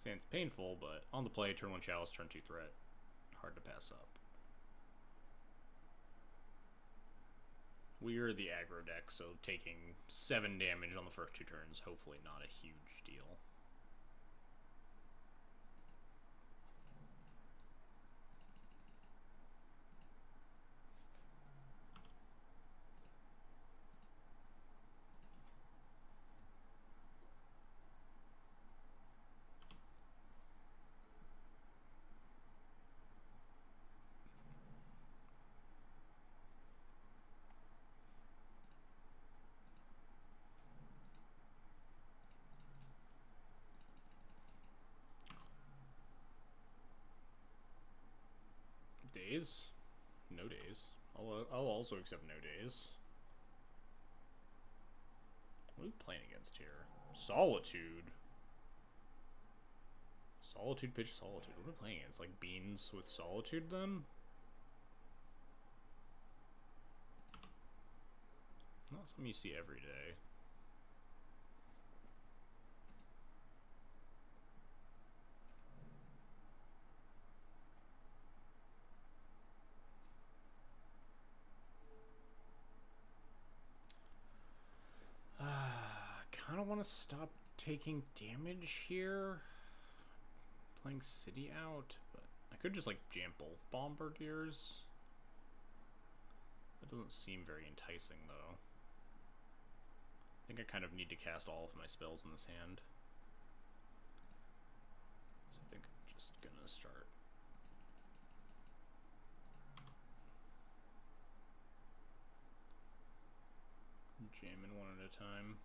Saying it's painful, but on the play, turn 1 Chalice, turn 2 threat. Hard to pass up. We're the aggro deck, so taking 7 damage on the first 2 turns, hopefully not a huge deal. Days? No days. I'll also accept no days. What are we playing against here? Solitude. Solitude, pitch, Solitude. What are we playing against? Like Beans with Solitude then? Not something you see every day. I kind of want to stop taking damage here. Playing City out, but I could just, like, jam both Bombardiers. That doesn't seem very enticing, though. I think I kind of need to cast all of my spells in this hand. So I think I'm just gonna start. Jamming one at a time.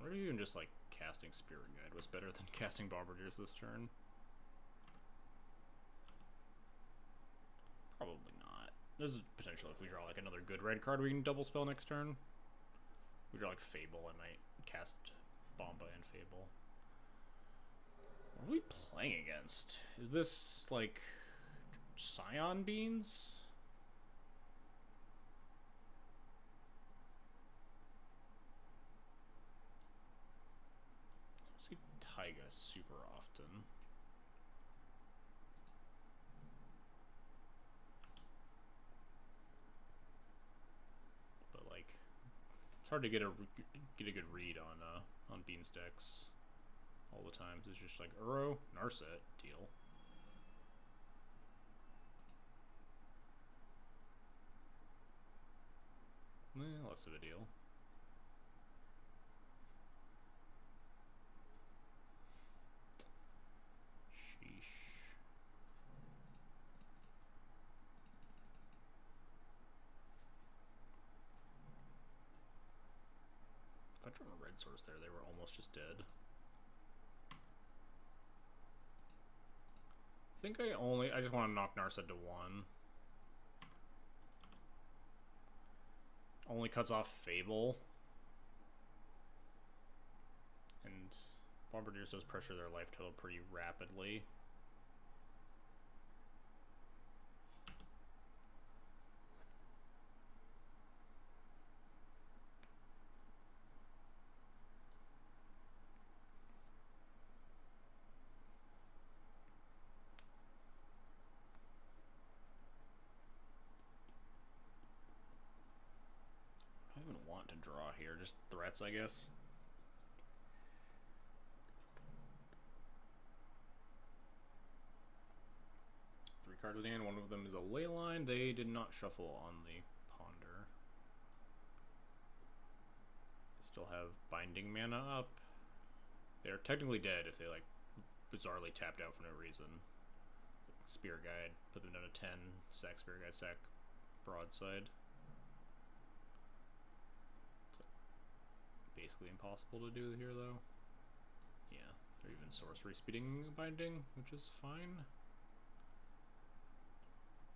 Or even just, like, casting Spirit Guide was better than casting Bombardiers this turn. Probably not. There's potential if we draw, like, another good red card we can double spell next turn. If we draw, like, Fable, I might cast Bomba and Fable. What are we playing against? Is this, like, Scion Beans? I see Taiga super often. But, like, it's hard to get a good read on Beans decks all the times. It's just like Uro, Narset, deal. Less of a deal. Sheesh. If I drew a red source there, they were almost just dead. I think I just want to knock Narset to 1. Only cuts off Fable. And Bombardiers does pressure their life total pretty rapidly. I don't even want to draw here, just threats, I guess. Three cards in hand, one of them is a Leyline. They did not shuffle on the Ponder. Still have Binding mana up. They're technically dead if they, like, bizarrely tapped out for no reason. Spear Guide, put them down to 10, sack Spear Guide, sack Broadside. It's basically impossible to do here, though. Yeah, they're even sorcery speeding Binding, which is fine.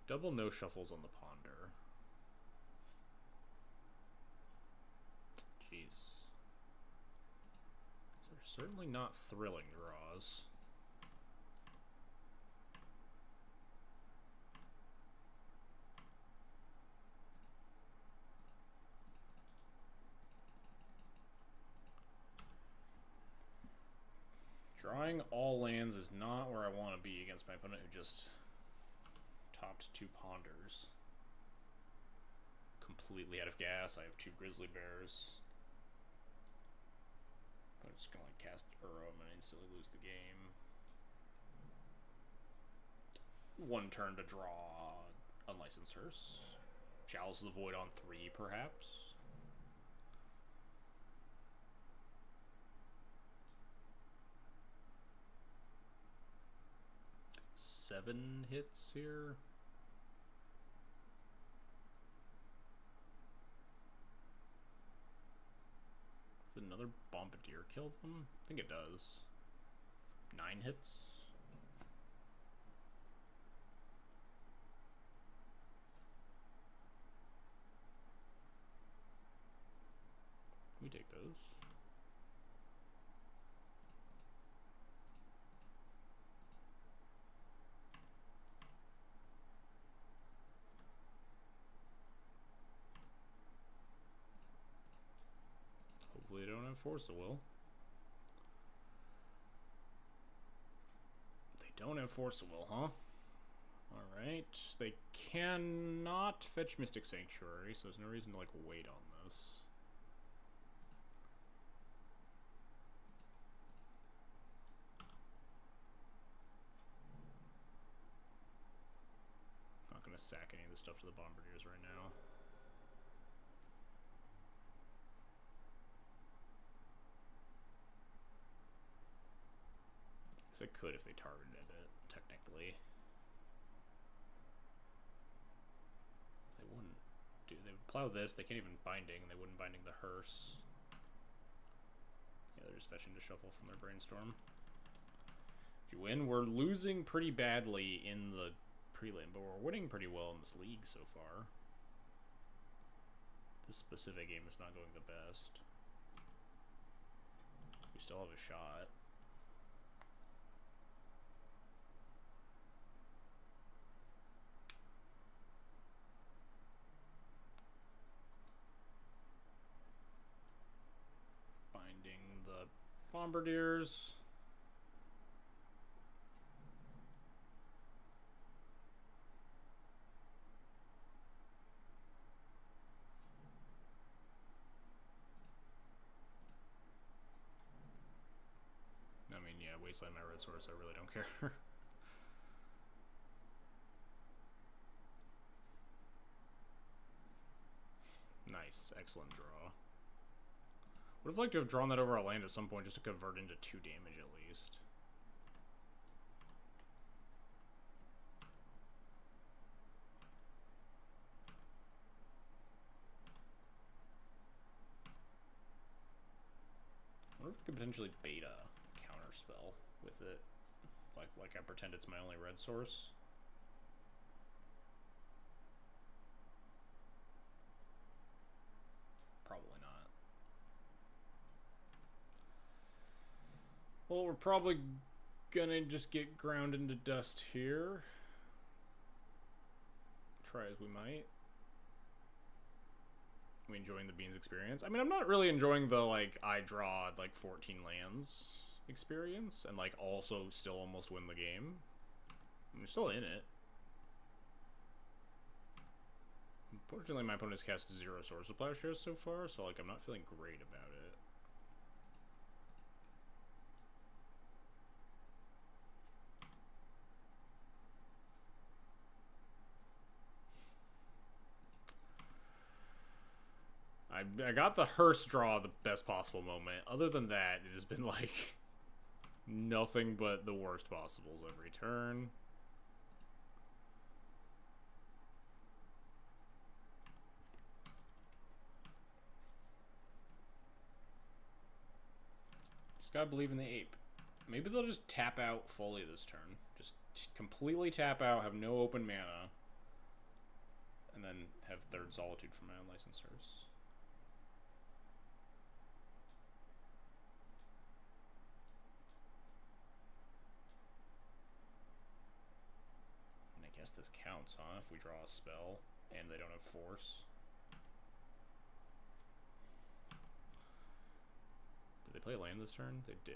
Double no shuffles on the Ponder. Jeez. They're certainly not thrilling draws. Drawing all lands is not where I want to be against my opponent who just topped 2 Ponders. Completely out of gas. I have 2 Grizzly Bears. I'm just gonna, like, cast Uro and instantly lose the game. 1 turn to draw Unlicensed Hearse. Chalice of the Void on 3, perhaps. Seven hits here. Does another Bombardier kill them? I think it does. 9 hits. We take those. Hopefully they don't have Force of Will. They don't have Force of Will, huh? Alright. They cannot fetch Mystic Sanctuary, so there's no reason to, like, wait on this. sack any of the stuff to the Bombardiers right now. Because I could if they targeted it, technically. They wouldn't do. They would plow this. They can't even binding. They wouldn't binding the hearse. Yeah, they're just fetching to shuffle from their brainstorm. If you win, we're losing pretty badly in the prelim, but we're winning pretty well in this league so far. This specific game is not going the best. We still have a shot. Binding the Bombardiers. I mean, yeah, wasteland my red source, I really don't care. Nice, excellent draw. Would have liked to have drawn that over our land at some point just to convert into 2 damage at least. I wonder if we could potentially bait a counterspell with it. Like I pretend it's my only red source. Probably not. Well, we're probably gonna just get ground into dust here. Try as we might. We enjoying the Beans experience? I mean, I'm not really enjoying the, like, I draw, like, 14 lands experience, and, like, also still almost win the game. I'm still in it. Unfortunately, my opponent has cast 0 Source of Plowshares so far, so, like, I'm not feeling great about it. I got the hearse draw the best possible moment. Other than that, it has been, like, nothing but the worst possibles every turn. Just gotta believe in the ape. Maybe they'll just tap out fully this turn. Just completely tap out, have no open mana. And then have third Solitude from my unlicensors. And I guess this counts, huh? If we draw a spell and they don't have force. Did they play land this turn? They did.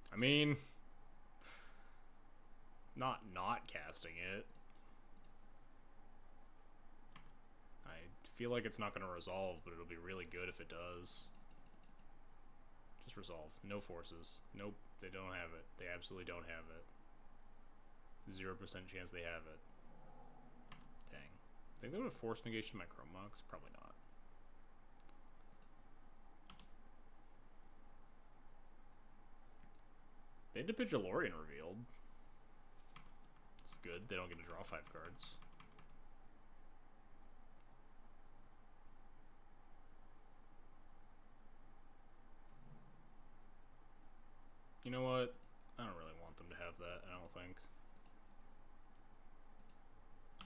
I mean, not casting it. I feel like it's not going to resolve, but it'll be really good if it does. Just resolve. No forces. Nope, they don't have it. They absolutely don't have it. 0% chance they have it. Dang. Think they would have forced negation my Chrome Mox? Probably not. They had Pidgeolorian revealed. It's good. They don't get to draw 5 cards. You know what? I don't really want them to have that, I don't think.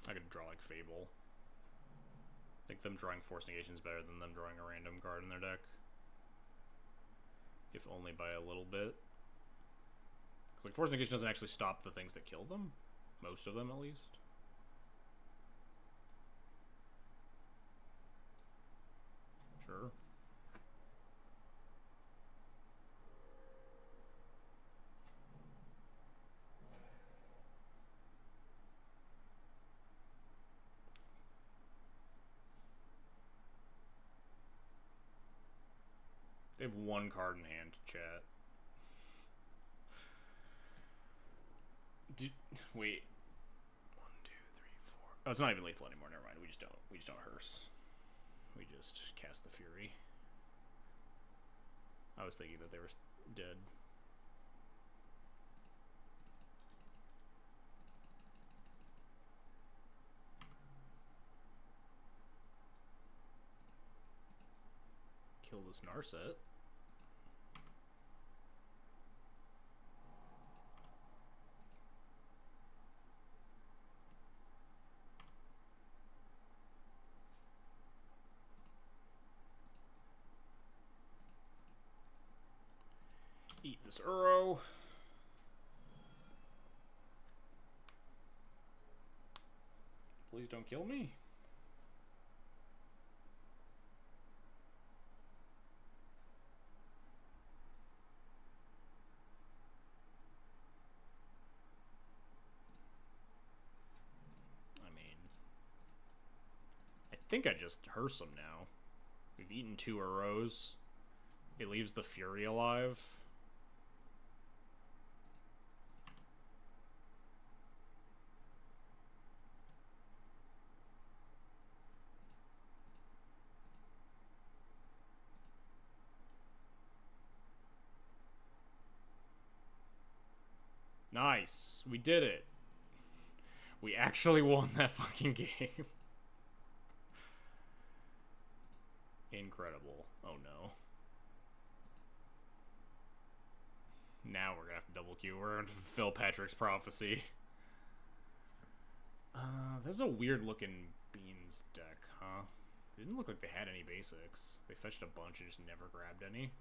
I could draw, like, Fable. I think them drawing Force Negation is better than them drawing a random card in their deck. If only by a little bit. Because, like, Force Negation doesn't actually stop the things that kill them. Most of them, at least. Sure. They have one card in hand, chat. Wait. 1, 2, 3, 4. Oh, it's not even lethal anymore. Never mind. We just don't hearse. We just cast the Fury. I was thinking that they were dead. Kill this Narset. Eat this Uro. Please don't kill me. I mean, I think I just hearse him now. We've eaten 2 Uros. It leaves the Fury alive. Nice. We did it. We actually won that fucking game. Incredible. Oh no. Now we're gonna have to double queue. We're gonna fill Patrick's Prophecy. There's a weird looking Beans deck, huh? It didn't look like they had any basics. They fetched a bunch and just never grabbed any.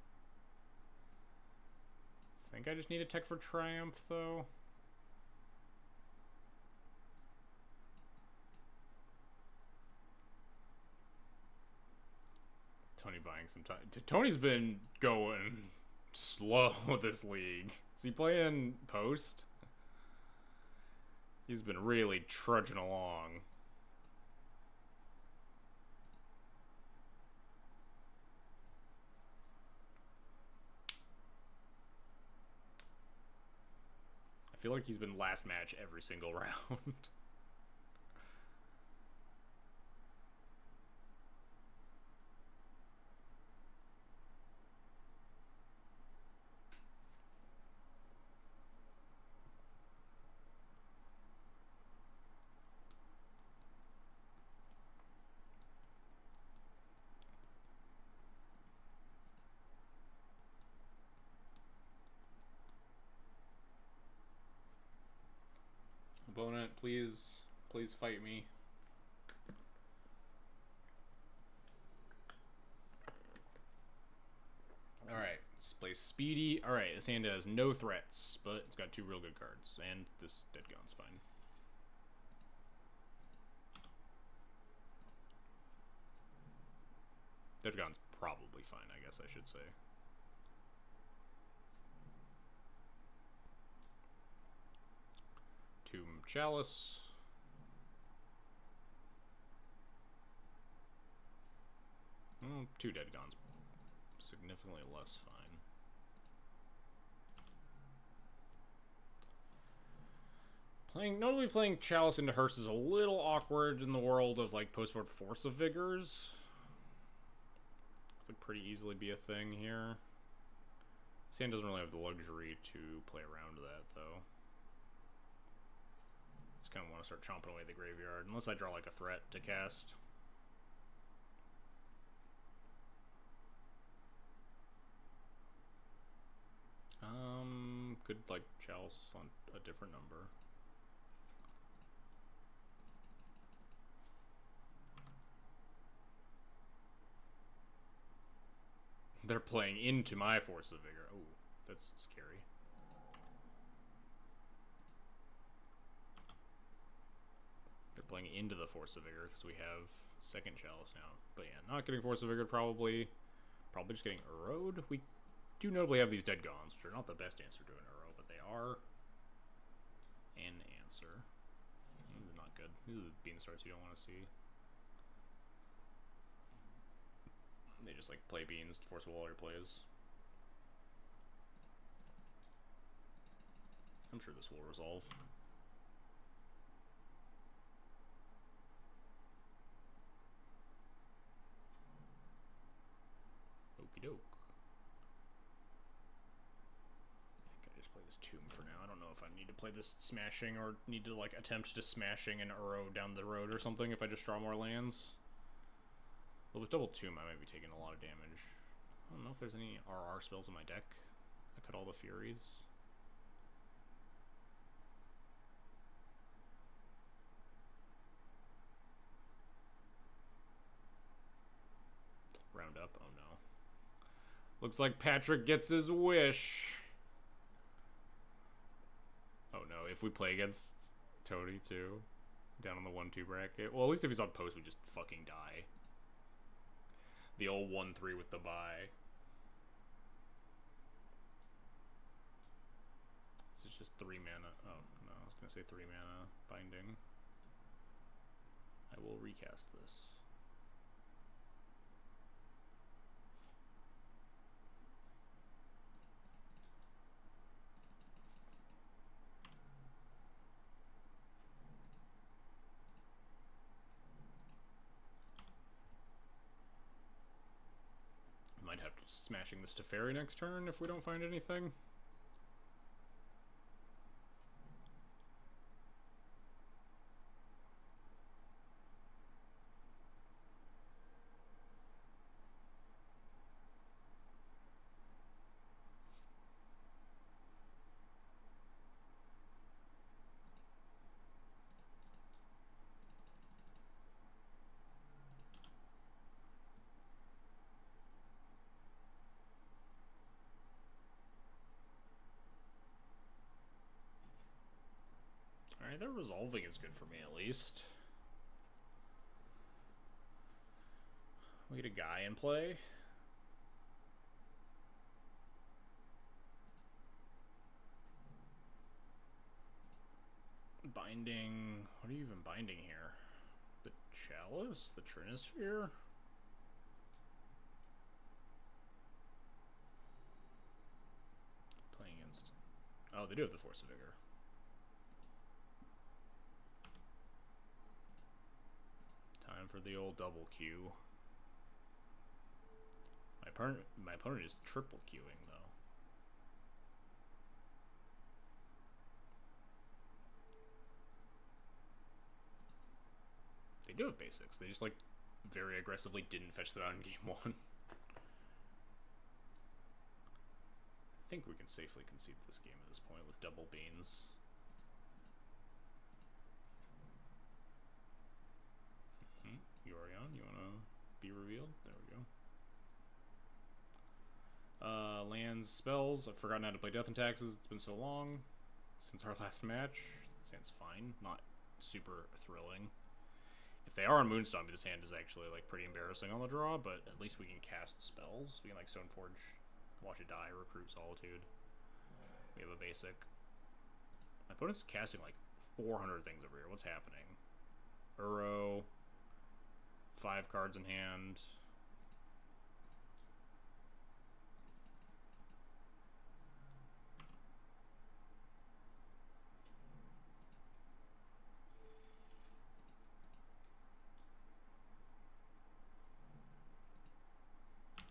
I think I just need a tech for Triumph, though. Tony buying some time. Tony's been going slow this league. Is he playing post? He's been really trudging along. I feel like he's been last match every single round. Opponent, please fight me. Alright, let's play Speedy. Alright, this hand has no threats, but it's got 2 real good cards, and this Dead Gun's fine. Dead Gun's probably fine, I guess I should say. Tomb Chalice. Well, 2 Dead Guns. Significantly less fine. Notably playing Chalice into Hearse is a little awkward in the world of like post-board Force of Vigors. Could pretty easily be a thing here. This hand doesn't really have the luxury to play around that though. Just kind of want to start chomping away the graveyard, unless I draw like a threat to cast. Could like Chalice on a different number. They're playing into my Force of Vigor. Oh, that's scary. They're playing into the Force of Vigor because we have second Chalice now. But yeah, not getting Force of Vigor probably just getting Urode. We do notably have these Dead Gons, which are not the best answer to an Uro, but they are an answer. These are not good. These are the bean starts you don't want to see. They just like play beans to force all your plays. I'm sure this will resolve. Okie doke. I think I just play this Tomb for now. I don't know if I need to play this Smashing or need to like attempt to Smashing an Uro down the road or something if I just draw more lands. Well, with double Tomb, I might be taking a lot of damage. I don't know if there's any RR spells in my deck. I cut all the Furies. Round up. Oh no. Looks like Patrick gets his wish. Oh no, if we play against Tony too, down on the 1-2 bracket. Well, at least if he's on post, we just fucking die. The old 1-3 with the bye. This is just 3 mana. Oh no, I was gonna say 3 mana binding. I will recast this. Might have to Smashing this to Teferi next turn if we don't find anything. Alright, their resolving is good for me at least. We get a guy in play. Binding... What are you even binding here? The Chalice? The Trinisphere? Playing against... Oh, they do have the Force of Vigor. Time for the old double Q. My opponent is triple queuing though. They do have basics. They just like very aggressively didn't fetch that out in game 1. I think we can safely concede this game at this point with double beans. Yorion, you wanna be revealed? There we go. Lands, spells. I've forgotten how to play Death and Taxes. It's been so long since our last match. This hand's fine. Not super thrilling. If they are on Moonstompy, this hand is actually like pretty embarrassing on the draw, but at least we can cast spells. We can like Stoneforge, watch it die, recruit Solitude. We have a basic. My opponent's casting like 400 things over here. What's happening? Uro. 5 cards in hand.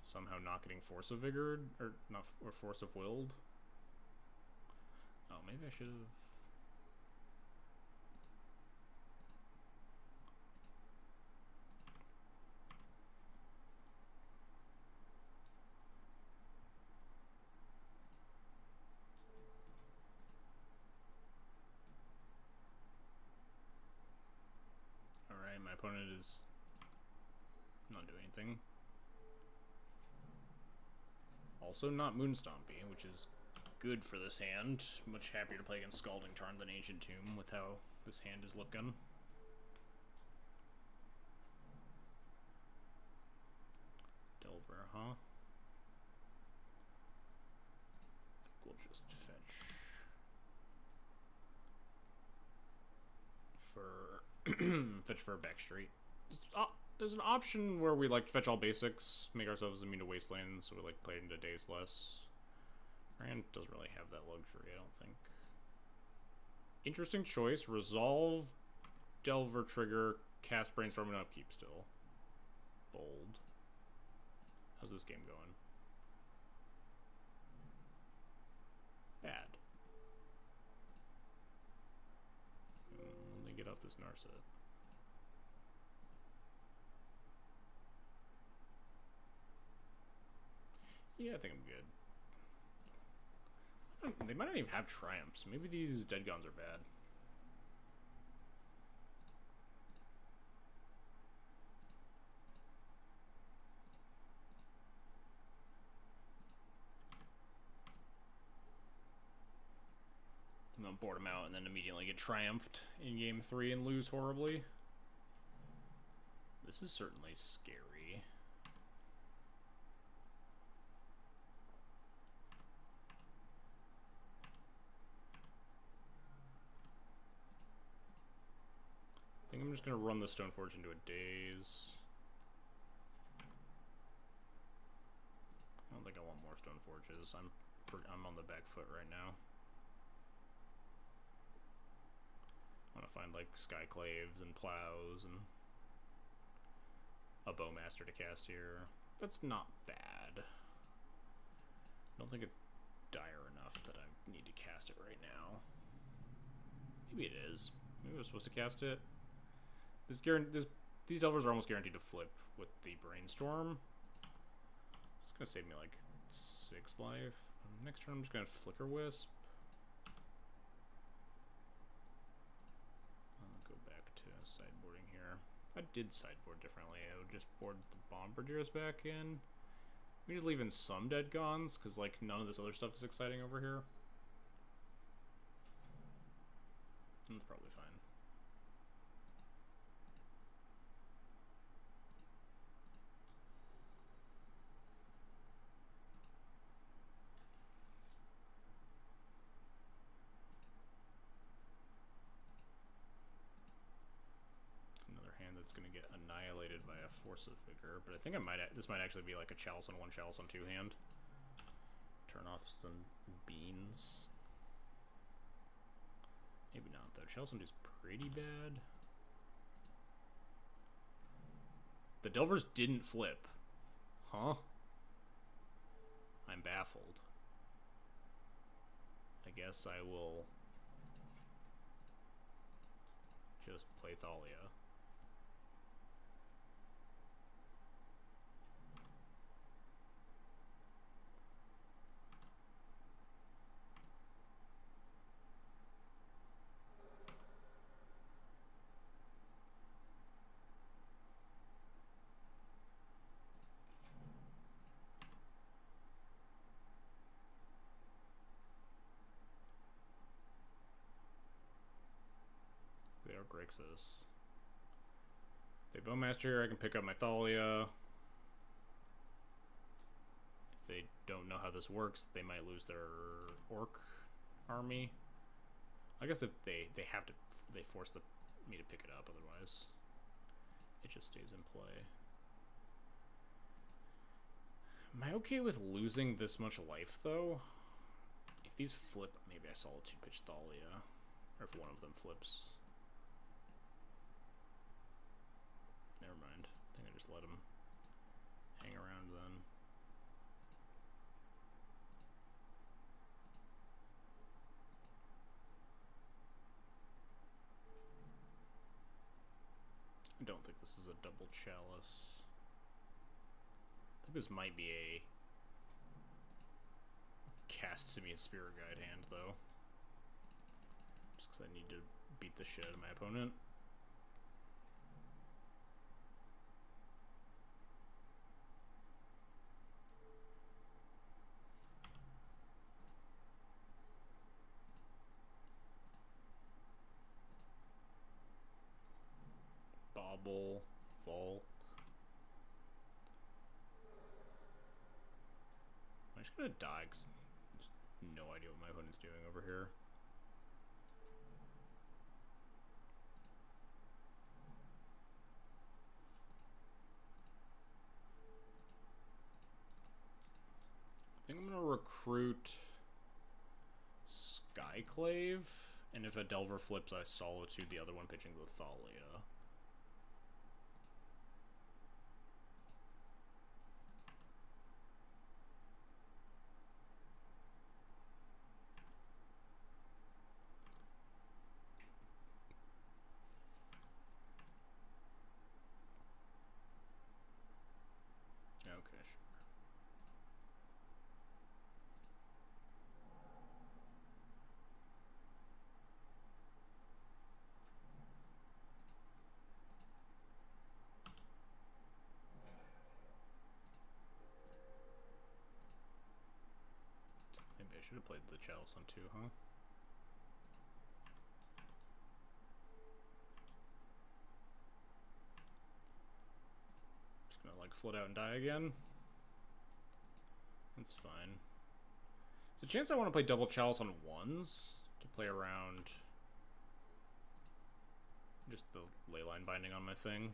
Somehow not getting Force of Vigor, or not, or Force of Willed. Oh, maybe I should have. Alright, my opponent is not doing anything. Also not Moonstompy, which is good for this hand. Much happier to play against Scalding Tarn than Ancient Tomb with how this hand is looking. Delver, huh? I think we'll just fetch for fetch for a Backstreet. There's an option where we like fetch all basics, make ourselves immune to Wasteland, so we like play into Days Less. Rand doesn't really have that luxury, I don't think. Interesting choice. Resolve, Delver Trigger, cast Brainstorm, and upkeep still. Bold. How's this game going? Bad. Let me get off this Narset. Yeah, I think I'm good. They might not even have Triumphs. Maybe these Dead Gons are bad. I'm gonna board them out and then immediately get triumphed in game 3 and lose horribly. This is certainly scary. I think I'm just gonna run the Stoneforge into a daze. I don't think I want more Stoneforges. I'm on the back foot right now. I want to find like Skyclaves and Plows and a Bowmaster to cast here. That's not bad. I don't think it's dire enough that I need to cast it right now. Maybe it is. Maybe I was supposed to cast it. These Delvers are almost guaranteed to flip with the Brainstorm. It's gonna save me like 6 life. Next turn I'm just gonna Flicker Wisp. I'll go back to sideboarding here. If I did sideboard differently, I would just board the Bombardiers back in. We just leave in some Dead Gons, because like none of this other stuff is exciting over here. That's probably fine. That's going to get annihilated by a Force of Vigor, but I think this might actually be like a Chalice on 1, Chalice on 2 hand. Turn off some beans. Maybe not though. Chalice on 2 is pretty bad. The Delvers didn't flip. Huh? I'm baffled. I guess I will just play Thalia. Grixis. If they Bowmaster here, I can pick up my Thalia. If they don't know how this works, they might lose their Orc army. I guess if they have to, they force me to pick it up, otherwise it just stays in play. Am I okay with losing this much life, though? If these flip, maybe I Solitude pitch Thalia. Or if one of them flips. Never mind. I think I just let him hang around then. I don't think this is a double Chalice. I think this might be a cast Simian Spirit Guide hand, though. Just because I need to beat the shit out of my opponent. Bobble, Volk. I'm just gonna die because just no idea what my opponent's doing over here. I think I'm gonna recruit Skyclave And if a Delver flips, I Solitude the other one, pitching with Thalia. Okay, sure. Maybe I should have played the Chalice on 2, huh? Just gonna like float out and die again. That's fine. There's a chance I want to play double Chalice on 1s to play around just the Leyline Binding on my thing.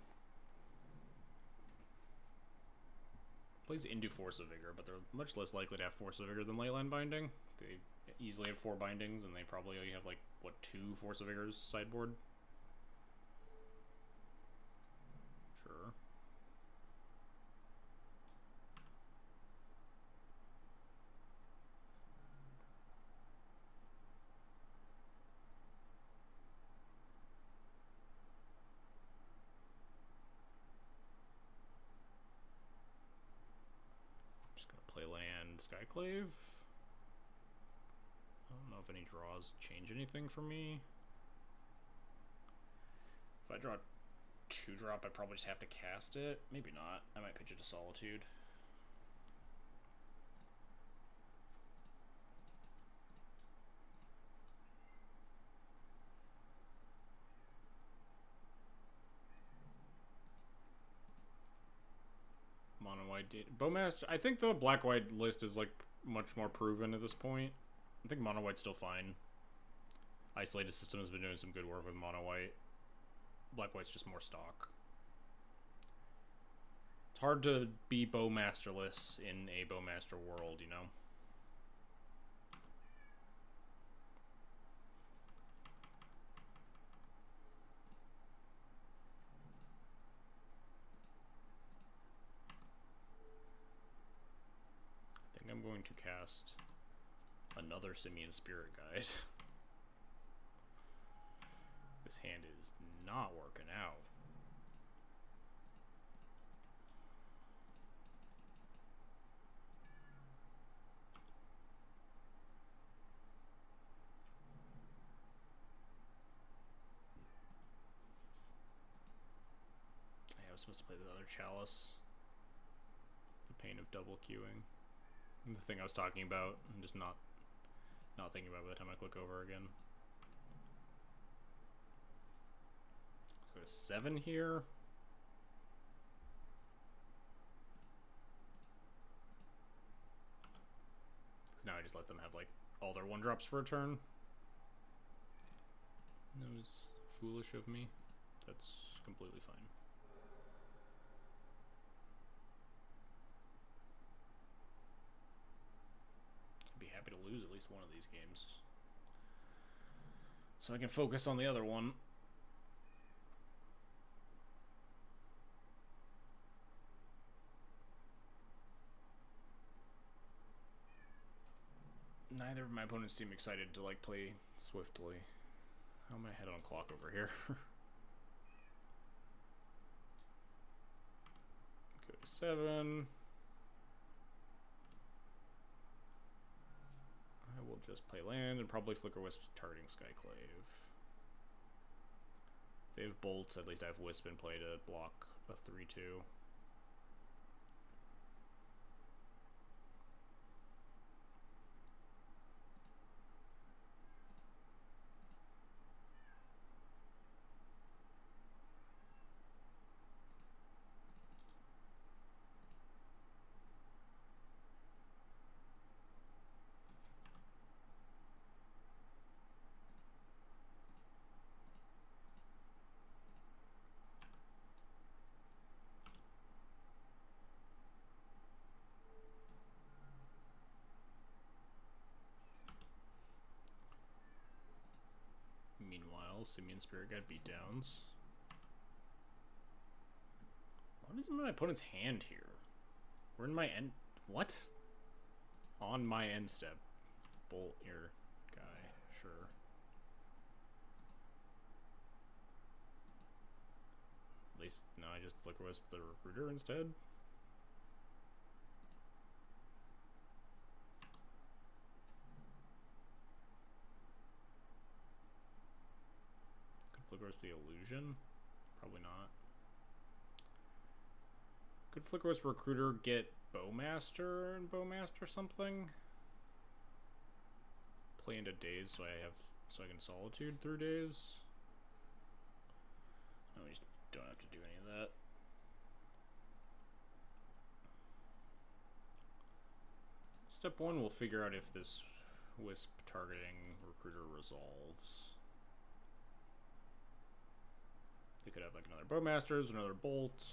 Plays into Force of Vigor, but they're much less likely to have Force of Vigor than Leyline Binding. They easily have 4 bindings, and they probably only have, like, what, 2 Force of Vigors sideboard? Sure. Just gonna play land Skyclave. I don't know if any draws change anything for me. If I draw 2-drop, I probably just have to cast it. Maybe not. I might pitch it to Solitude. Mono white. Bowmaster. I think the black white list is like much more proven at this point. I think mono white's still fine. Isolated System has been doing some good work with mono white. Black white's just more stock. It's hard to be Bowmasterless in a Bowmaster world, you know? I think I'm going to cast another Simian Spirit Guide. This hand is not working out. I was supposed to play the other Chalice. The pain of double queuing. The thing I was talking about. I'm just not thinking about it by the time I click over again. Let's go to 7 here. Now I just let them have like all their 1-drops for a turn. That was foolish of me. That's completely fine. I'd be happy to lose at least one of these games, so I can focus on the other one. Neither of my opponents seem excited to like play swiftly. How am I head on clock over here? Go to 7. I will just play land and probably Flicker Wisp targeting Skyclave. If they have bolts, at least I have Wisp in play to block a 3-2. Simian Spirit Guide beatdowns. What is in my opponent's hand here? We're in my end. What? On my end step. Bolt your guy. Sure. At least now I just Flicker Wisp the Recruiter instead. Could Flicker Wisp the Illusion? Probably not. Could Flicker Wisp Recruiter get Bowmaster and Bowmaster something? Play into Daze so I can Solitude through Daze. No, we just don't have to do any of that. Step 1, we'll figure out if this Wisp targeting Recruiter resolves. They could have like another Bowmasters, another Bolt.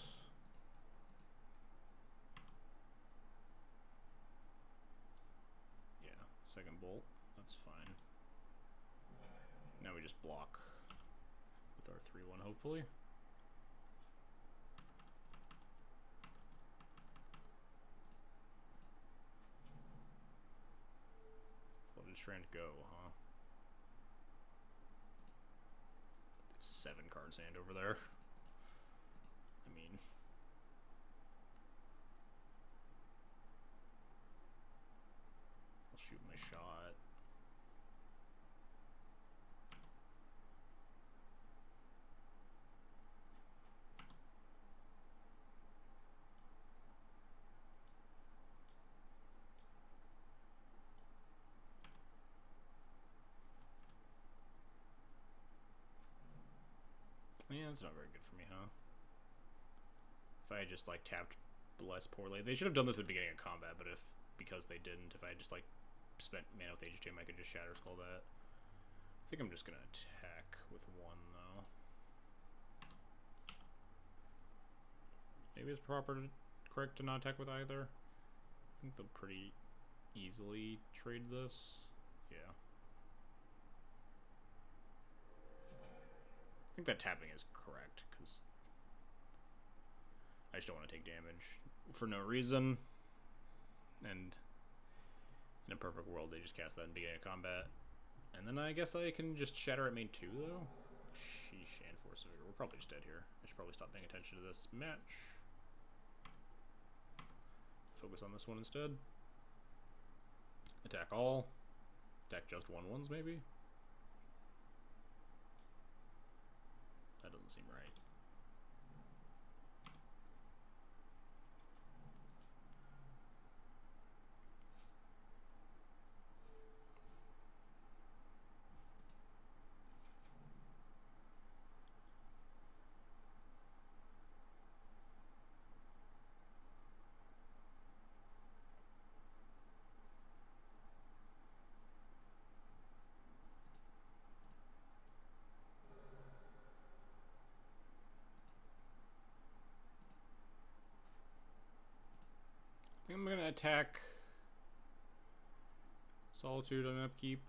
Yeah, second Bolt. That's fine. Now we just block with our 3-1, hopefully. Flooded Strand go, huh? 7 cards hand over there. I mean... I'll shoot my shot. Yeah, that's not very good for me, huh? If I had just, like, tapped less poorly. They should have done this at the beginning of combat, but because they didn't, if I had just, like, spent mana with Age of Jam, I could just Shatter Skull that. I think I'm just gonna attack with 1, though. Maybe it's correct to not attack with either. I think they'll pretty easily trade this. Yeah. I think that tapping is correct, because I just don't want to take damage for no reason. And in a perfect world, they just cast that in the beginning of combat. And then I guess I can just Shatter at main 2, though. Sheesh, and Force of Vigor. We're probably just dead here. I should probably stop paying attention to this match. Focus on this one instead. Attack all. Attack just 1/1s, maybe? That doesn't seem right. I think I'm gonna attack Solitude on upkeep.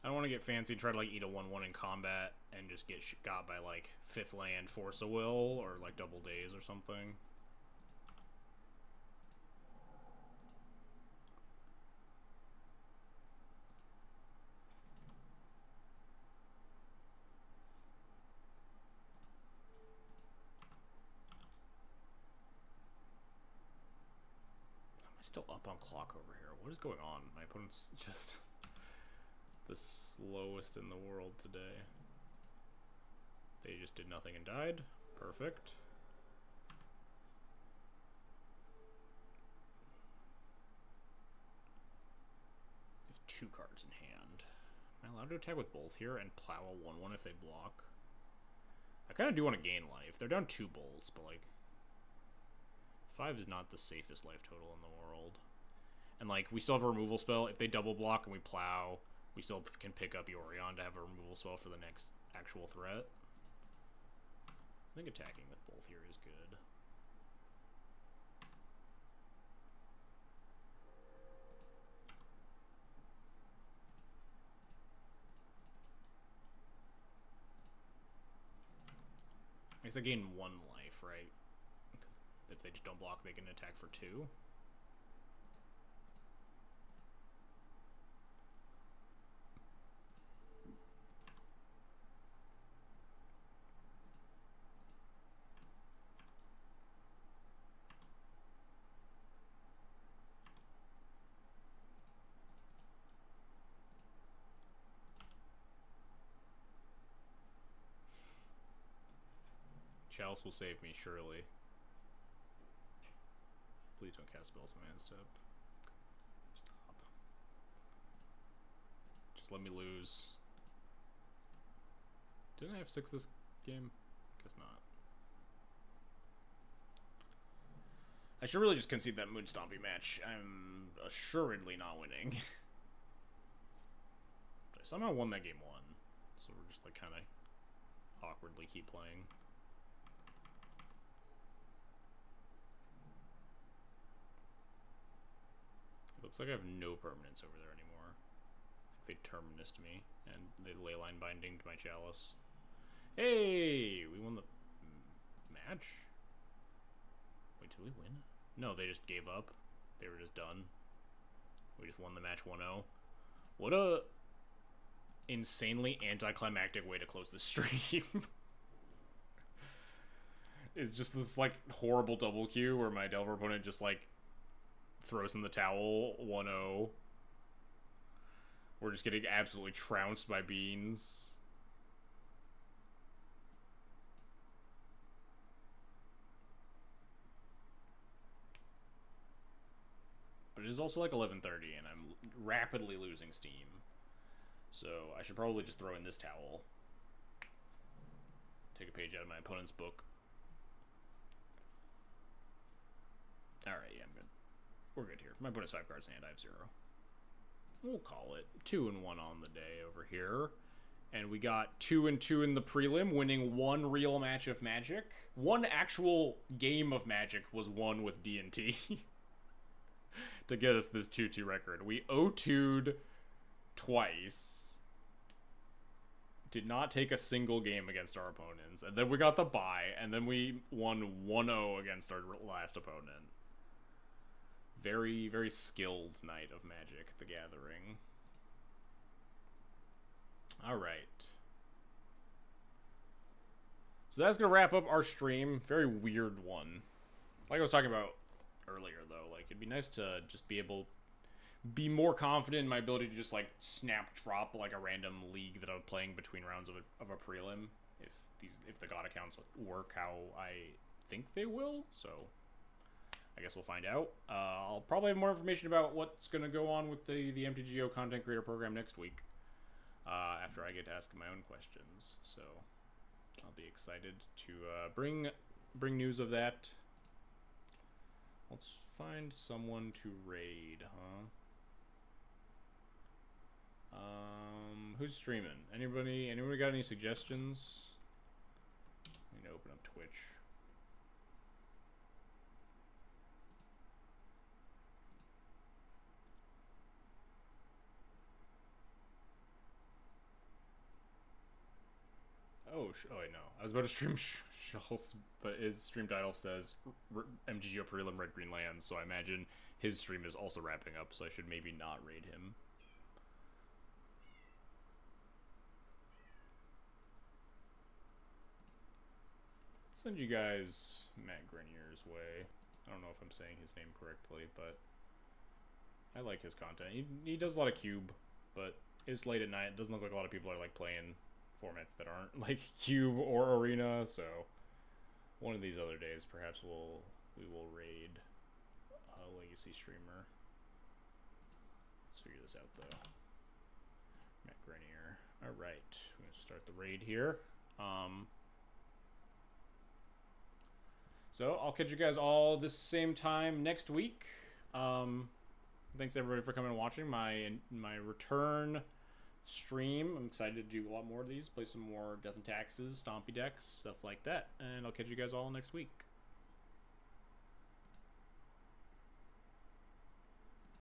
I don't want to get fancy and try to like eat a 1/1 in combat and just get got by like 5th land, Force of Will, or like Double Daze or something. Am I still up on clock over here? What is going on? My opponent's just the slowest in the world today. They just did nothing and died. Perfect. I have 2 cards in hand. Am I allowed to attack with both here and plow a 1/1 if they block? I kind of do want to gain life. They're down 2 bolts, but like, 5 is not the safest life total in the world. And, like, we still have a removal spell. If they double block and we plow, we still can pick up Yorion to have a removal spell for the next actual threat. I think attacking with both here is good. I guess I gain 1 life, right? Because if they just don't block, they can attack for 2. Chalice will save me, surely. Please don't cast spells on hand step. Stop. Just let me lose. Didn't I have 6 this game? Guess not. I should really just concede that Moonstompy match. I'm assuredly not winning. But I somehow won that game 1. So we're just like kind of awkwardly keep playing. Looks like I have no permanence over there anymore. They terminused me, and they leyline binding to my Chalice. Hey! We won the match? Wait, did we win? No, they just gave up. They were just done. We just won the match 1-0. What a insanely anticlimactic way to close the stream. It's just this, like, horrible double queue where my Delver opponent just, like, throws in the towel, 1-0. We're just getting absolutely trounced by beans. But it is also like 11:30 and I'm rapidly losing steam. So I should probably just throw in this towel. Take a page out of my opponent's book. Alright, yeah, I'm good. We're good here. My opponent's 5 cards in hand, I have 0. We'll call it 2-1 on the day over here. And we got 2-2 in the prelim, winning 1 real match of Magic. 1 actual game of Magic was won with D&T. To get us this 2-2 record. We 0-2'd twice. Did not take a single game against our opponents. And then we got the bye, and then we won 1-0 against our last opponent. Very, very skilled night of Magic the Gathering. Alright. So that's going to wrap up our stream. Very weird one. Like I was talking about earlier, though, like, it'd be nice to just be able... be more confident in my ability to just, like, snap drop, like, a random league that I'm playing between rounds of a prelim. If the God accounts work how I think they will, so... I guess we'll find out. I'll probably have more information about what's going to go on with the MTGO Content Creator Program next week. After I get to ask my own questions. So, I'll be excited to bring news of that. Let's find someone to raid, huh? Who's streaming? Anybody got any suggestions? I need to open up Twitch. Oh wait, no. I was about to stream Schultz, but his stream title says MTGO Prelim Red Green Lands, so I imagine his stream is also wrapping up, so I should maybe not raid him. Let's send you guys Matt Grenier's way. I don't know if I'm saying his name correctly, but I like his content. He does a lot of cube, but it's late at night. It doesn't look like a lot of people are like playing formats that aren't like cube or arena, so one of these other days perhaps we will raid a legacy streamer. Let's figure this out though. Matt Grenier. Alright, we're gonna start the raid here. So I'll catch you guys all this same time next week. Thanks everybody for coming and watching my return stream. I'm excited to do a lot more of these, play some more Death and Taxes, Stompy decks, stuff like that. And I'll catch you guys all next week.